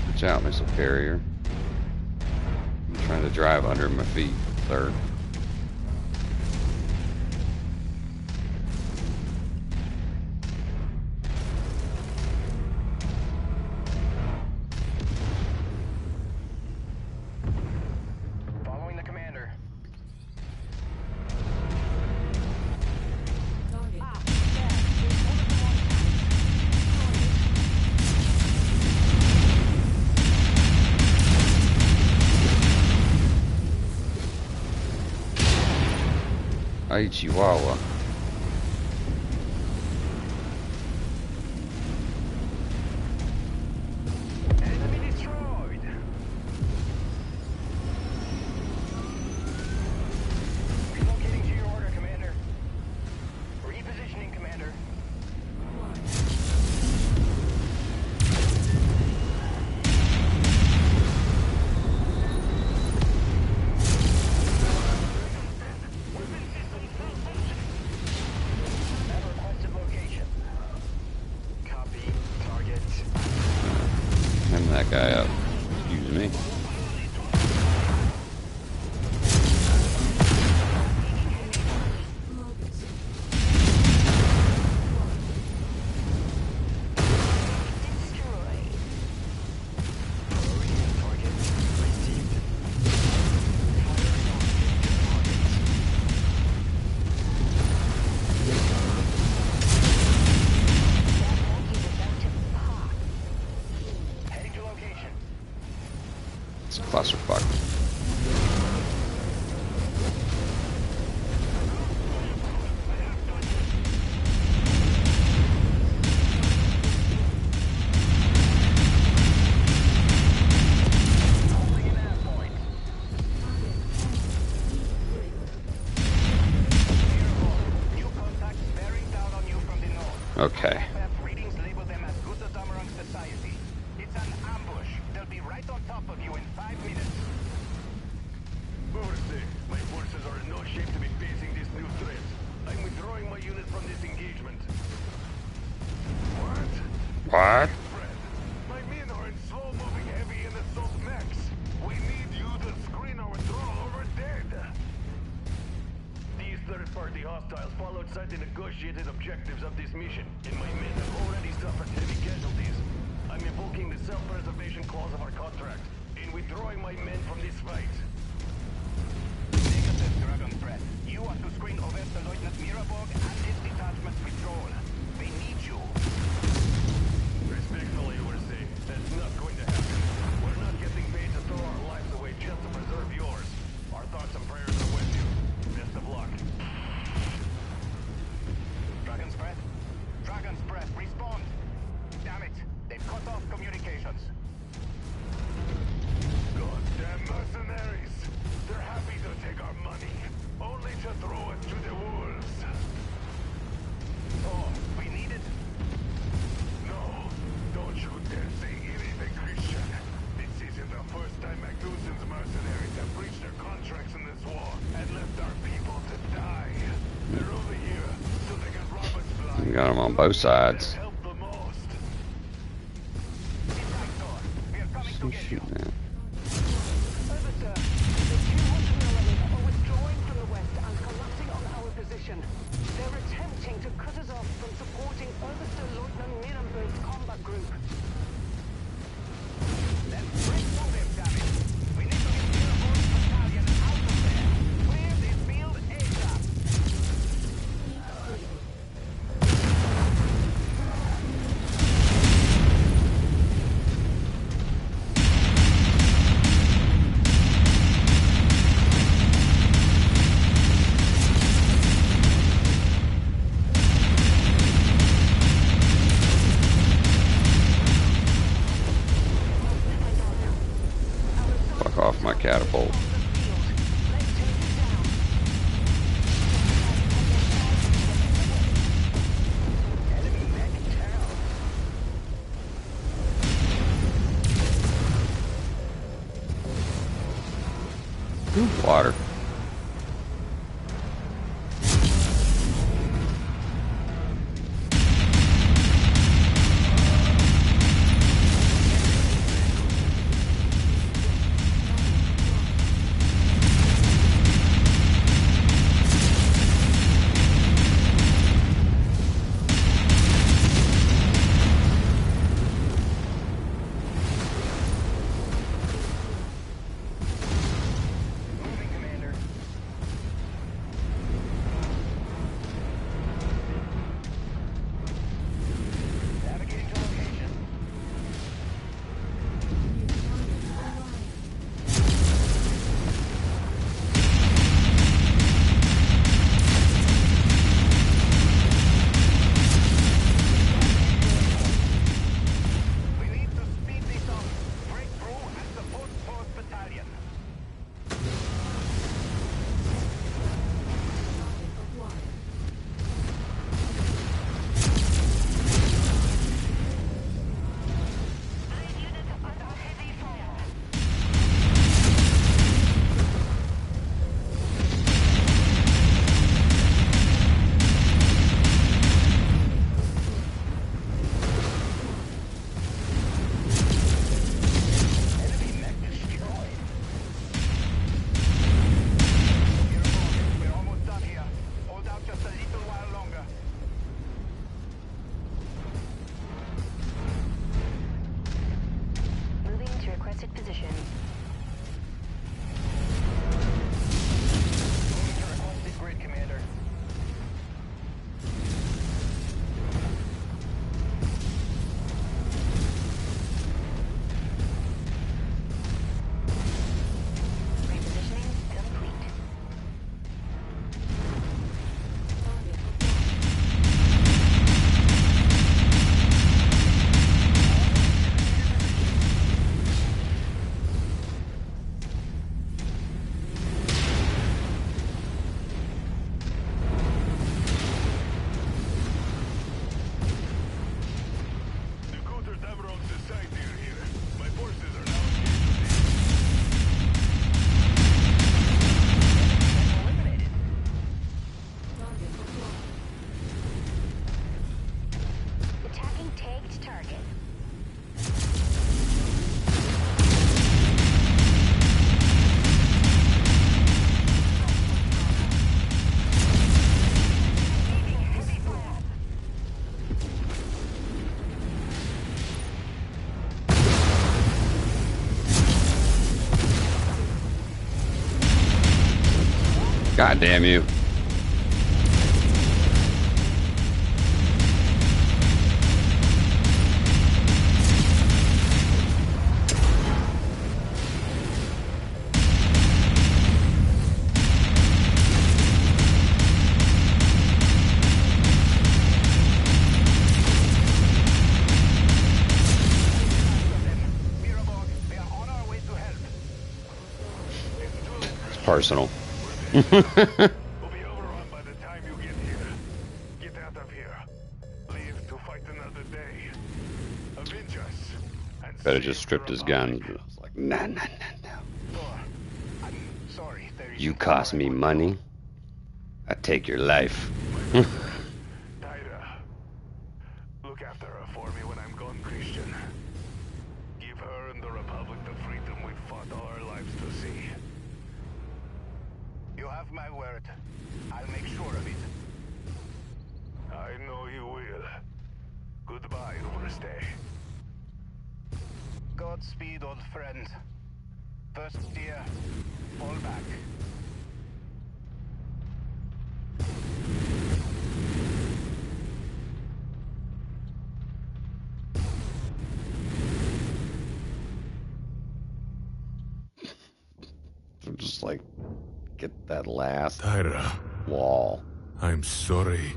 Watch out, missile carrier. I'm trying to drive under my feet, sir. Following the commander. Ay, Chihuahua. Enemy destroyed. Relocating to your order, Commander. Repositioning, Commander. Have requested location. Copy. Target. Hem that guy up. Excuse me. It's a clusterfuck. Okay. Readings label them as good as among society. It's an ambush. They'll be right on top of you in 5 minutes. Overstay, my forces are in no shape to be facing this new threat. I'm withdrawing my unit from this engagement. What? What? Fred, my men are in slow-moving heavy and assault mechs. We need you to screen our withdrawal over dead. These third-party hostiles fall outside the negotiated objectives of this mission, and my men have already suffered heavy casualties. I'm invoking the self-preservation clause of our contract, and withdrawing my men from this fight. Negative, Dragon Breath. You are to screen Oberst-Leutnant Miraborg and his detachment's withdrawal. They need you. Respectfully, Overstay, that's not going to happen. We're not getting paid to throw our lives away just to preserve yours. Our thoughts and prayers are with you. Best of luck. Dragon's Breath? Dragon's Breath, respond! Damn it! They've cut off communications. Goddamn mercenaries! They're happy to take our money, only to throw us to the wolves. Oh, we need it? No, don't you dare say anything, Christian. This isn't the first time Magnussen's mercenaries have breached their contracts in this war and left our people to die. They're over here so they can rob us blind. We got them on both sides. Help the most. We are coming to get you. Oversir, the 211 are withdrawing from the west and collapsing on our position. They're attempting to cut us off from supporting Oberst-Leutnant Mirenberg's combat group. Let's break through them, damn it! We need to get Miraborg's battalion out of there. Clear this field ASAP. Fuck off my catapult. Ooh, water. Moving, Commander. Navigating to location. We need to speed this up. Break through and support 4th Battalion. These units are under heavy fire. Enemy mech destroyed. We're almost done here. Hold out just a little while longer. Moving to requested position. Moving to requested grid, Commander. God damn you. It's personal. We'll be overrun by the time you get here. Get out of here. Leave to fight another day. Avenge us. And Better save just stripped the his gun. Republic. I was like, nah, nah, nah, no. Thor, I'm sorry. There You isn't cost anywhere me I want to money, I take your life. Tyra, look after her for me when I'm gone, Christian. Give her and the Republic the freedom we've fought all our lives to see. go. You have my word. I'll make sure of it. I know you will. Goodbye, Overstay. Godspeed, old friend. First year, fall back. I'm just like, get that last Tyra, wall. I'm sorry.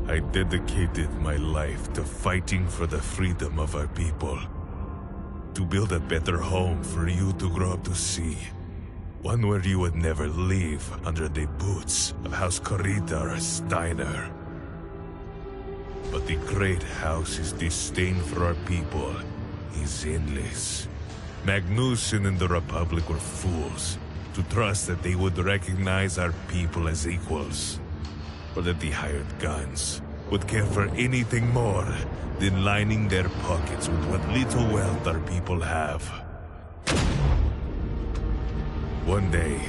I dedicated my life to fighting for the freedom of our people. To build a better home for you to grow up to see. One where you would never leave under the boots of House Corita or Steiner. But the great house's disdain for our people is endless. Magnuson and the Republic were fools to trust that they would recognize our people as equals, or that the hired guns would care for anything more than lining their pockets with what little wealth our people have. One day,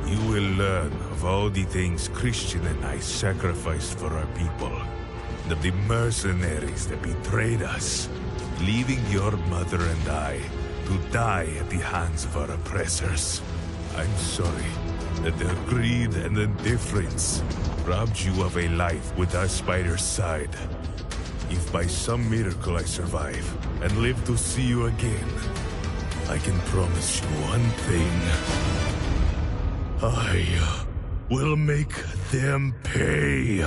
you will learn of all the things Christian and I sacrificed for our people, and of the mercenaries that betrayed us, leaving your mother and I to die at the hands of our oppressors. I'm sorry that their greed and indifference robbed you of a life with us by your side. If by some miracle I survive and live to see you again, I can promise you one thing. I will make them pay.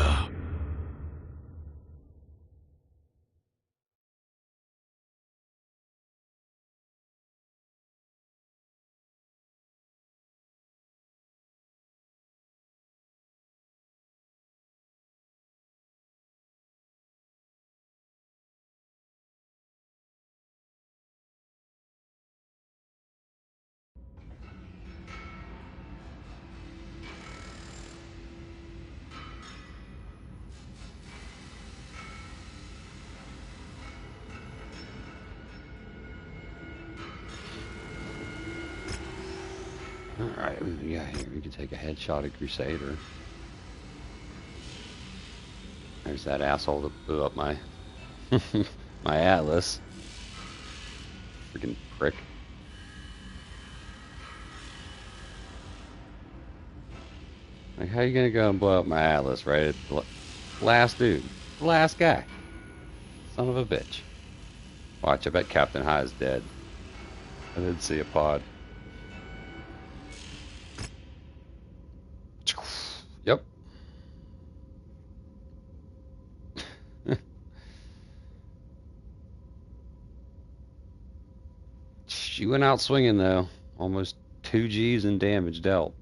Alright, yeah, here we can take a headshot at Crusader. There's that asshole that blew up my my Atlas. Freaking prick. Like, how you gonna go and blow up my Atlas right at the last dude? The last guy. Son of a bitch. Watch, I bet Captain High is dead. I did see a pod. Yep. She went out swinging though. Almost 2 Gs in damage dealt.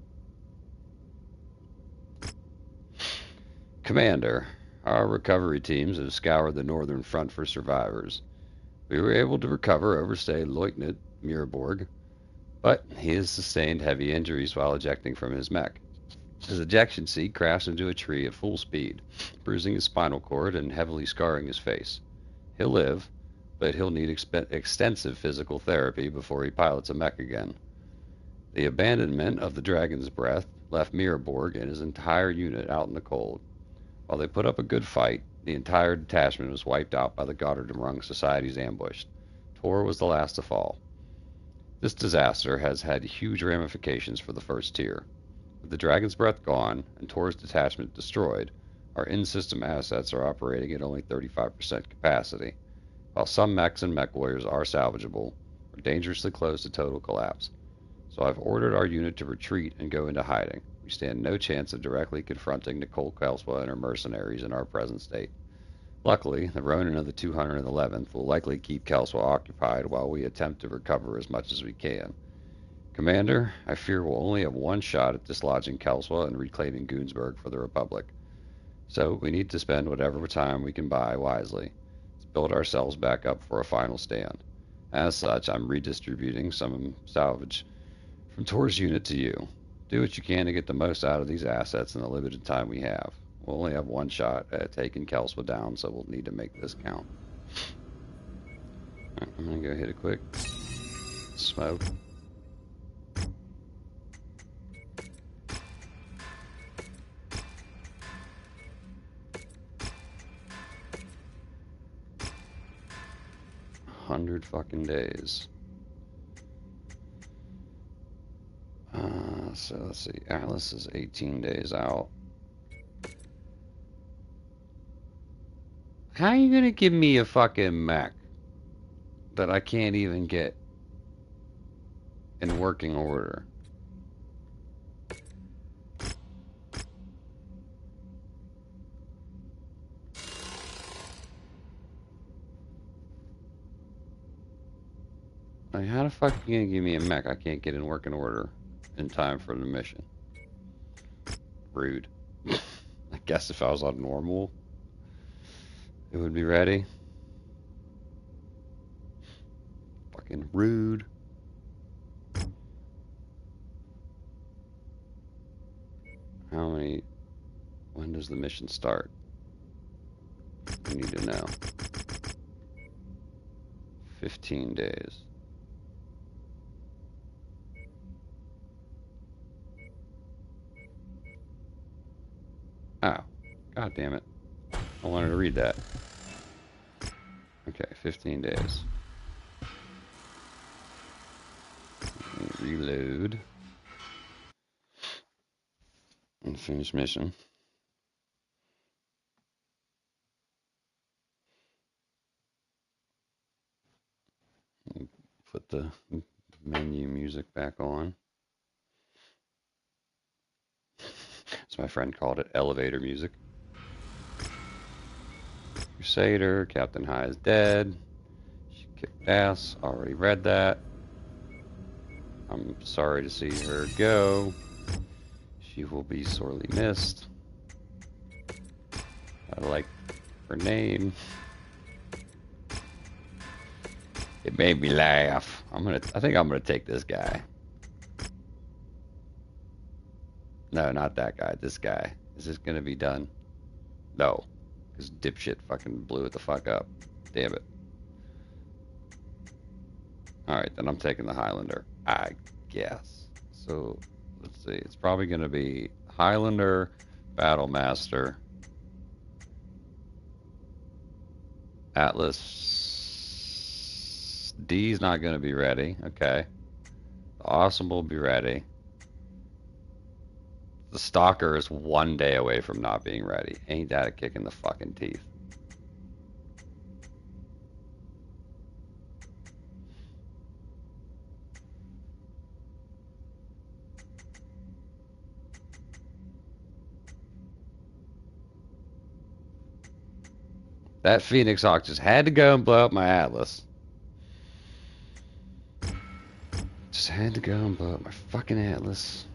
Commander, our recovery teams have scoured the northern front for survivors. We were able to recover Overstay Lieutenant Miraborg, but he has sustained heavy injuries while ejecting from his mech. His ejection seat crashed into a tree at full speed, bruising his spinal cord and heavily scarring his face. He'll live, but he'll need extensive physical therapy before he pilots a mech again. The abandonment of the Dragon's Breath left Miraborg and his entire unit out in the cold. While they put up a good fight, the entire detachment was wiped out by the Gotterdamrung Society's ambush. Tor was the last to fall. This disaster has had huge ramifications for the first tier. With the Dragon's Breath gone and Tor's detachment destroyed, our in-system assets are operating at only 35% capacity. While some mechs and mech warriors are salvageable, we're dangerously close to total collapse. So I've ordered our unit to retreat and go into hiding. We stand no chance of directly confronting Nicole Kelswa and her mercenaries in our present state. Luckily, the Ronin of the 211th will likely keep Kelswa occupied while we attempt to recover as much as we can. Commander, I fear we'll only have one shot at dislodging Kelswa and reclaiming Goonsburg for the Republic. So we need to spend whatever time we can buy wisely. Let's build ourselves back up for a final stand. As such, I'm redistributing some salvage from Tor's unit to you. Do what you can to get the most out of these assets in the limited time we have. We'll only have one shot at taking Kelswa down, so we'll need to make this count. Right, I'm going to go hit a quick smoke. $100 fucking days. So let's see. Atlas is 18 days out. How are you gonna give me a fucking mech that I can't even get in working order? Like, how the fuck are you gonna give me a mech I can't get in working order in time for the mission? Rude. I guess if I was on normal, it would be ready. Fucking rude. How many... When does the mission start? We need to know. 15 days. Oh, god damn it. I wanted to read that. Okay, 15 days. Reload. And finish mission. Put the menu music back on. As my friend called it, elevator music. Crusader, Captain High is dead. She kicked ass, already read that. I'm sorry to see her go. She will be sorely missed. I like her name. It made me laugh. I think I'm gonna take this guy. No, not that guy. This guy. Is this gonna be done? No. Because dipshit fucking blew it the fuck up. Damn it. Alright, then I'm taking the Highlander. I guess. So, let's see. It's probably gonna be Highlander, Battlemaster, Atlas. D's not gonna be ready. Okay. The Awesome will be ready. The Stalker is 1 day away from not being ready. Ain't that a kick in the fucking teeth? That Phoenix Hawk just had to go and blow up my Atlas. Just had to go and blow up my fucking Atlas.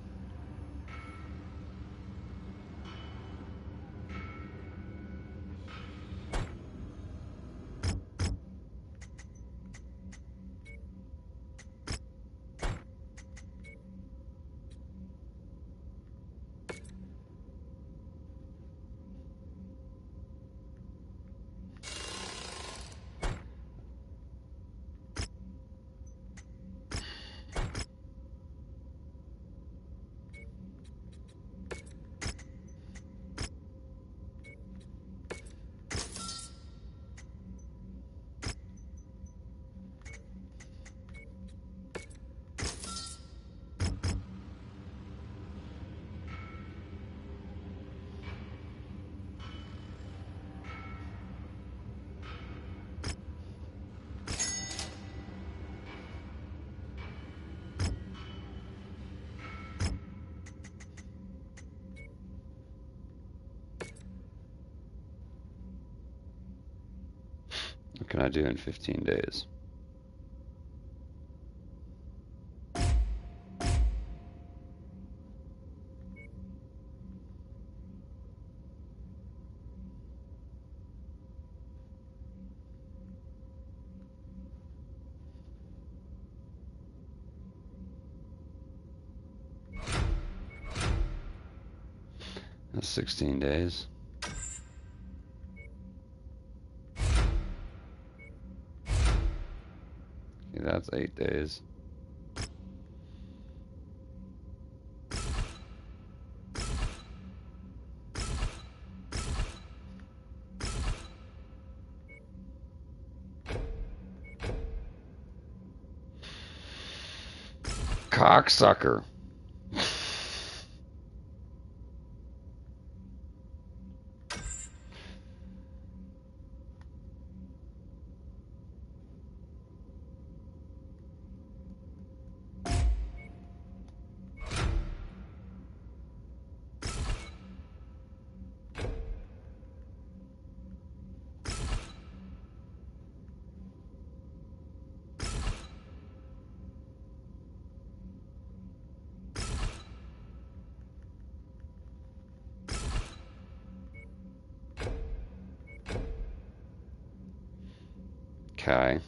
can I do in 15 days? That's 16 days. Okay, that's 8 days. Cocksucker. Okay.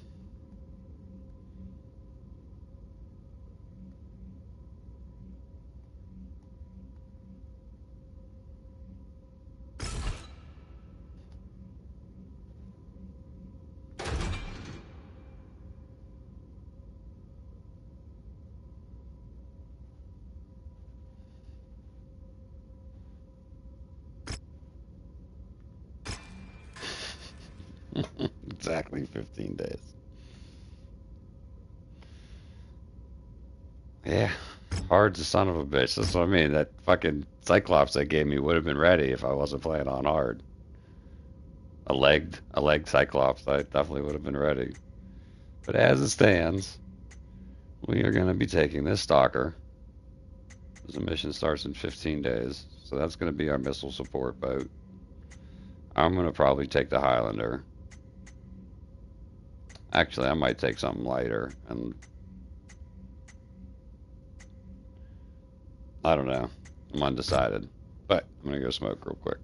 Exactly 15 days. Yeah. Hard's a son of a bitch. That's what I mean. That fucking Cyclops they gave me would have been ready if I wasn't playing on hard. A legged Cyclops, I definitely would have been ready. But as it stands, we are going to be taking this Stalker. The mission starts in 15 days, so that's going to be our missile support boat. I'm going to probably take the Highlander. Actually, I might take something lighter, and I don't know. I'm undecided, but I'm going to go smoke real quick.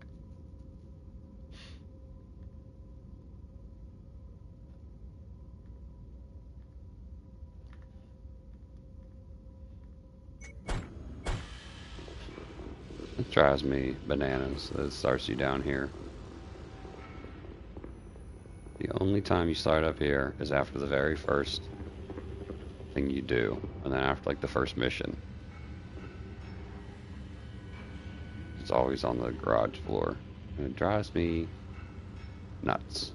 It drives me bananas that it starts you down here. The only time you start up here is after the very first thing you do, and then after like the first mission. It's always on the garage floor, and it drives me nuts.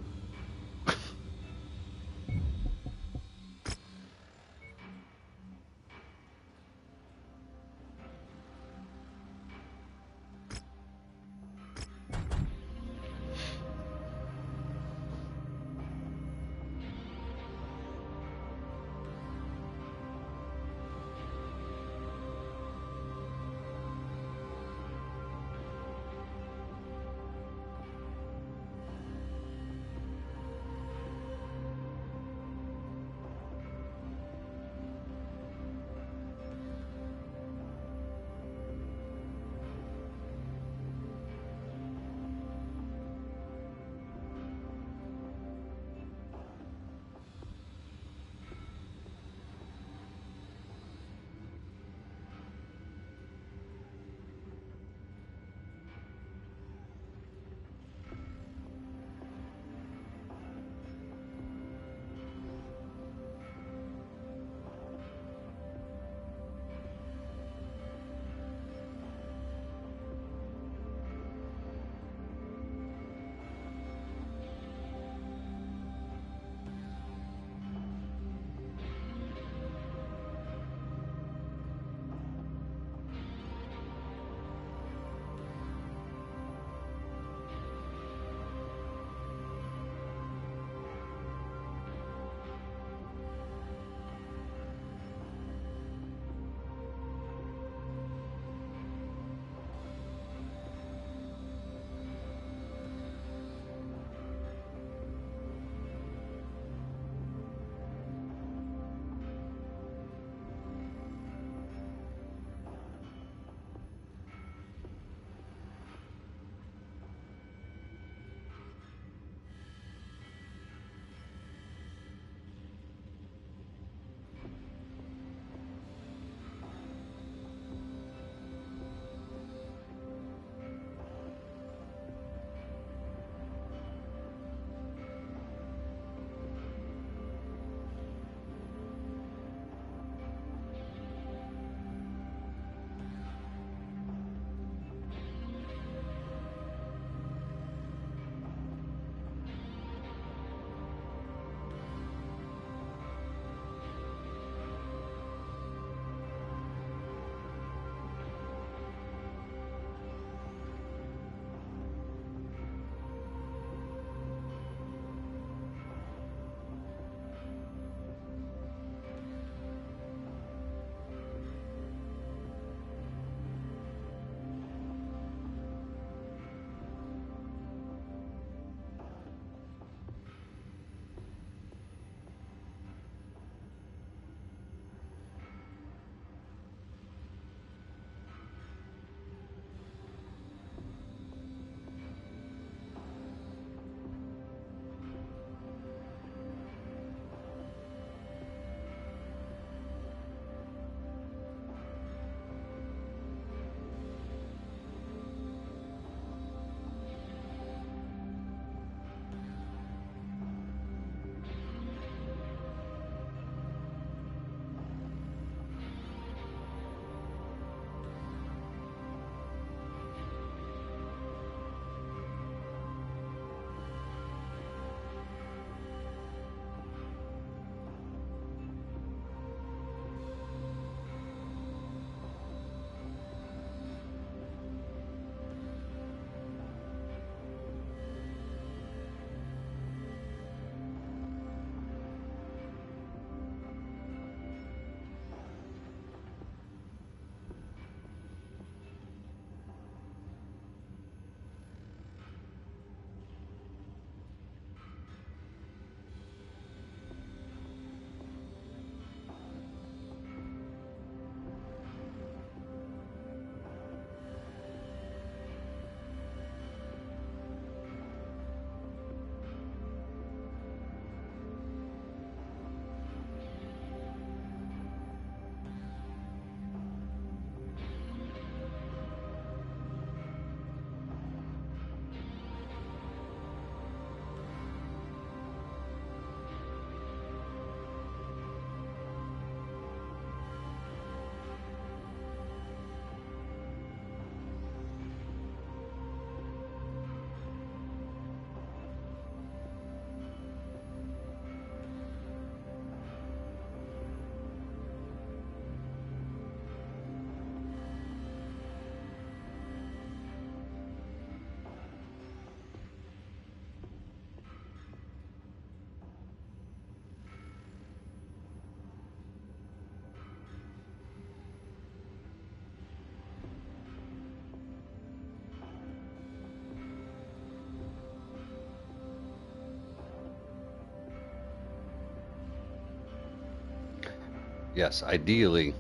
yes, ideally,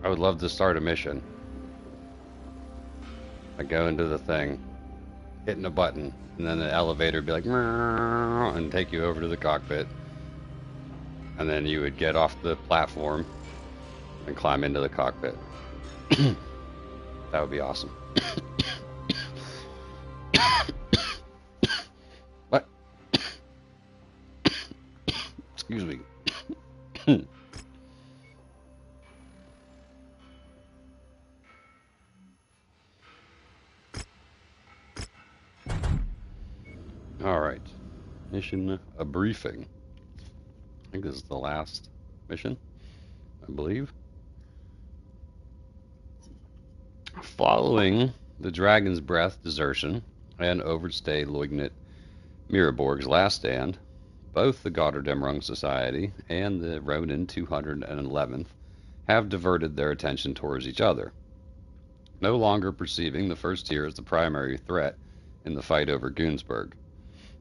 I would love to start a mission. I go into the thing, hitting a button, and then the elevator would be like, "Meow," and take you over to the cockpit. And then you would get off the platform and climb into the cockpit. That would be awesome. What? Excuse me. All right. Mission a briefing. I think this is the last mission, I believe. Following the Dragon's Breath desertion and overstay Lieutenant Miraborg's last stand, both the Gotterdamrung Society and the Ronin 211th have diverted their attention towards each other, no longer perceiving the first tier as the primary threat in the fight over Goonsburg.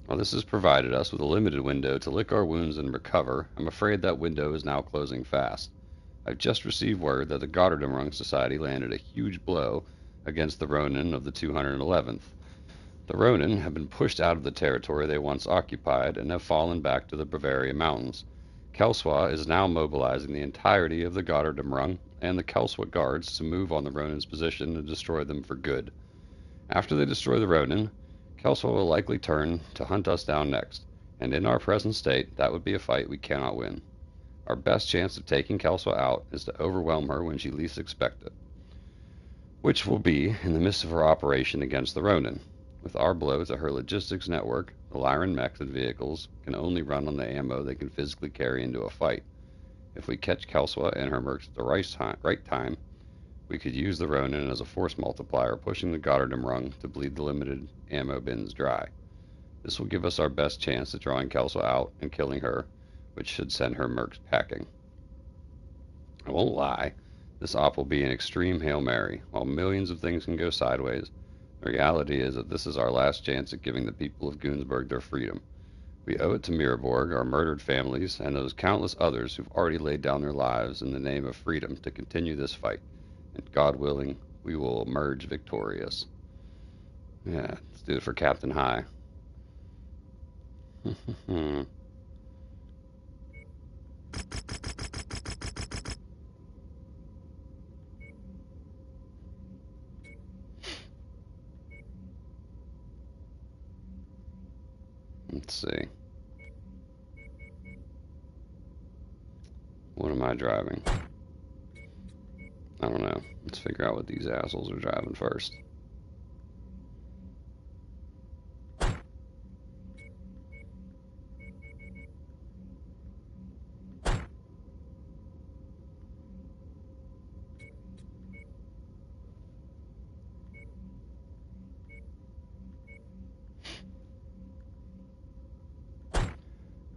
While this has provided us with a limited window to lick our wounds and recover, I'm afraid that window is now closing fast. I've just received word that the Gotterdamrung Society landed a huge blow against the Ronin of the 211th. The Ronin have been pushed out of the territory they once occupied and have fallen back to the Bavaria Mountains. Kelswa is now mobilizing the entirety of the Gotterdamrung and the Kelswa guards to move on the Ronin's position and destroy them for good. After they destroy the Ronin, Kelswa will likely turn to hunt us down next, and in our present state, that would be a fight we cannot win. Our best chance of taking Kelswa out is to overwhelm her when she least expects it, which will be in the midst of her operation against the Ronin. With our blow to her logistics network, the Lyran mechs and vehicles can only run on the ammo they can physically carry into a fight. If we catch Kelswa and her mercs at the right time, we could use the Ronin as a force multiplier, pushing the Gotterdamrung to bleed the limited ammo bins dry. This will give us our best chance at drawing Kelswa out and killing her, which should send her mercs packing. I won't lie, this op will be an extreme Hail Mary. While millions of things can go sideways, the reality is that this is our last chance at giving the people of Goonsburg their freedom. We owe it to Miraborg, our murdered families, and those countless others who've already laid down their lives in the name of freedom to continue this fight. And God willing, we will emerge victorious. Yeah, let's do it for Captain High. Let's see. What am I driving? I don't know. Let's figure out what these assholes are driving first.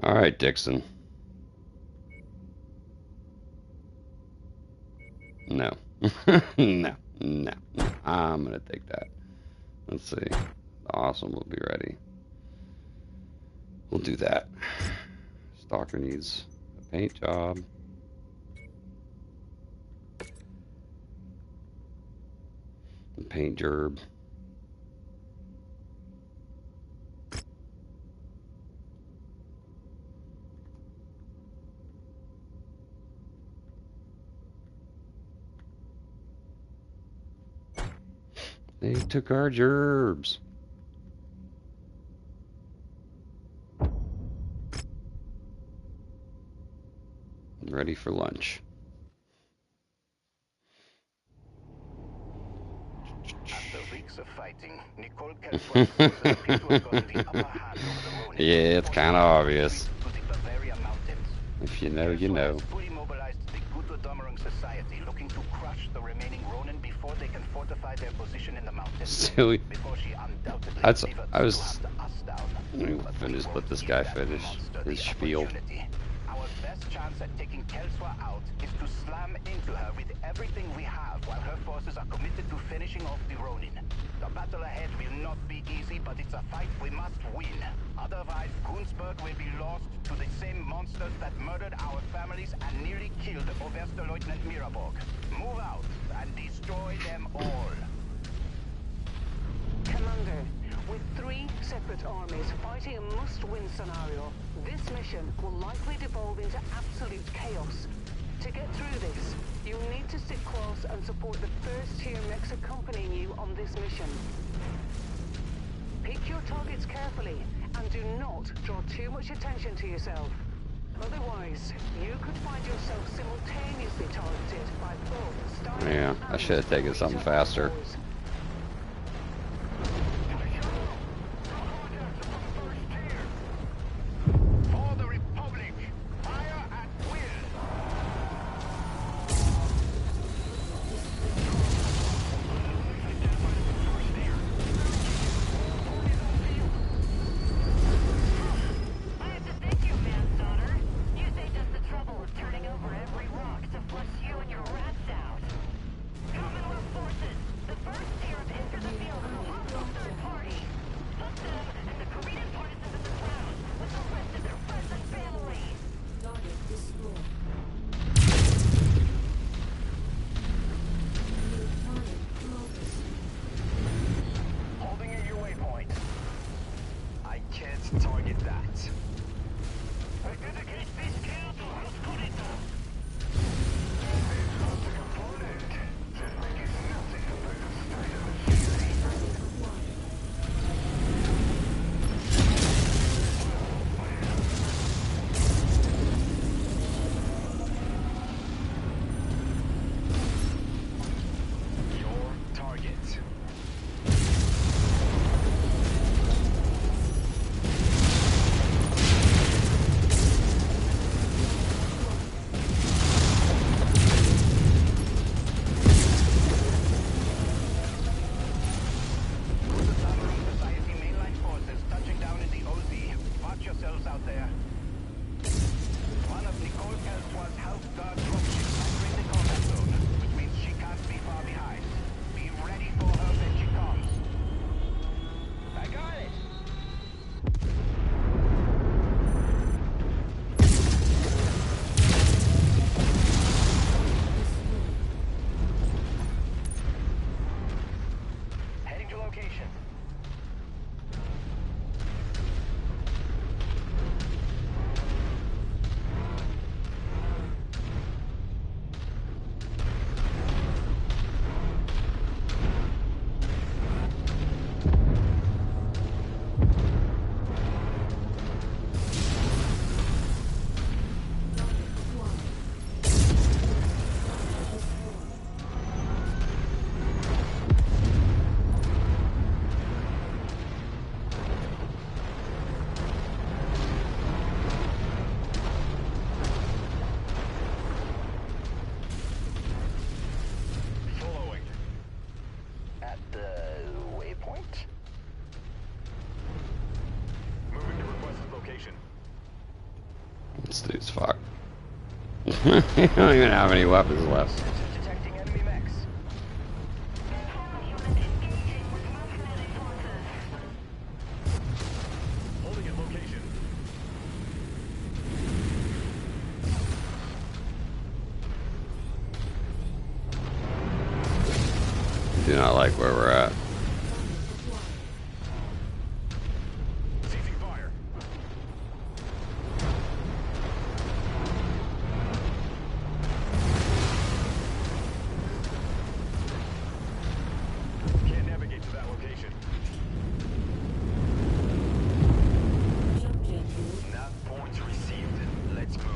All right, Dixon. No. No. I'm going to take that. Let's see. Awesome, we'll be ready. We'll do that. Stalker needs a paint job. A paint gerb. They took our gerbs. Ready for lunch. After weeks of fighting, Nicole Kelswa's forces appear to have gotten the upper hand over the Ronin. Yeah, it's kind of obvious. To the Bavaria Mountains. If you know, you know. Kelswa has fully mobilized the Gotterdamrung Society, looking to crush the remaining Ronin before they can fortify their position in the mountains. Silly. Before she undoubtedly That's. pivots I to was. hunt us down. Let me just let this guy finish his spiel. Our best chance at taking Kelswa out is to slam into her with everything we have while her forces are committed to finishing off the Ronin. The battle ahead will not be easy, but it's a fight we must win. Otherwise, Gunsberg will be lost to the same monsters that murdered our families and nearly killed Oberstleutnant Miraborg. Move out and destroy them all. Commander, with 3 separate armies fighting a must-win scenario, this mission will likely devolve into absolute chaos. To get through this, you'll need to stick close and support the first-tier mechs accompanying you on this mission. Pick your targets carefully and do not draw too much attention to yourself. Otherwise, you could find yourself simultaneously targeted by both Stein Yeah, I should have taken something faster. forces. For the Republic, fire at will. I have to thank you, Manslaughter. You saved us the trouble of turning over every rock to flush you and your rats out. Commonwealth forces, the first tier have entered the field of a hostile third party. Put them and the Korean partisans in the ground with the rest of their friends and family. Target destroyed. New target focus. Holding at your waypoint. I can't target that. Certificate this council has put it up. Your target. Submarine Society mainline forces touching down in the OZ. Watch yourselves out there. One of Nicole Elsworth's house guard dropships entering the combat zone, which means she can't be far behind. Be ready for her when she comes. I got it! Heading to location. Following. At the waypoint? Moving to requested location. This dude's fucked. You don't even have any weapons left. Detecting enemy mechs. Holding at location. Do not like where we're at. Ceasing fire. Can't navigate to that location. Objective Nav points received. Let's move.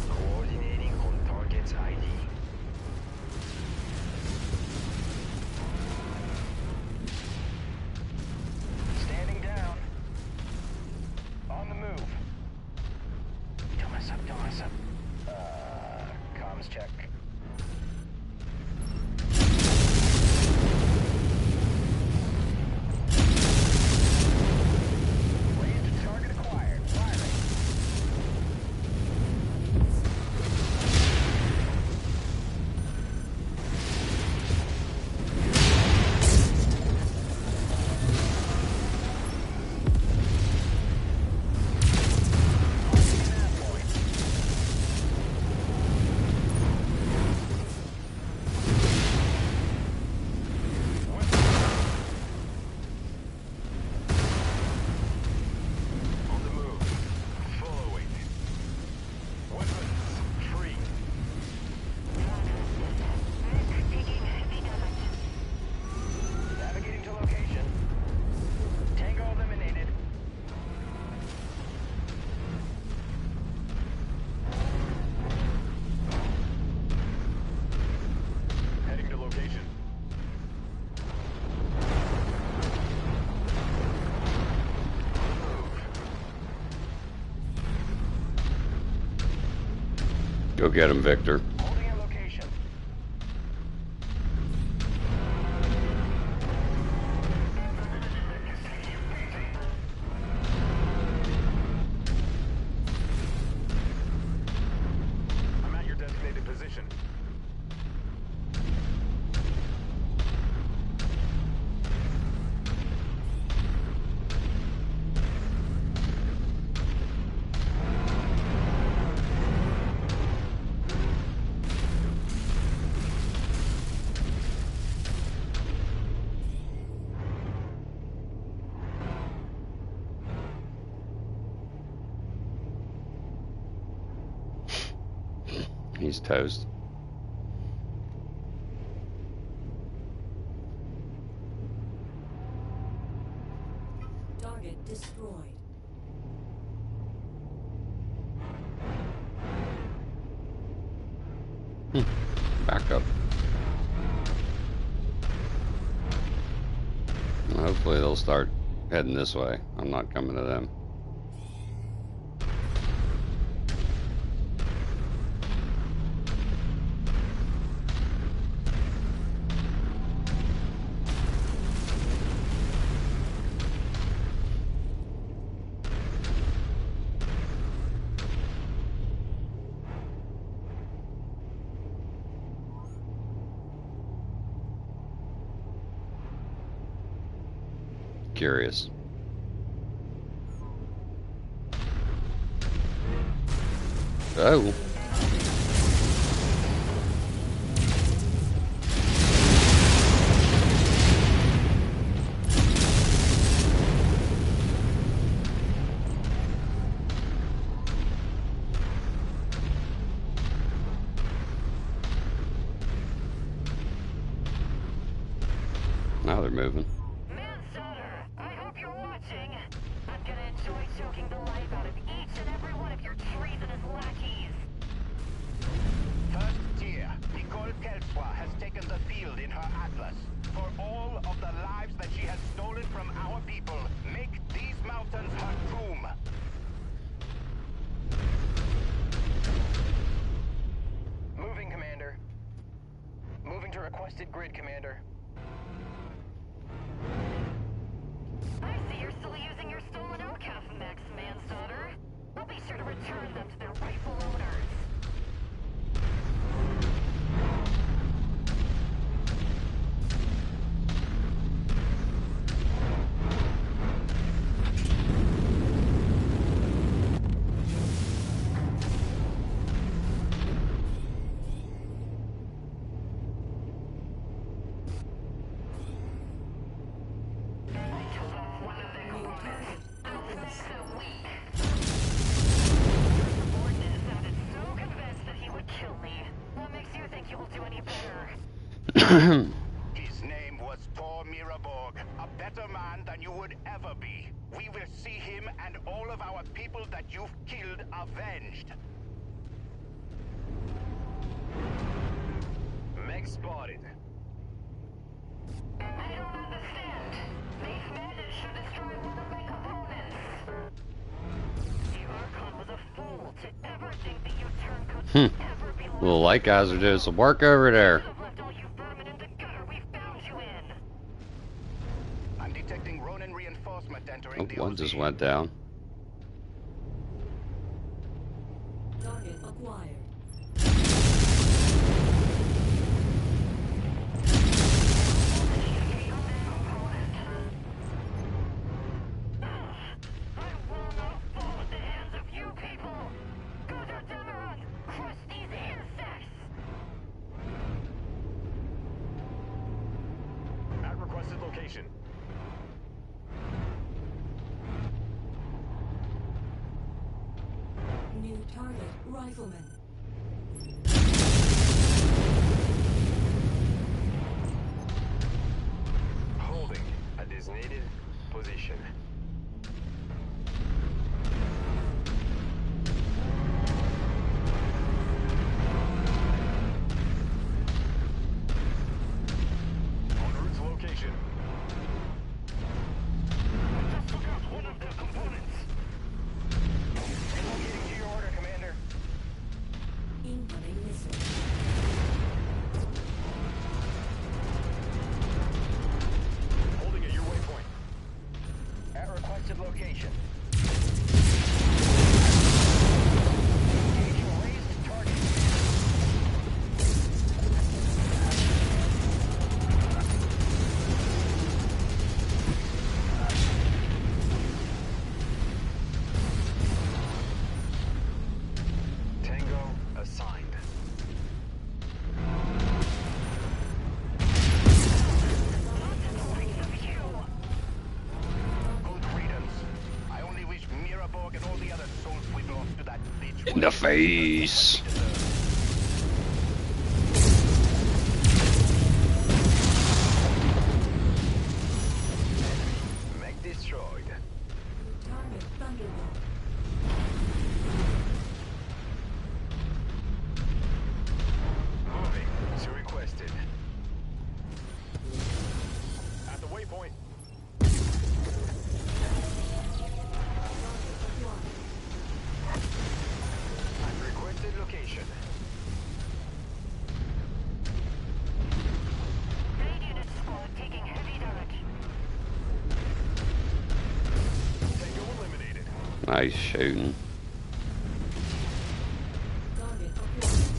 Coordinating on target's ID. Standing down. On the move. Don't mess up, don't mess up. Comms check. Go get him, Victor. Holding your location. I'm at your designated position. He's toast. Target destroyed. Back up. Well, hopefully they'll start heading this way. I'm not coming to them. Curious. Oh. Now they're moving. Has taken the field in her atlas. For all of the lives that she has stolen from our people, make these mountains her tomb. Moving, Commander. Moving to requested grid, Commander. I see you're still using your stolen outcast mechs, Manslaughter. We'll be sure to return them to their rightful owners. His name was Tor Miraborg, a better man than you would ever be. We will see him and all of our people that you've killed avenged. Mech spotted. I don't understand. These bandits should destroy one of my components. The Archon was a fool to ever think the U-turn could ever be left. Little light guys are doing some work over there. I'm detecting Ronin reinforcement entering the One OZ. just went down. Target acquired. At requested location. New target, rifleman. Holding a designated position. En route to location. Just took out one of their components. Relocating to your order, Commander. Incoming missile. Holding at your waypoint. At requested location. Engaging raised target. Tango assigned. Good riddance. I only wish Miraborg and all the other souls we've lost to that bitch In the face. Mech destroyed. Target Thunderbolt. Moving to requested. At the waypoint. At requested location. Radiant squad taking heavy damage. Tango eliminated. Nice shooting. Target acquired.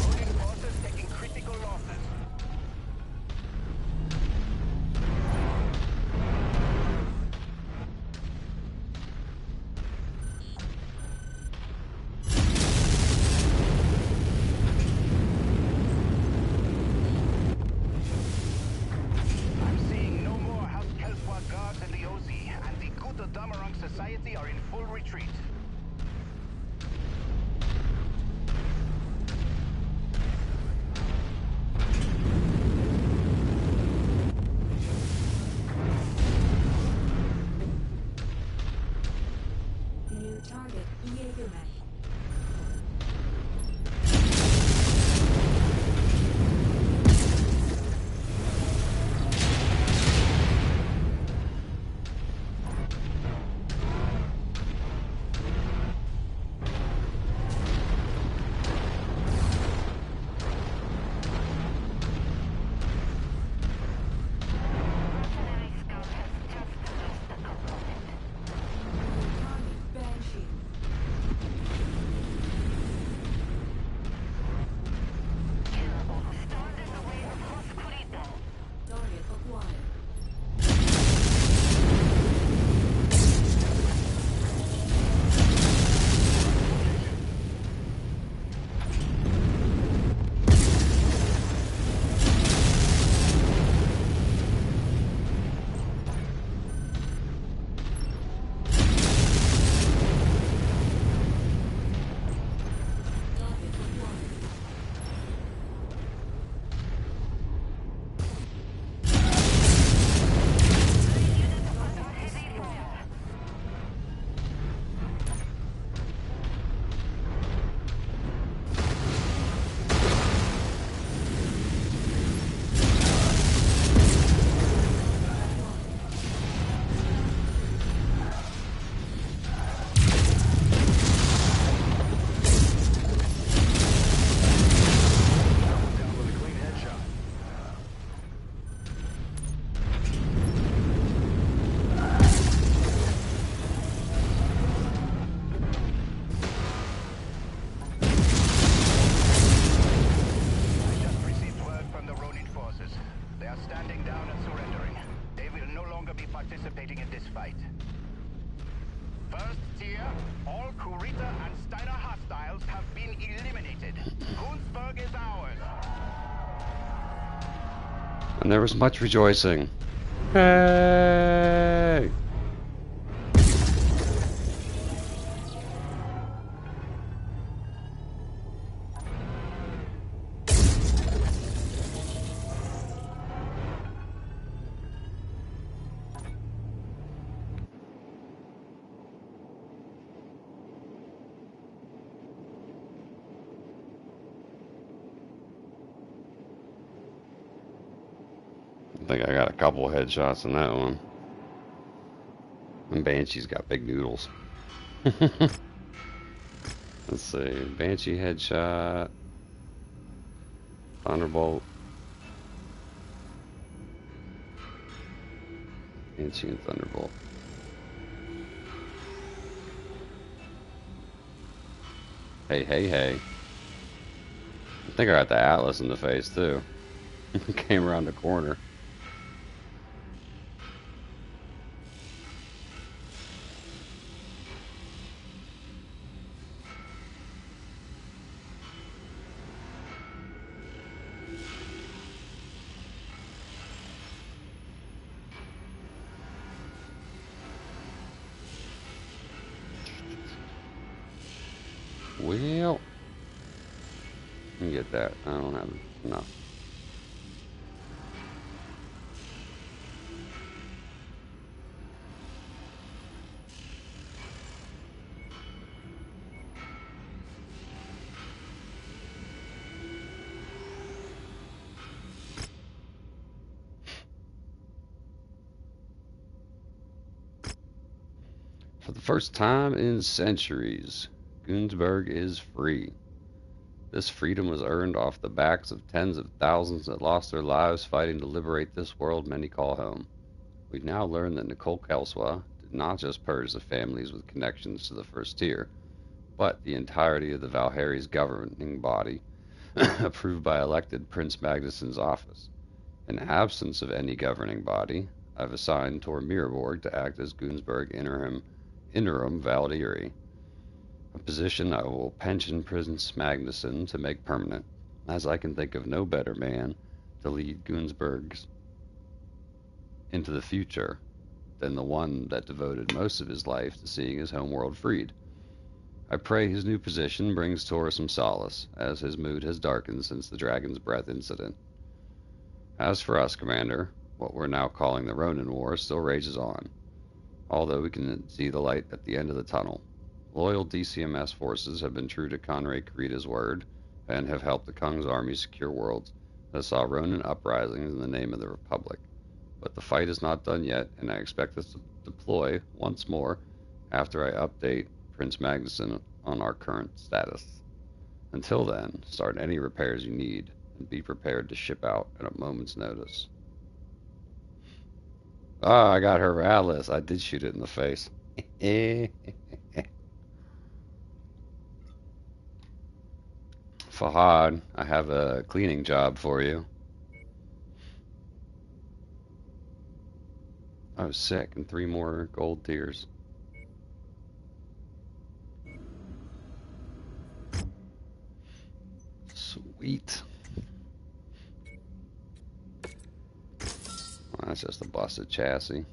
Loading forces taking critical losses. I'm seeing no more House Kelfwa guards in the OZ, and the Gutta Damarang Society are in full retreat. New target Jägermech. Mercenary scout has just lost the component. Target Banshee. Stand in the way of Hoskurita. Target acquired. Target acquired. Heavy fire. Down with a clean headshot. I just received word from the Ronin forces. They are standing down and surrendering. They will no longer be participating in this fight. First tier, all Kurita and Steiner hostiles have been eliminated. Kunzberg is ours. And there was much rejoicing. Hey! think I got a couple headshots in that one. And Banshee's got big noodles. Let's see. Banshee headshot. Thunderbolt. Banshee and Thunderbolt. Hey, hey, hey. I think I got the Atlas in the face, too. Came around the corner. Well, let me get that. I don't have enough. For the first time in centuries, Gunsberg is free. This freedom was earned off the backs of tens of thousands that lost their lives fighting to liberate this world many call home. We've now learned that Nicole Kelswa did not just purge the families with connections to the First Tier, but the entirety of the Valhari's governing body, approved by elected Prince Magnuson's office. In absence of any governing body, I've assigned Tor Miraborg to act as Gunsberg interim Valkyrie, a position I will pension Prince Magnuson to make permanent, as I can think of no better man to lead Gunsberg's into the future than the one that devoted most of his life to seeing his homeworld freed. I pray his new position brings Tor some solace, as his mood has darkened since the Dragon's Breath incident. As for us, Commander, what we're now calling the Ronin War still rages on, although we can see the light at the end of the tunnel. Loyal DCMS forces have been true to Conrad Kurita's word, and have helped the Kung's army secure worlds that saw Ronin uprisings in the name of the Republic. But the fight is not done yet, and I expect us to deploy once more after I update Prince Magnuson on our current status. Until then, start any repairs you need, and be prepared to ship out at a moment's notice. Ah, I got her Atlas. I did shoot it in the face. Fahad, I have a cleaning job for you. I was sick, and 3 more gold tiers. Sweet. Well, that's just a busted chassis.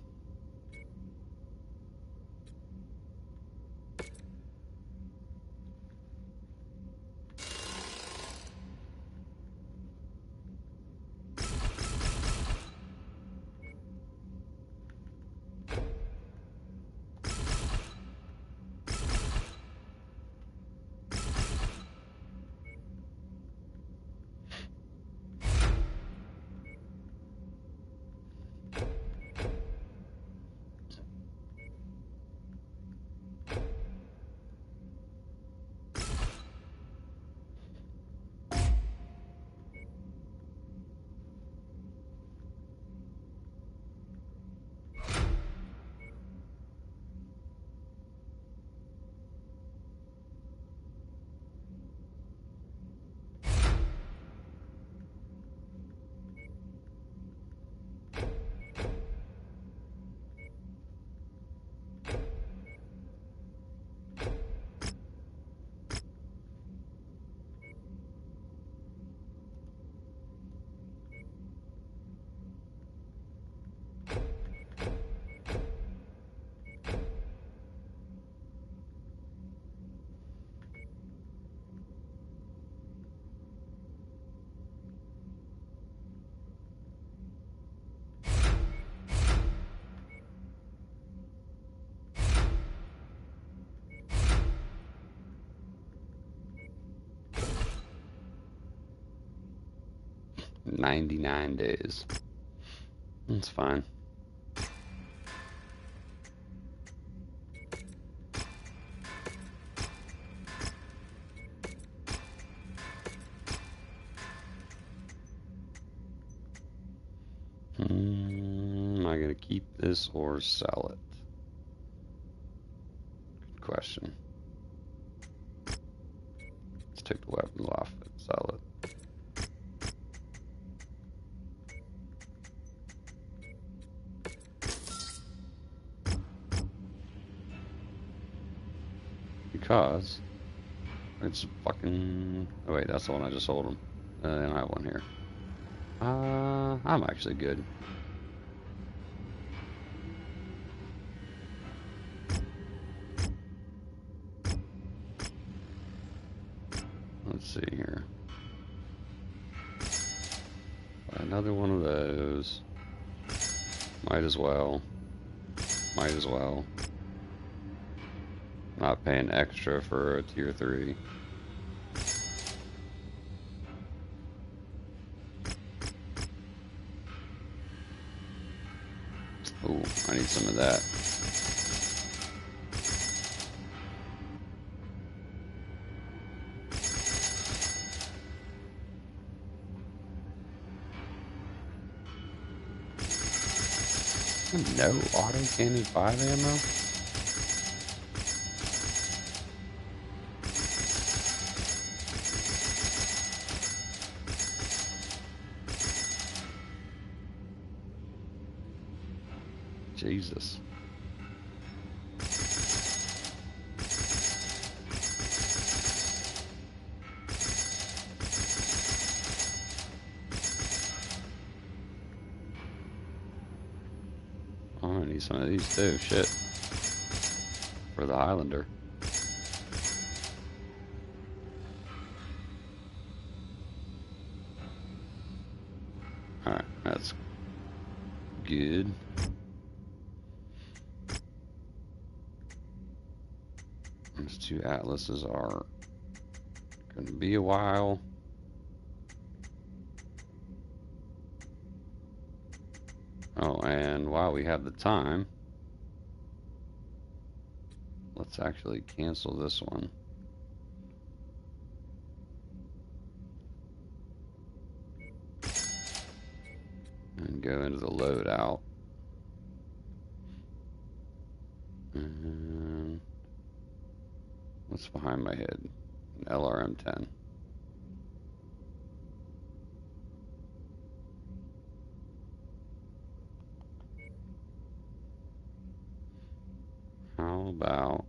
"99 days." It's fine. Am I gonna keep this or sell it? Good question. Let's take the weapons off and sell it. Because it's fucking. Oh wait, that's the one I just sold them. I don't have one here. I'm actually good. Let's see here. Another one of those. Might as well. Might as well. Not paying extra for a tier 3. Ooh, I need some of that. No auto cannon 5 ammo? Jesus. Oh, I need some of these too. Shit. For the Highlander. Alright, that's good. These 2 Atlases are going to be a while. Oh, and while we have the time, let's actually cancel this one. And go into the loadout. And what's behind my head? An LRM-10. How about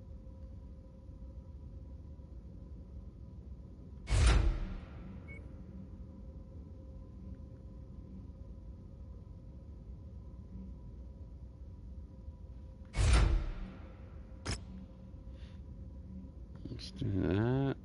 let's do that.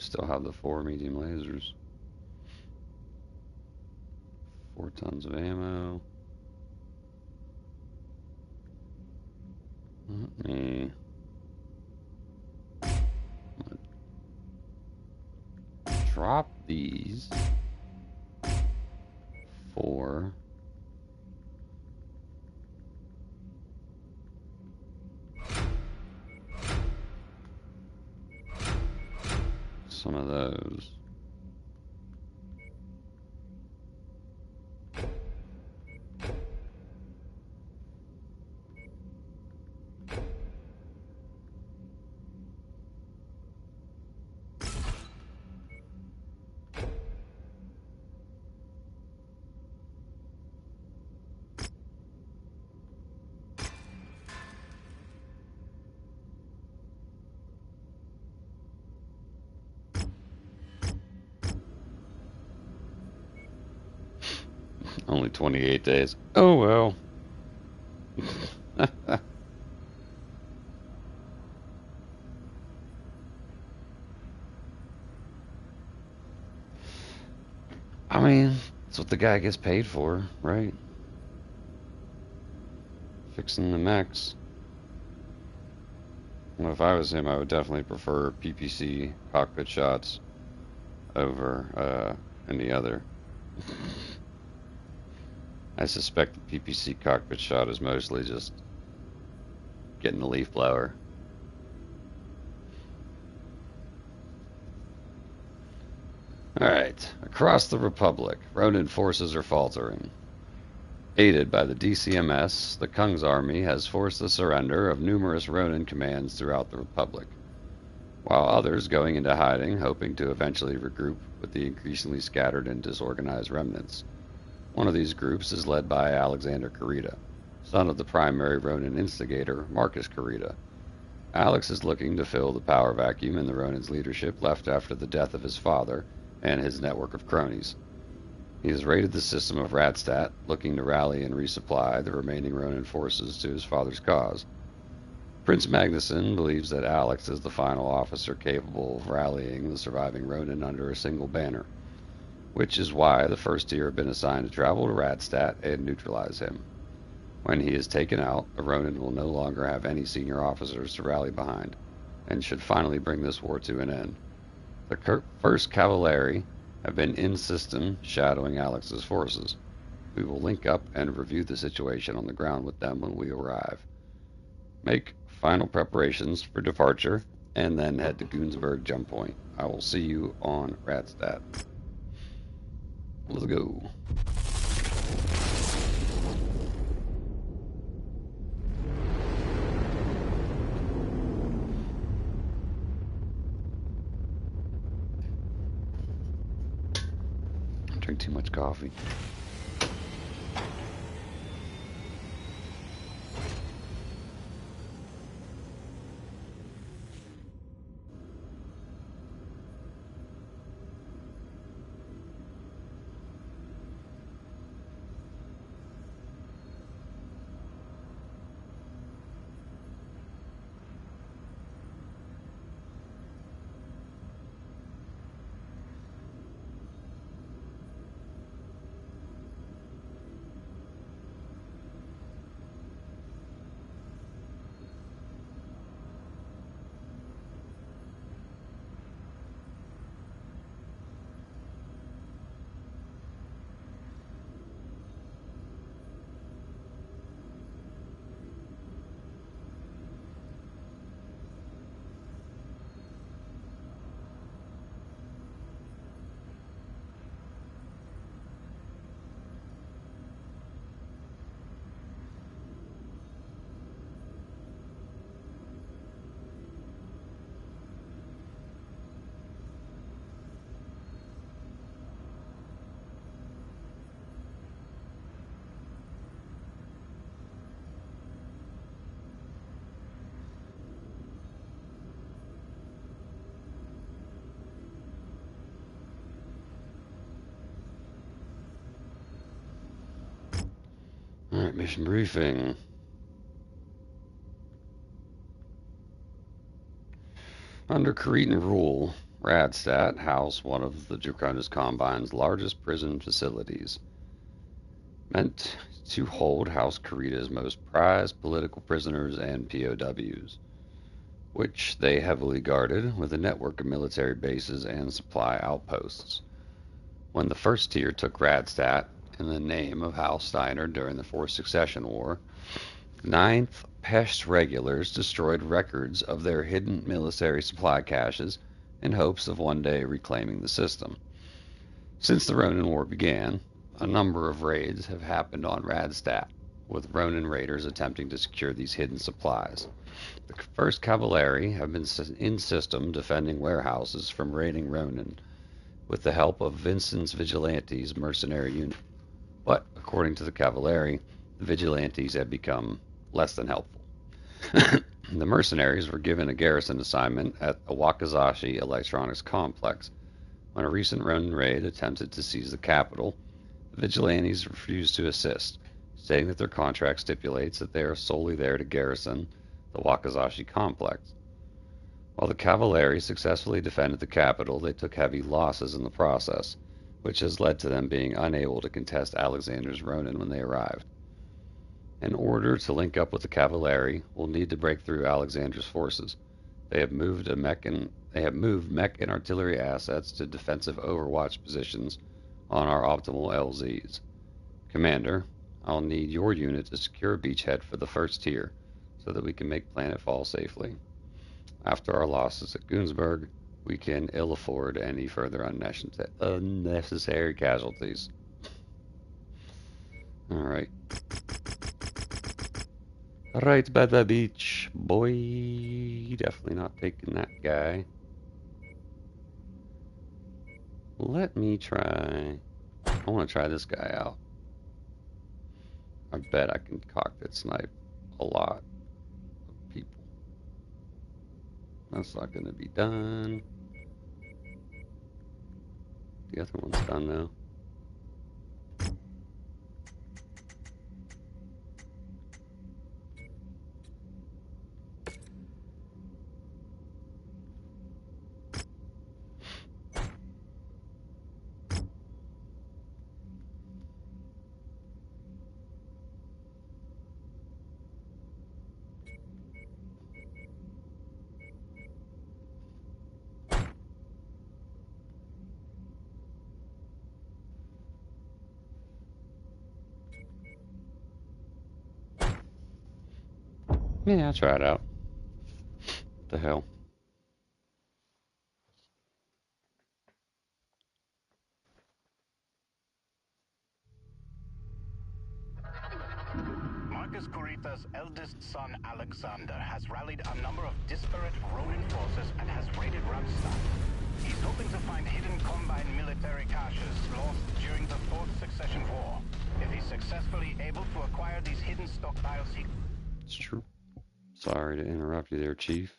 Still have the 4 medium lasers. 4 tons of ammo. Let me drop these for some of those. Only 28 days. Oh well. I mean, that's what the guy gets paid for, right? Fixing the mechs. Well, if I was him, I would definitely prefer PPC cockpit shots over any other. I suspect the PPC cockpit shot is mostly just getting the leaf blower. Alright, across the Republic, Ronin forces are faltering. Aided by the DCMS, the Kung's army has forced the surrender of numerous Ronin commands throughout the Republic, while others going into hiding, hoping to eventually regroup with the increasingly scattered and disorganized remnants. One of these groups is led by Alexander Kurita, son of the primary Ronin instigator, Marcus Kurita. Alex is looking to fill the power vacuum in the Ronin's leadership left after the death of his father and his network of cronies. He has raided the system of Radstadt, looking to rally and resupply the remaining Ronin forces to his father's cause. Prince Magnuson believes that Alex is the final officer capable of rallying the surviving Ronin under a single banner, which is why the First Tier have been assigned to travel to Radstadt and neutralize him. When he is taken out, the Ronin will no longer have any senior officers to rally behind, and should finally bring this war to an end. The 1st Cavalry have been in system shadowing Alex's forces. We will link up and review the situation on the ground with them when we arrive. Make final preparations for departure, and then head to Goonsburg Jump Point. I will see you on Radstadt. Let's go. I drink too much coffee. Alright, mission briefing. Under Cretan rule, Radstadt housed one of the Draconis Combine's largest prison facilities, meant to hold House Kurita's most prized political prisoners and POWs, which they heavily guarded with a network of military bases and supply outposts. When the First Tier took Radstadt in the name of House Steiner during the Fourth Succession War, 9th Pest regulars destroyed records of their hidden military supply caches in hopes of one day reclaiming the system. Since the Ronin War began, a number of raids have happened on Radstadt, with Ronin raiders attempting to secure these hidden supplies. The 1st Cavalry have been in system defending warehouses from raiding Ronin, with the help of Vincent's Vigilantes mercenary unit. But, according to the Cavalry, the Vigilantes have become less than helpful. The mercenaries were given a garrison assignment at a Wakazashi electronics complex. When a recent Ronin raid attempted to seize the capital, the Vigilantes refused to assist, stating that their contract stipulates that they are solely there to garrison the Wakazashi complex. While the Cavalry successfully defended the capital, they took heavy losses in the process, which has led to them being unable to contest Alexander's Ronin when they arrived. In order to link up with the Cavalry, we'll need to break through Alexander's forces. They have moved mech and artillery assets to defensive overwatch positions on our optimal LZs. Commander, I'll need your unit to secure a beachhead for the 1st tier, so that we can make planetfall safely. After our losses at Goonsburg, we can ill afford any further unnecessary casualties. Alright. Alright, Bada Beach, boy. Definitely not taking that guy. Let me try. I want to try this guy out. I bet I can cockpit snipe a lot of people. That's not going to be done. The other one's done though. Yeah, I'll try it out. What the hell? Marcus Kurita's eldest son, Alexander, has rallied a number of disparate Ronin forces and has raided Ramstadt. He's hoping to find hidden Combine military caches lost during the 4th Succession War. If he's successfully able to acquire these hidden stockpiles, he... It's true. Sorry to interrupt you there, Chief.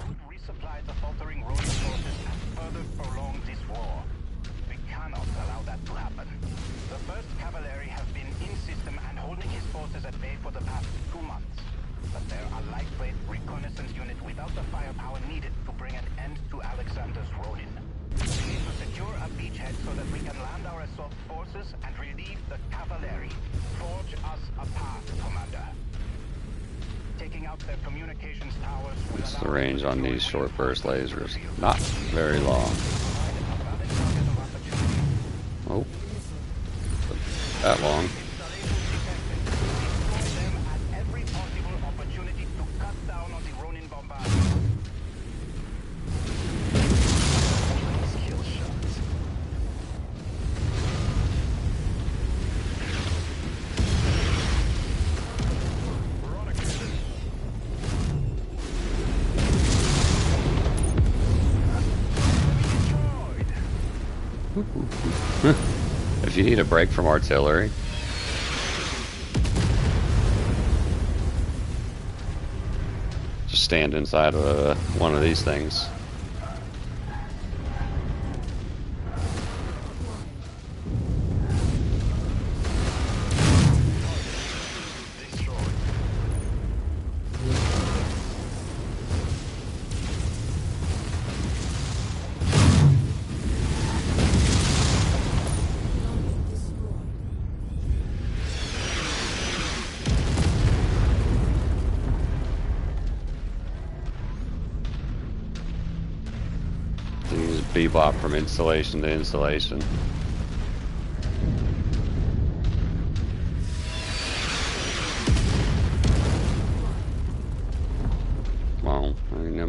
could resupply the faltering Ronin forces and further prolong this war. We cannot allow that to happen. The 1st Cavalry have been in system and holding his forces at bay for the past 2 months. But they're a lightweight reconnaissance unit without the firepower needed to bring an end to Alexander's Ronin. We need to secure a beachhead so that we can land our assault forces and relieve the Cavalry. Forge us a path, Commander. Taking out their communications towers will What's the range on these short burst lasers? Not very long. Oh, that long. If you need a break from artillery, just stand inside of one of these things. Bebop from installation to installation.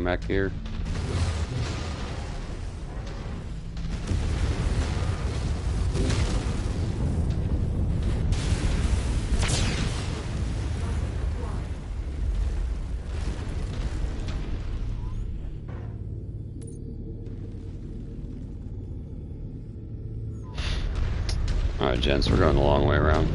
mech here. Alright, gents, we're going the long way around.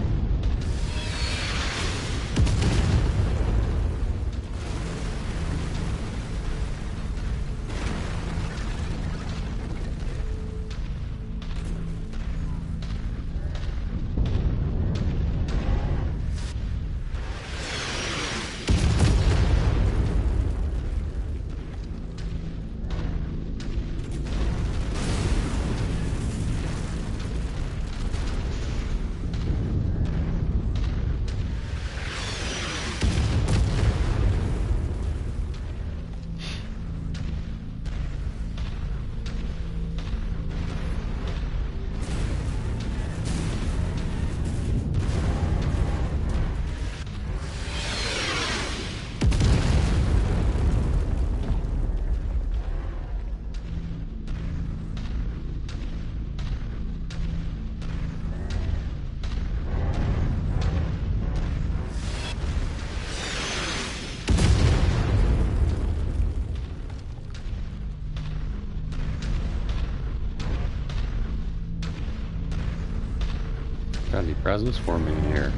Got any presents for me in here?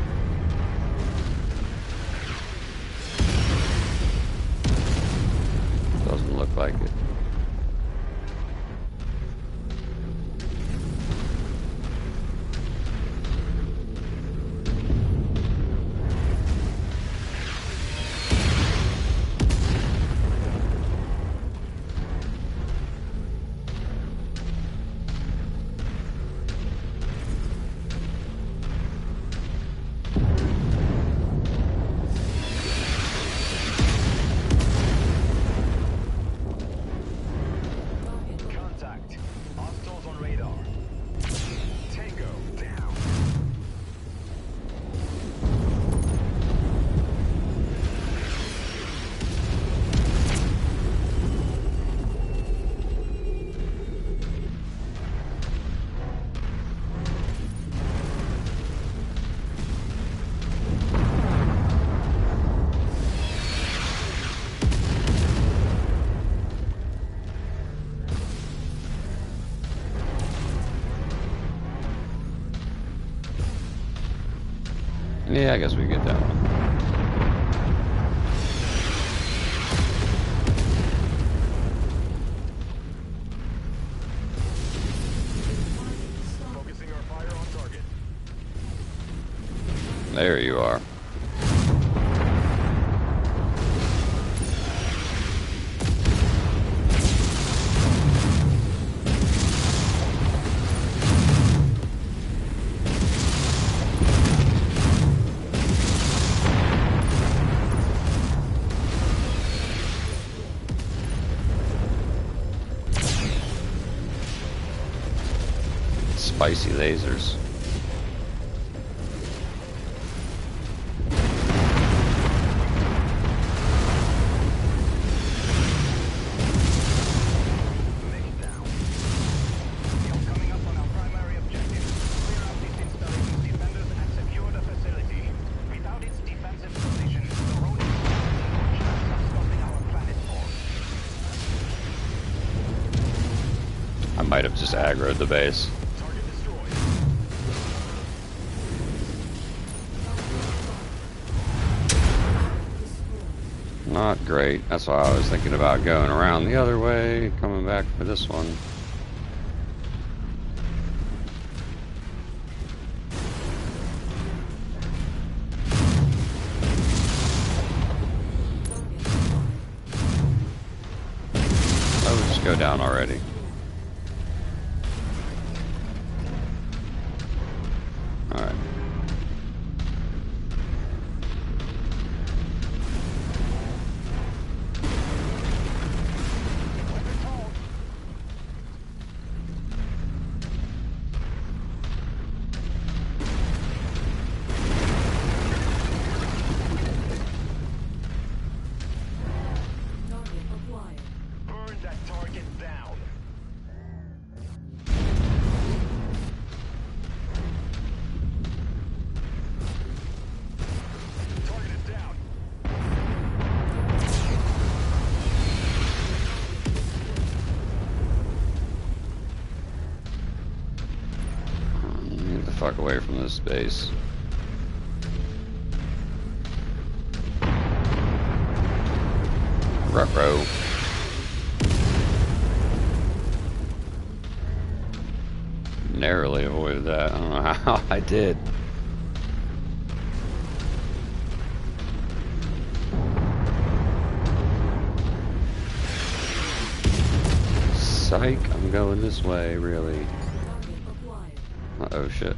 Doesn't look like it. Yeah, I guess we get that one. Focusing our fire on target. There you are. Spicy lasers. I might have just aggroed the base. Not great. That's why I was thinking about going around the other way, coming back for this one. I would just go down already. Alright. Target acquired. fuck away from this base. Ruh-roh. Narrowly avoided that. I don't know how I did. Psych, I'm going this way, really. Uh-oh, shit.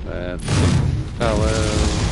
That fellow.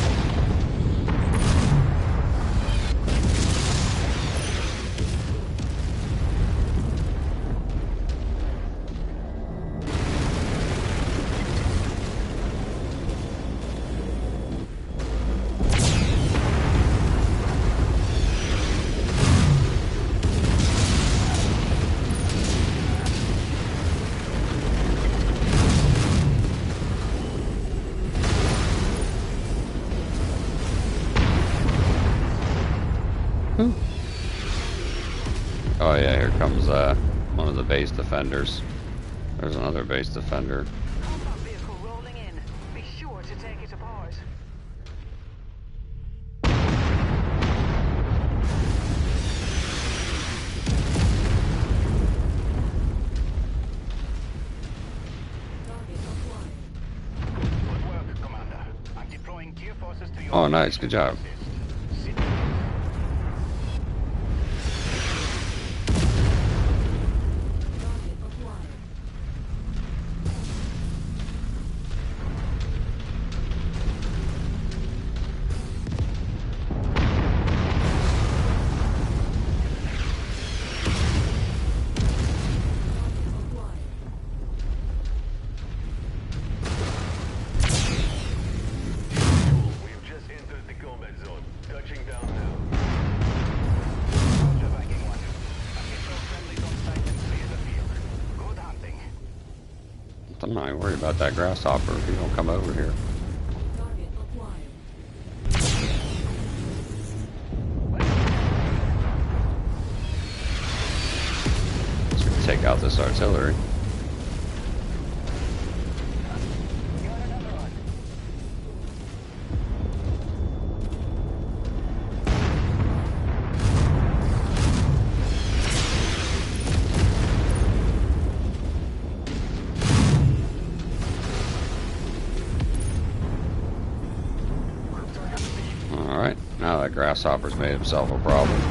Oh yeah, here comes one of the base defenders. There's another base defender. Combat vehicle rolling in. Be sure to take it apart. Good work, Commander. I'm deploying tier forces to your Oh, nice, good job. We've just entered the combat zone. Touching down now. Roger, Viking 1. Official friendlies on site and clear the field. Good hunting. I'm not even worried about that grasshopper if he don't come over here. Target acquired. Let's go take out this artillery. Alright, now that grasshopper's made himself a problem.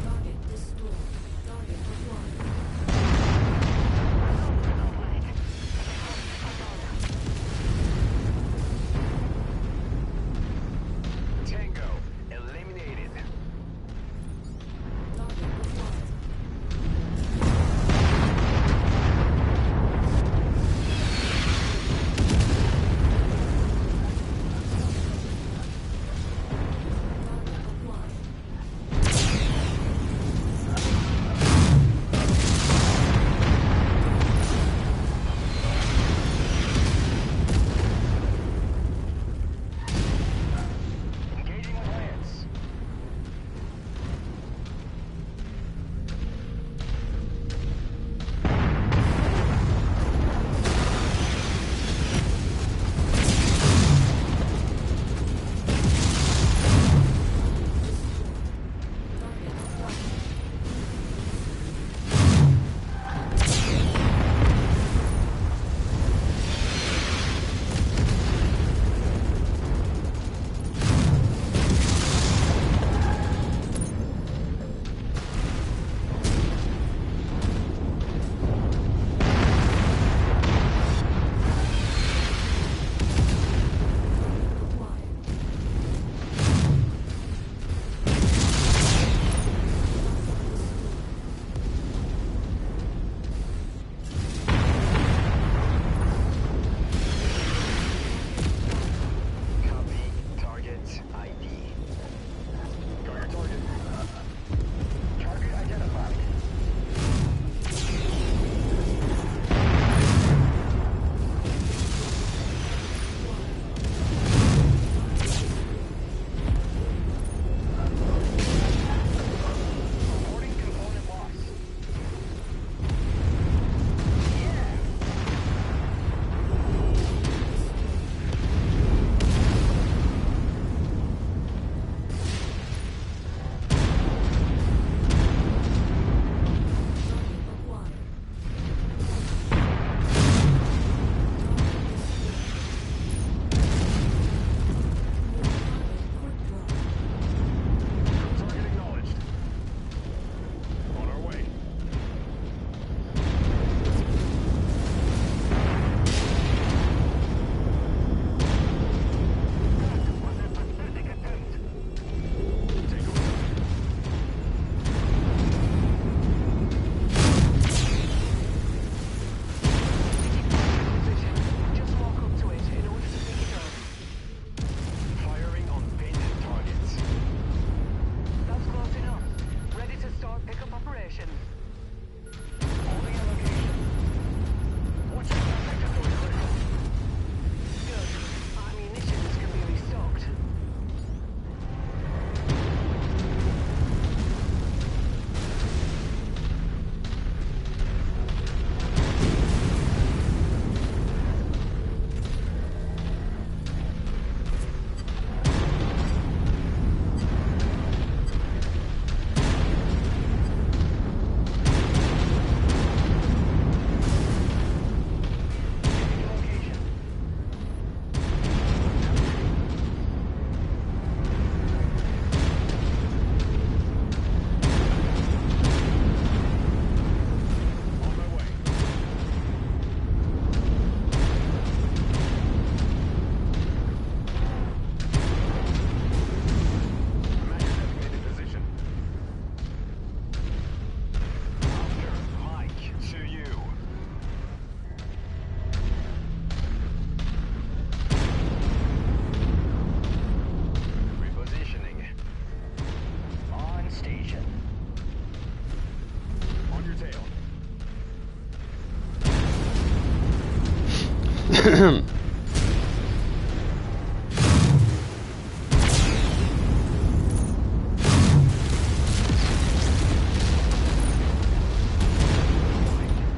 Target destroyed. Target acquired.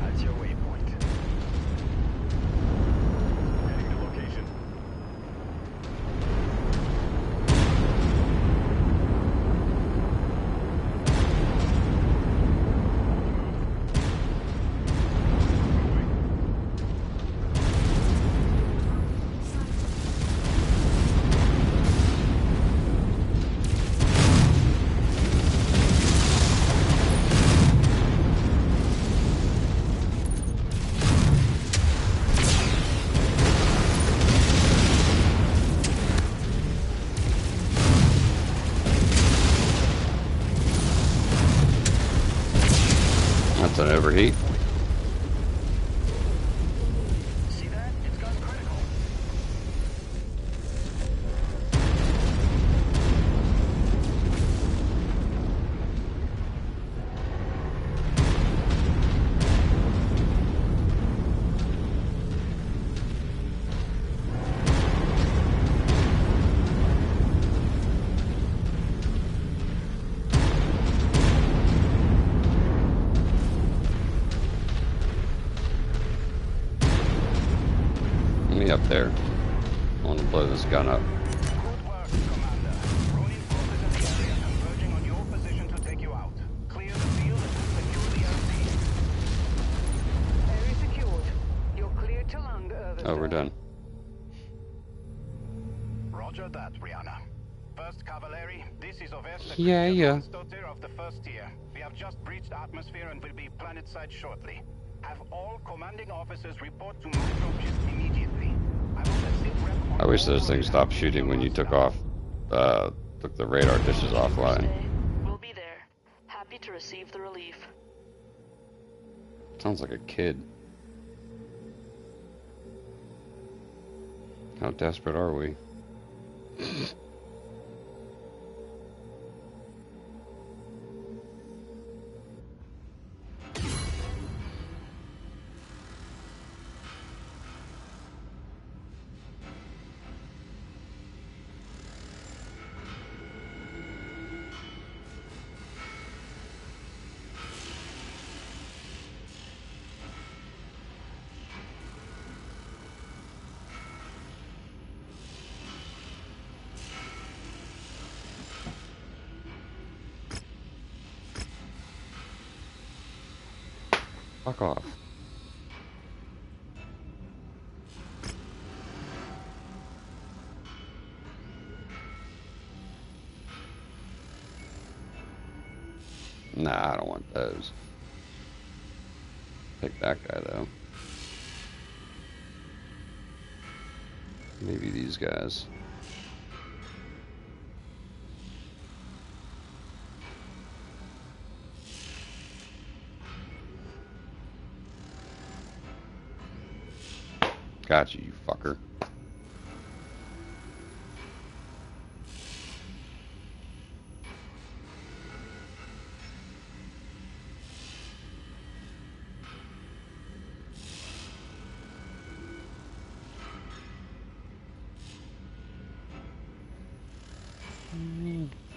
That's your waypoint. Heading to location. That's an overheat. See that? It's gone critical. Me up there. I want to blow this gun up. Good work, Commander. Ronin forces in the area converging on your position to take you out. Clear the field and secure the LZ. Area secured. You're cleared to land, Irvin. Oh, we're done. Roger that, Brianna. First Cavalry, this is Overste Yeah. Stotter of the first tier. We have just breached atmosphere and will be planetside shortly. Have all commanding officers report to my dropship immediately. I want a sit rep on I wish all those things stopped shooting when you took off, took the radar dishes offline. We'll be there. Happy to receive the relief. Sounds like a kid. How desperate are we? Fuck off. Nah, I don't want those. Take that guy, though. Maybe these guys. Got you, you fucker.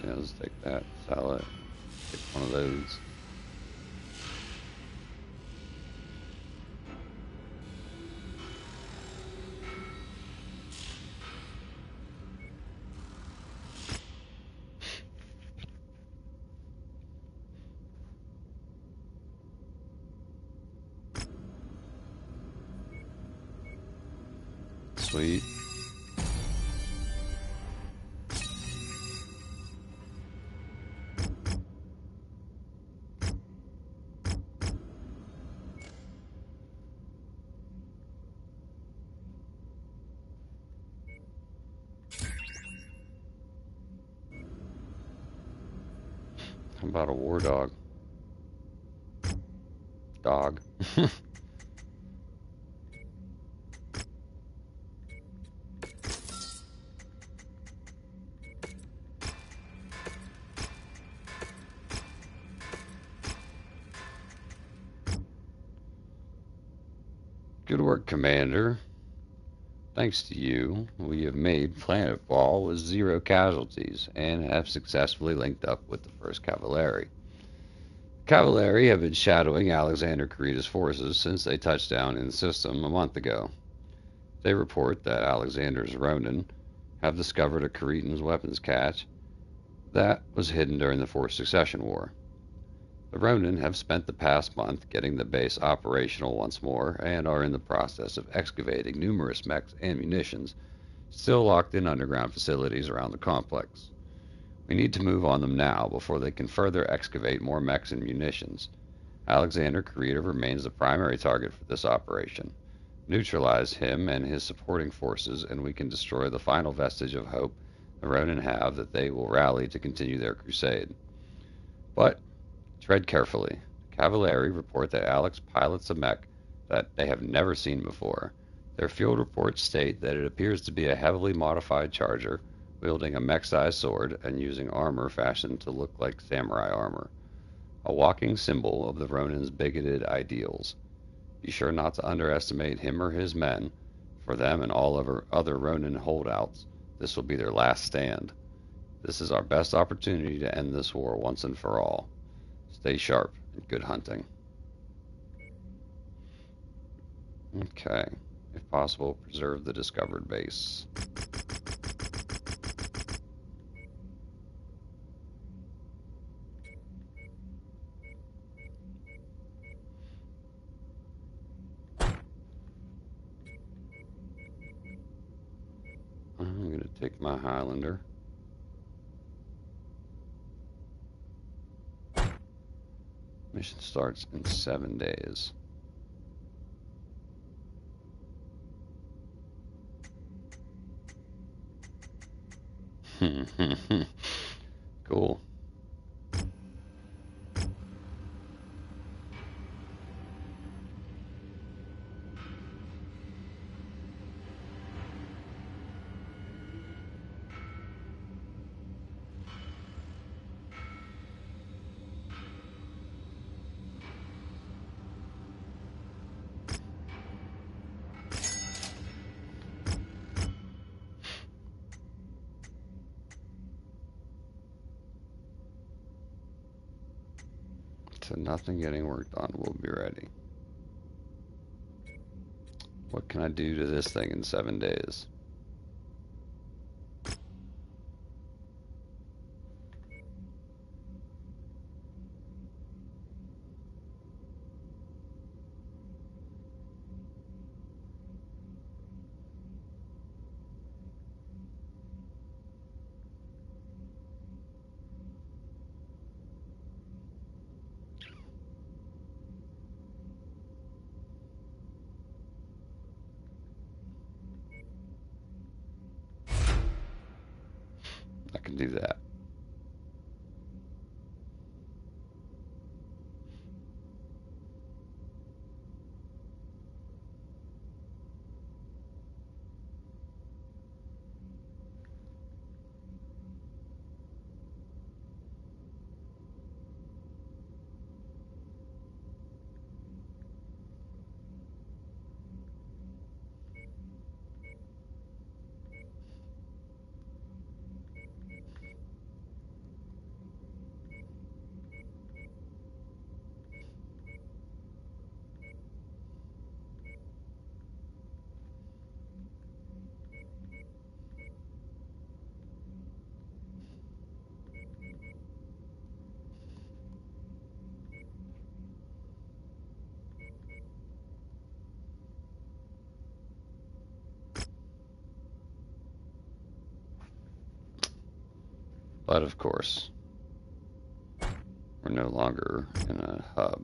Yeah, let's take that. Sell it. Take one of those. Sweet. How about a war dog? Dog. Good work, Commander. Thanks to you, we have made Planetfall with 0 casualties and have successfully linked up with the 1st Cavalry. Cavalry have been shadowing Alexander Carita's forces since they touched down in the system a month ago. They report that Alexander's Ronin have discovered a Caritan's weapons cache that was hidden during the Fourth Succession War. The Ronin have spent the past month getting the base operational once more and are in the process of excavating numerous mechs and munitions still locked in underground facilities around the complex. We need to move on them now before they can further excavate more mechs and munitions. Alexander Carita remains the primary target for this operation. Neutralize him and his supporting forces and we can destroy the final vestige of hope the Ronin have that they will rally to continue their crusade. But tread carefully. Cavalry report that Alex pilots a mech that they have never seen before. Their field reports state that it appears to be a heavily modified charger, wielding a mech-sized sword and using armor fashioned to look like samurai armor. A walking symbol of the Ronin's bigoted ideals. Be sure not to underestimate him or his men. For them and all other Ronin holdouts, this will be their last stand. This is our best opportunity to end this war once and for all. Stay sharp and good hunting. Okay. If possible, preserve the discovered base. I'm going to take my Highlander. Mission starts in 7 days. Cool. So nothing getting worked on. We'll be ready. What can I do to this thing in 7 days? I can do that. But of course, we're no longer in a hub.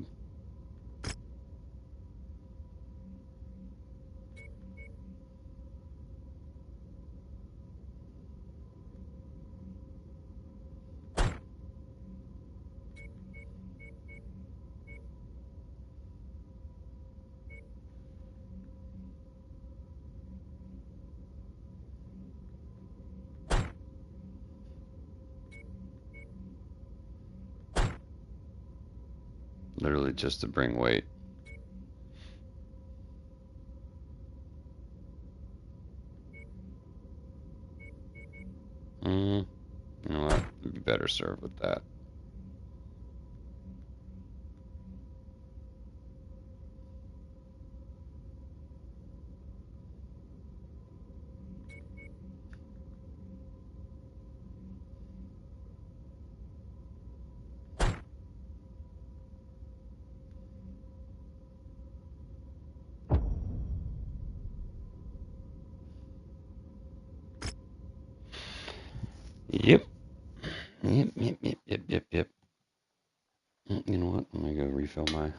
Literally just to bring weight. know what? I'd be better served with that. Yep. Yep. You know what? I'm gonna go refill my.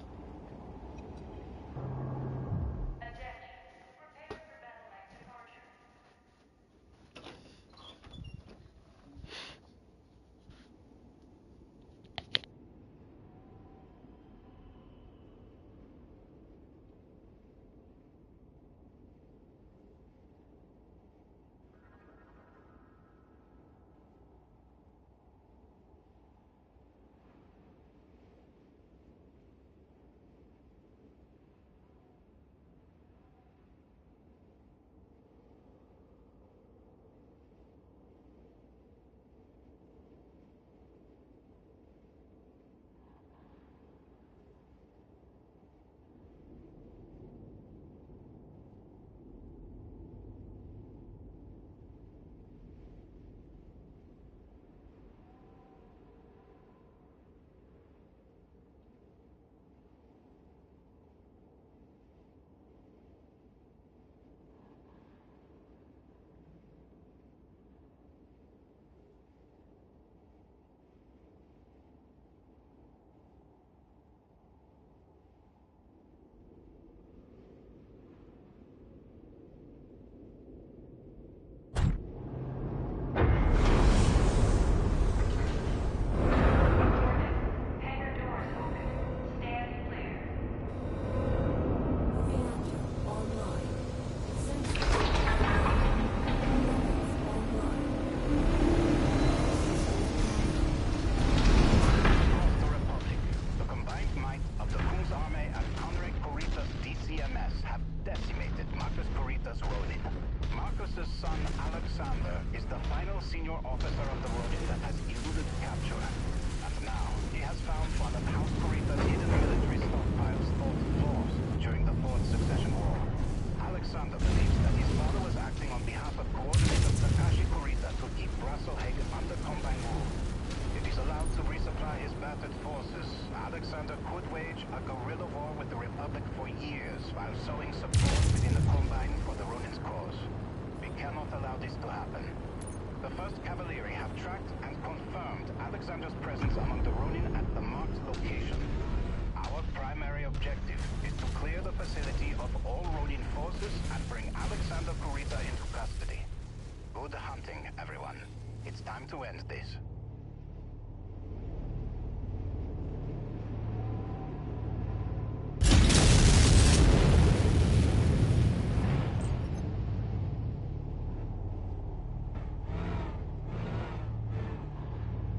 To end this.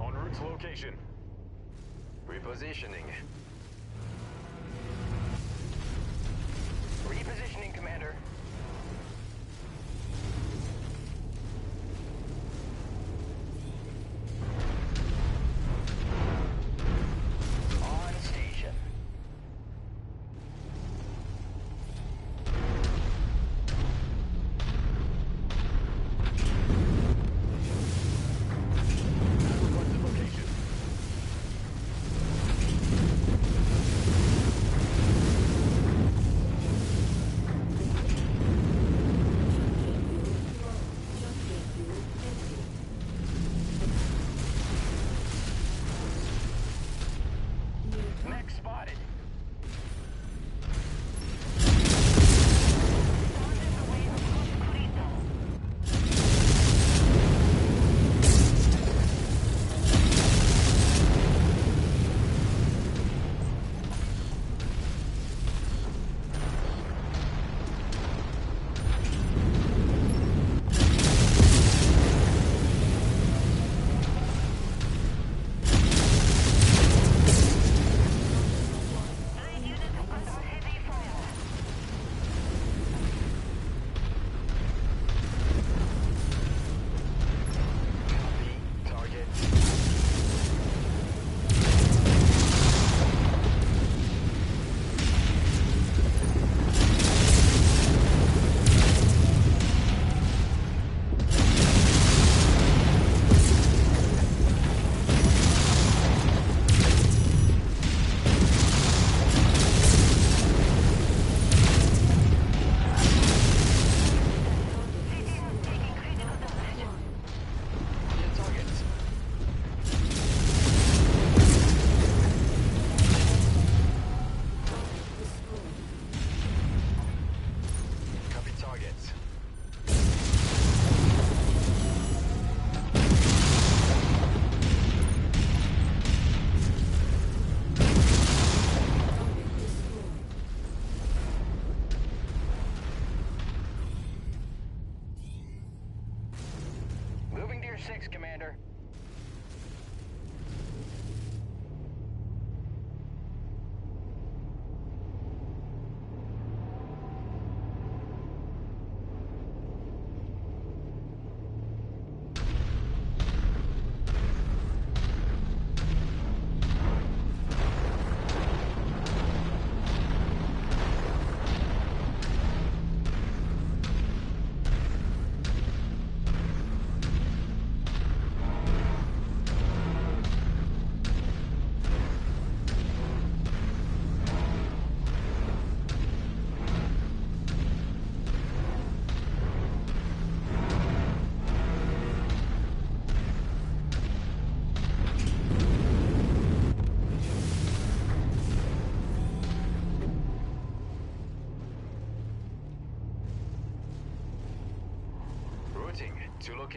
En route to location. Repositioning. Repositioning, Commander.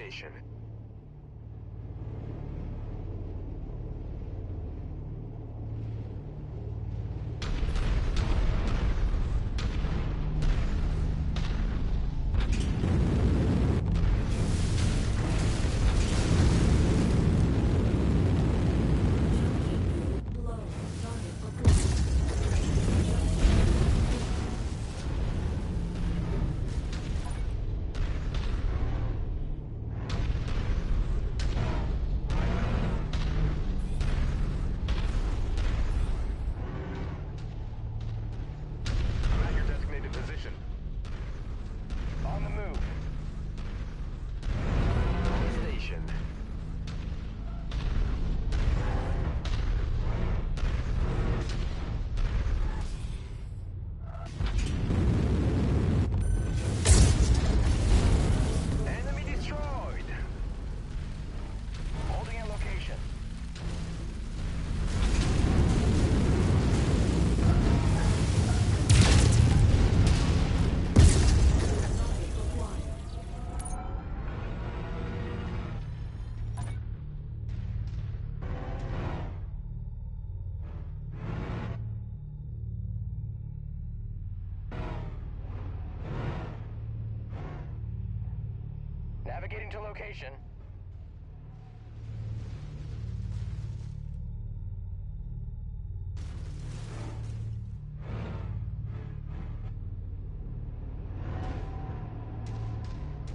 location. Navigating to location.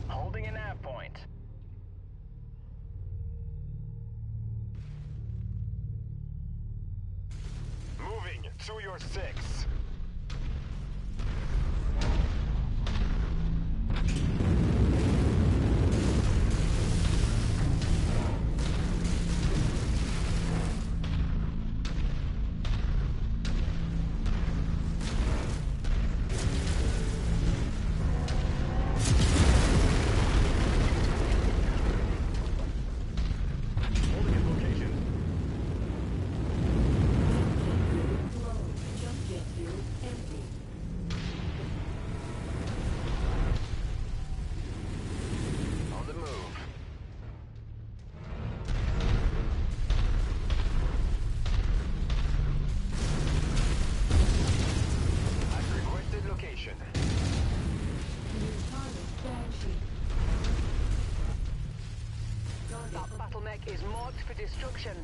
Holding a nav point. Moving to your 6. That battle mech is marked for destruction.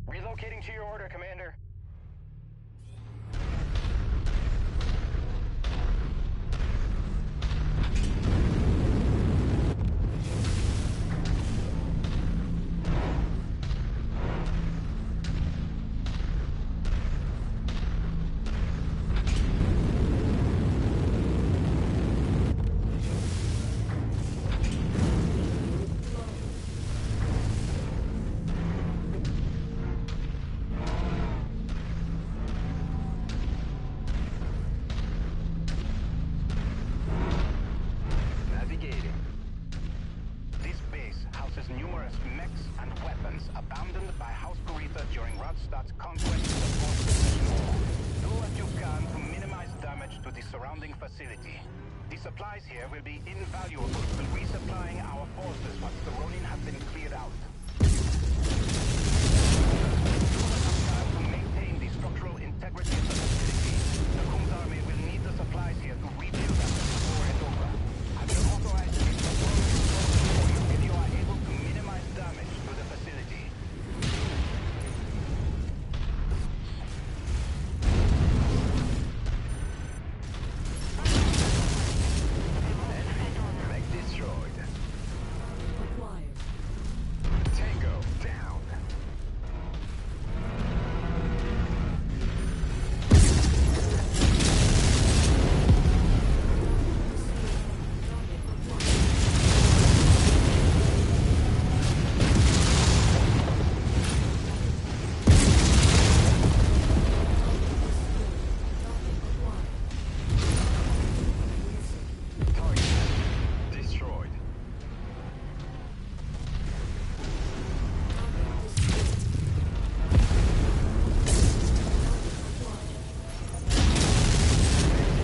Relocating to your order, Commander. Radstad's conquest of the Fourth Division Wall. Do what you can to minimize damage to the surrounding facility. The supplies here will be invaluable to resupplying our forces once the Ronin have been cleared out. To maintain the structural integrity of the facility, the Khum's army will need the supplies here to rebuild after the war is over. I will authorize the deployment of forces for you if you are able to minimize damage to the facility. Mech destroyed. Acquired. Tango down. Target destroyed.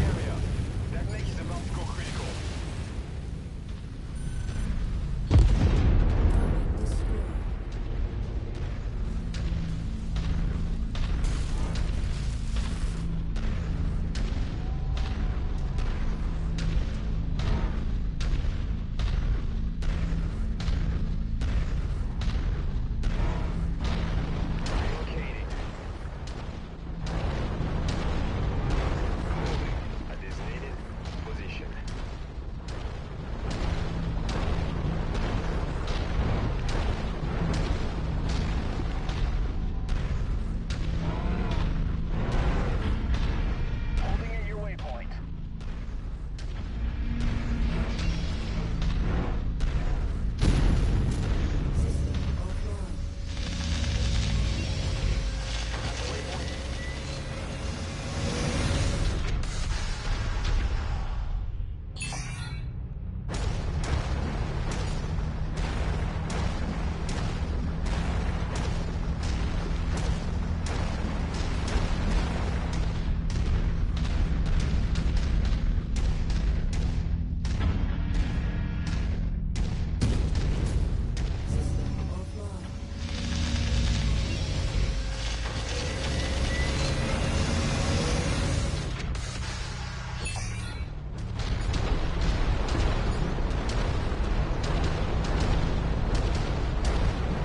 Area. That makes it about to go critical. Relocating. A designated position. Holding at your waypoint.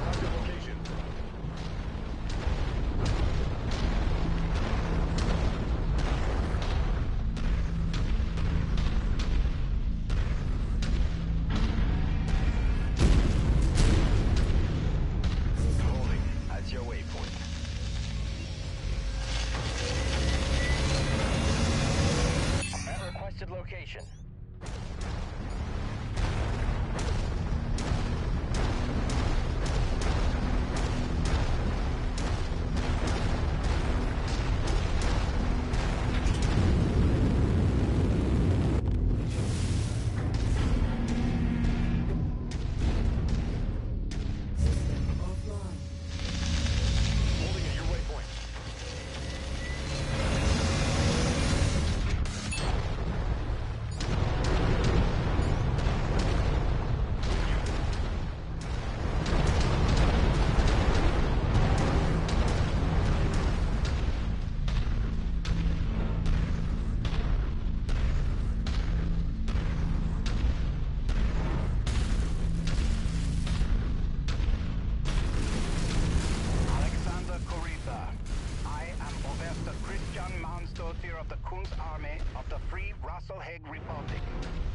Target location. Holding at your waypoint. At requested location. Holding at your waypoint. Alexander Kurita. I am Oberster Christian Mansdottir of the Khum's army of the Free Rasslehage Republic.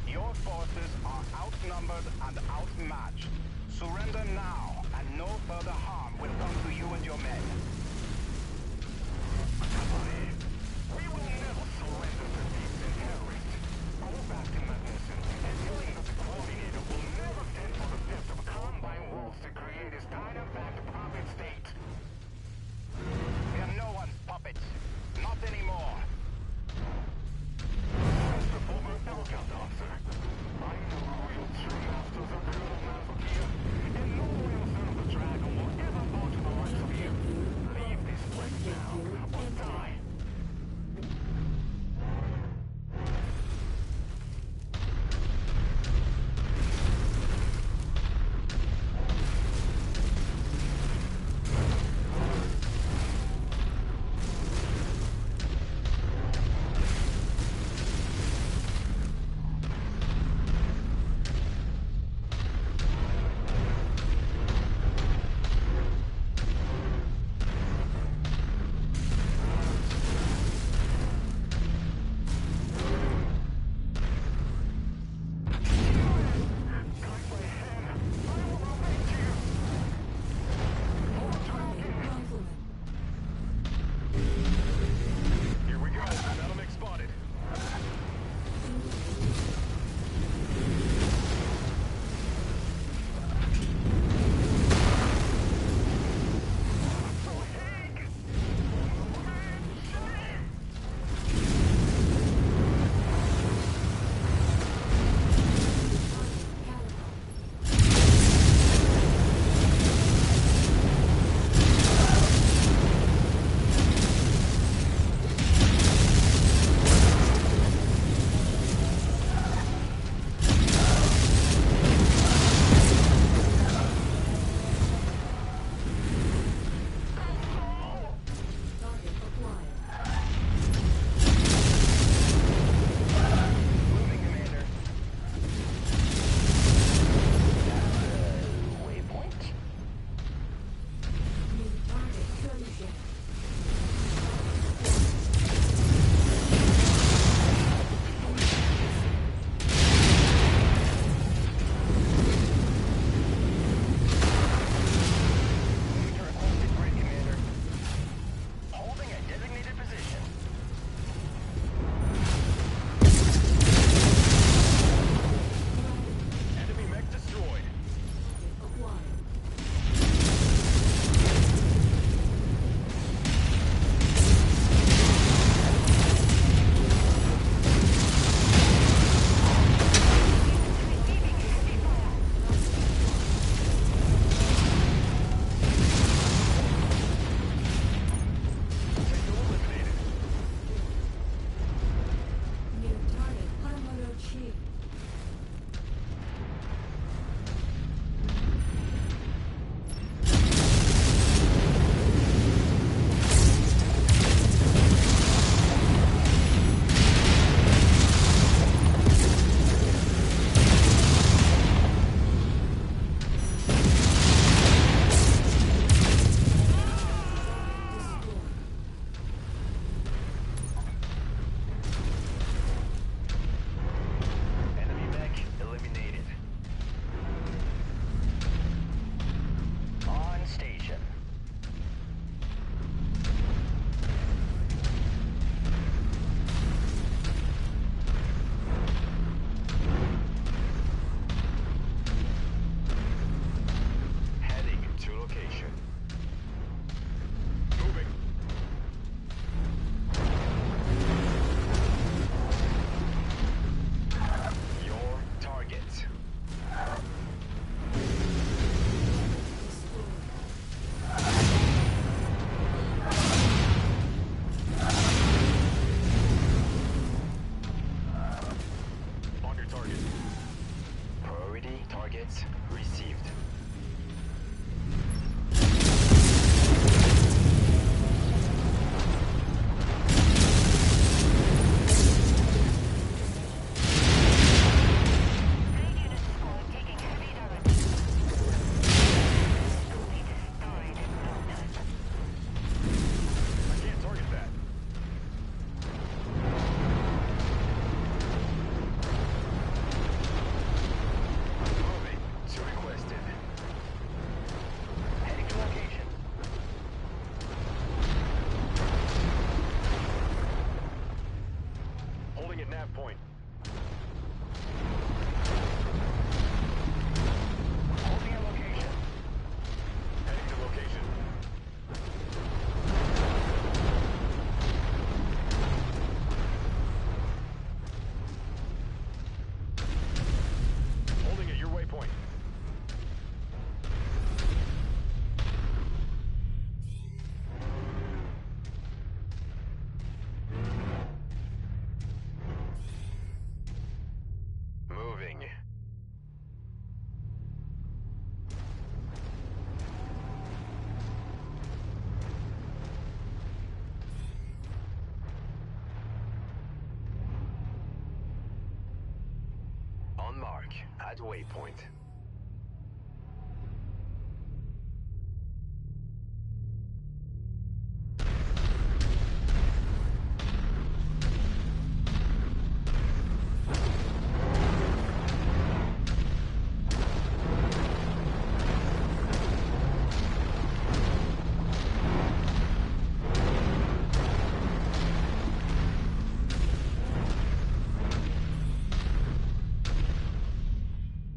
Your forces are outnumbered and outmatched. Surrender now, and no further harm will come to you and your men. We will never surrender to these terrorists. Go back to Magnuson and tell him that the coordinator will never stand for the theft of Combine wolves to create his Dynavac puppet state. We are no one's puppets. Not anymore. Mr. former helicopter officer, I know who real true masters of Colonel Malfokia, and no loyal son of the dragon will ever bow to the that waypoint.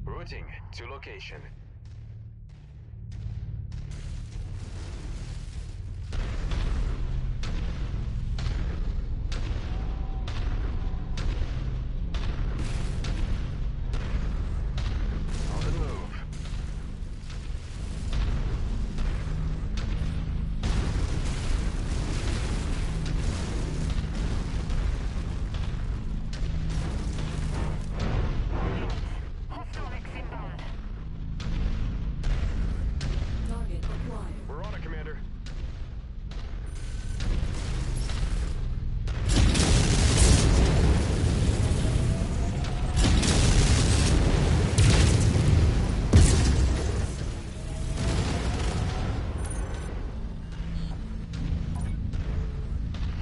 Routing to location. On the move. Target acquired. We're on it, Commander.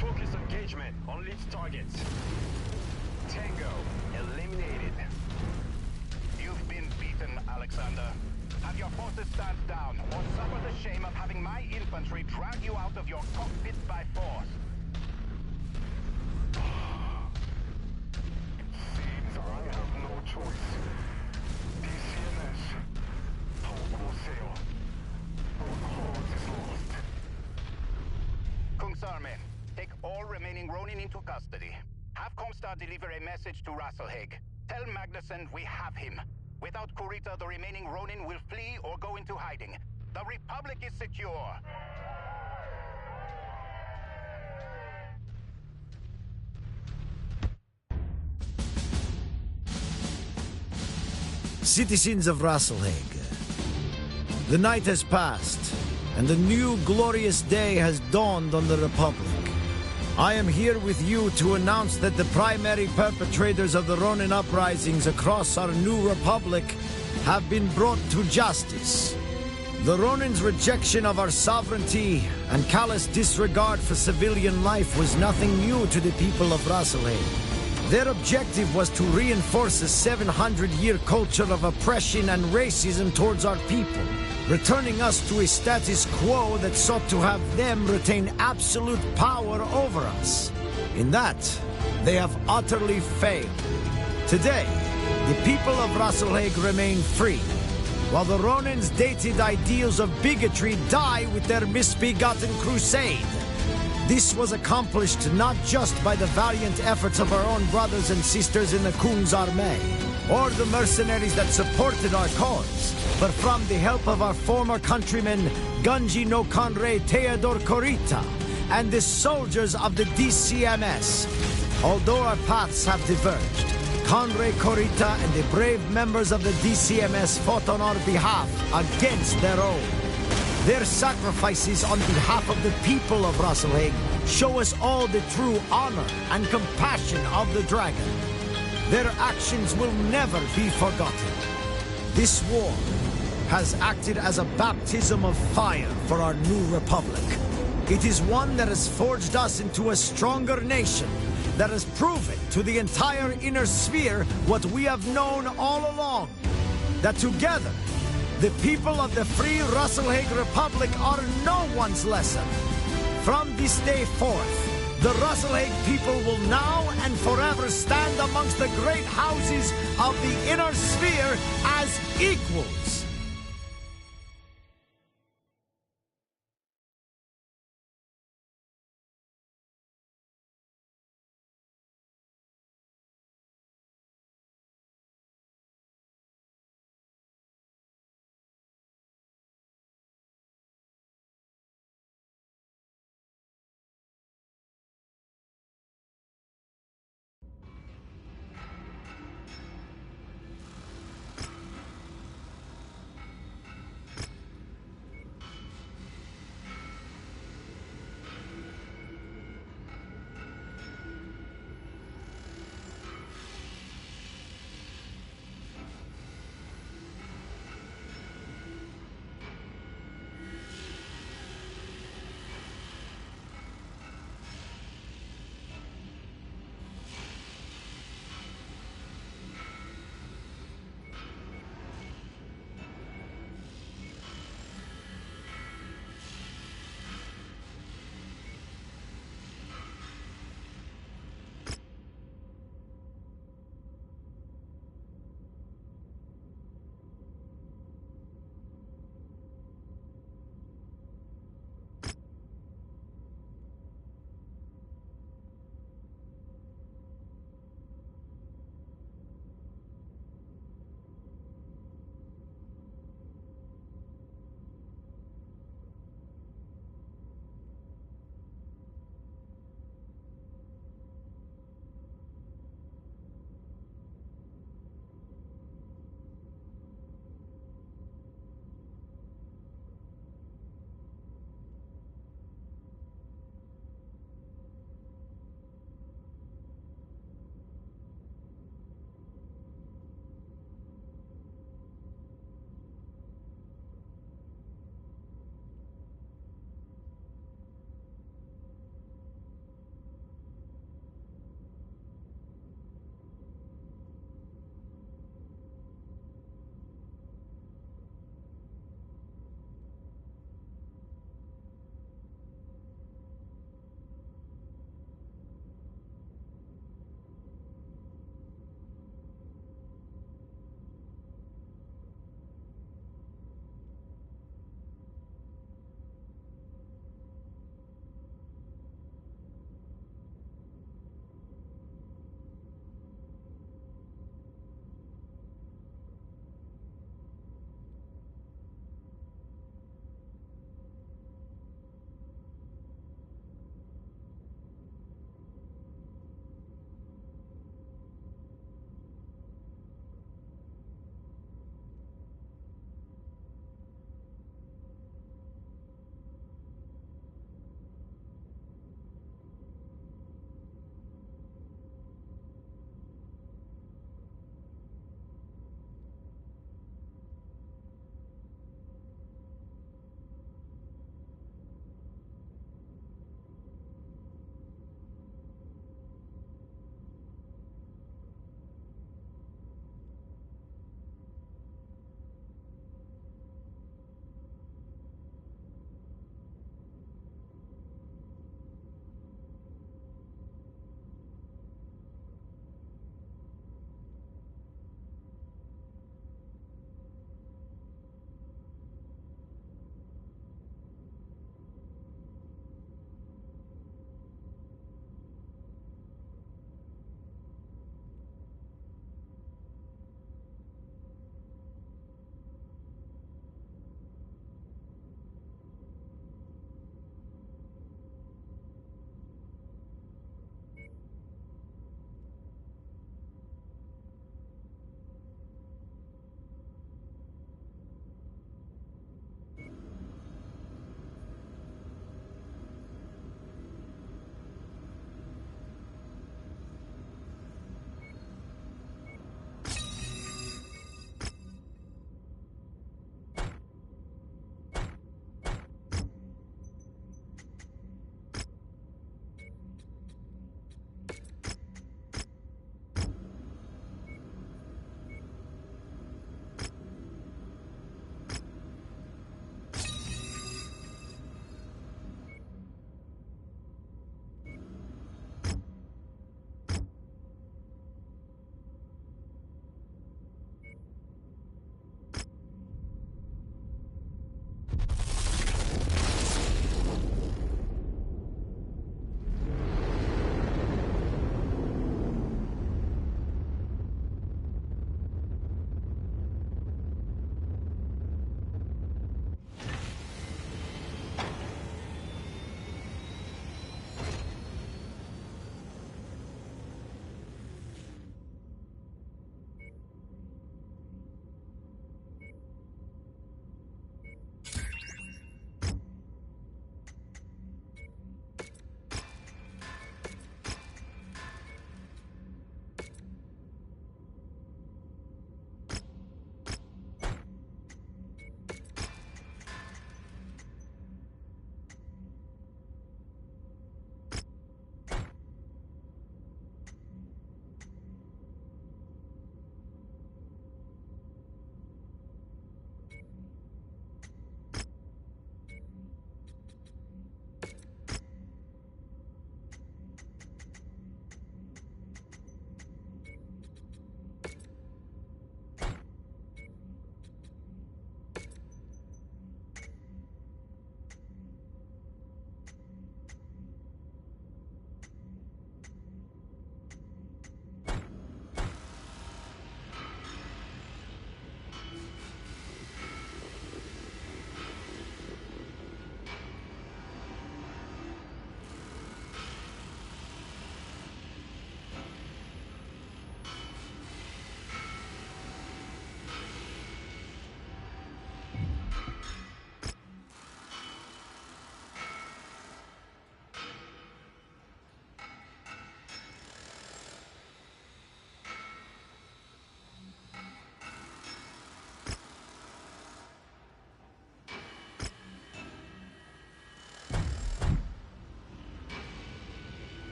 Focus engagement on lead targets. Tango eliminated. You've been beaten, Alexander. Have your forces stand down, or suffer the shame of having my infantry drag you out of your cockpit by force. Seems I have no choice. DCMS. Hold sail. Our cause is lost. Kungsarme, take all remaining Ronin into custody. Have Comstar deliver a message to Rasslehage. Tell Magnuson we have him. Without Kurita, the remaining Ronin will flee or go into hiding. The Republic is secure. Citizens of Rasslehage, the night has passed, and a new glorious day has dawned on the Republic. I am here with you to announce that the primary perpetrators of the Ronin uprisings across our new Republic have been brought to justice. The Ronin's rejection of our sovereignty and callous disregard for civilian life was nothing new to the people of Rasslehage. Their objective was to reinforce a 700-year culture of oppression and racism towards our people, returning us to a status quo that sought to have them retain absolute power over us. In that, they have utterly failed. Today, the people of Rasslehage remain free, while the Ronin's dated ideals of bigotry die with their misbegotten crusade. This was accomplished not just by the valiant efforts of our own brothers and sisters in the Kungsarme, or the mercenaries that supported our cause, but from the help of our former countrymen Gunji no Conre Theodore Kurita and the soldiers of the DCMS. Although our paths have diverged, Conre Kurita and the brave members of the DCMS fought on our behalf against their own. Their sacrifices on behalf of the people of Rasslehage show us all the true honor and compassion of the Dragon. Their actions will never be forgotten. This war has acted as a baptism of fire for our new Republic. It is one that has forged us into a stronger nation, that has proven to the entire inner sphere what we have known all along, that together, the people of the free Rasslehage Republic are no one's lesson. From this day forth, the Rasslehage people will now and forever stand amongst the great houses of the inner sphere as equals.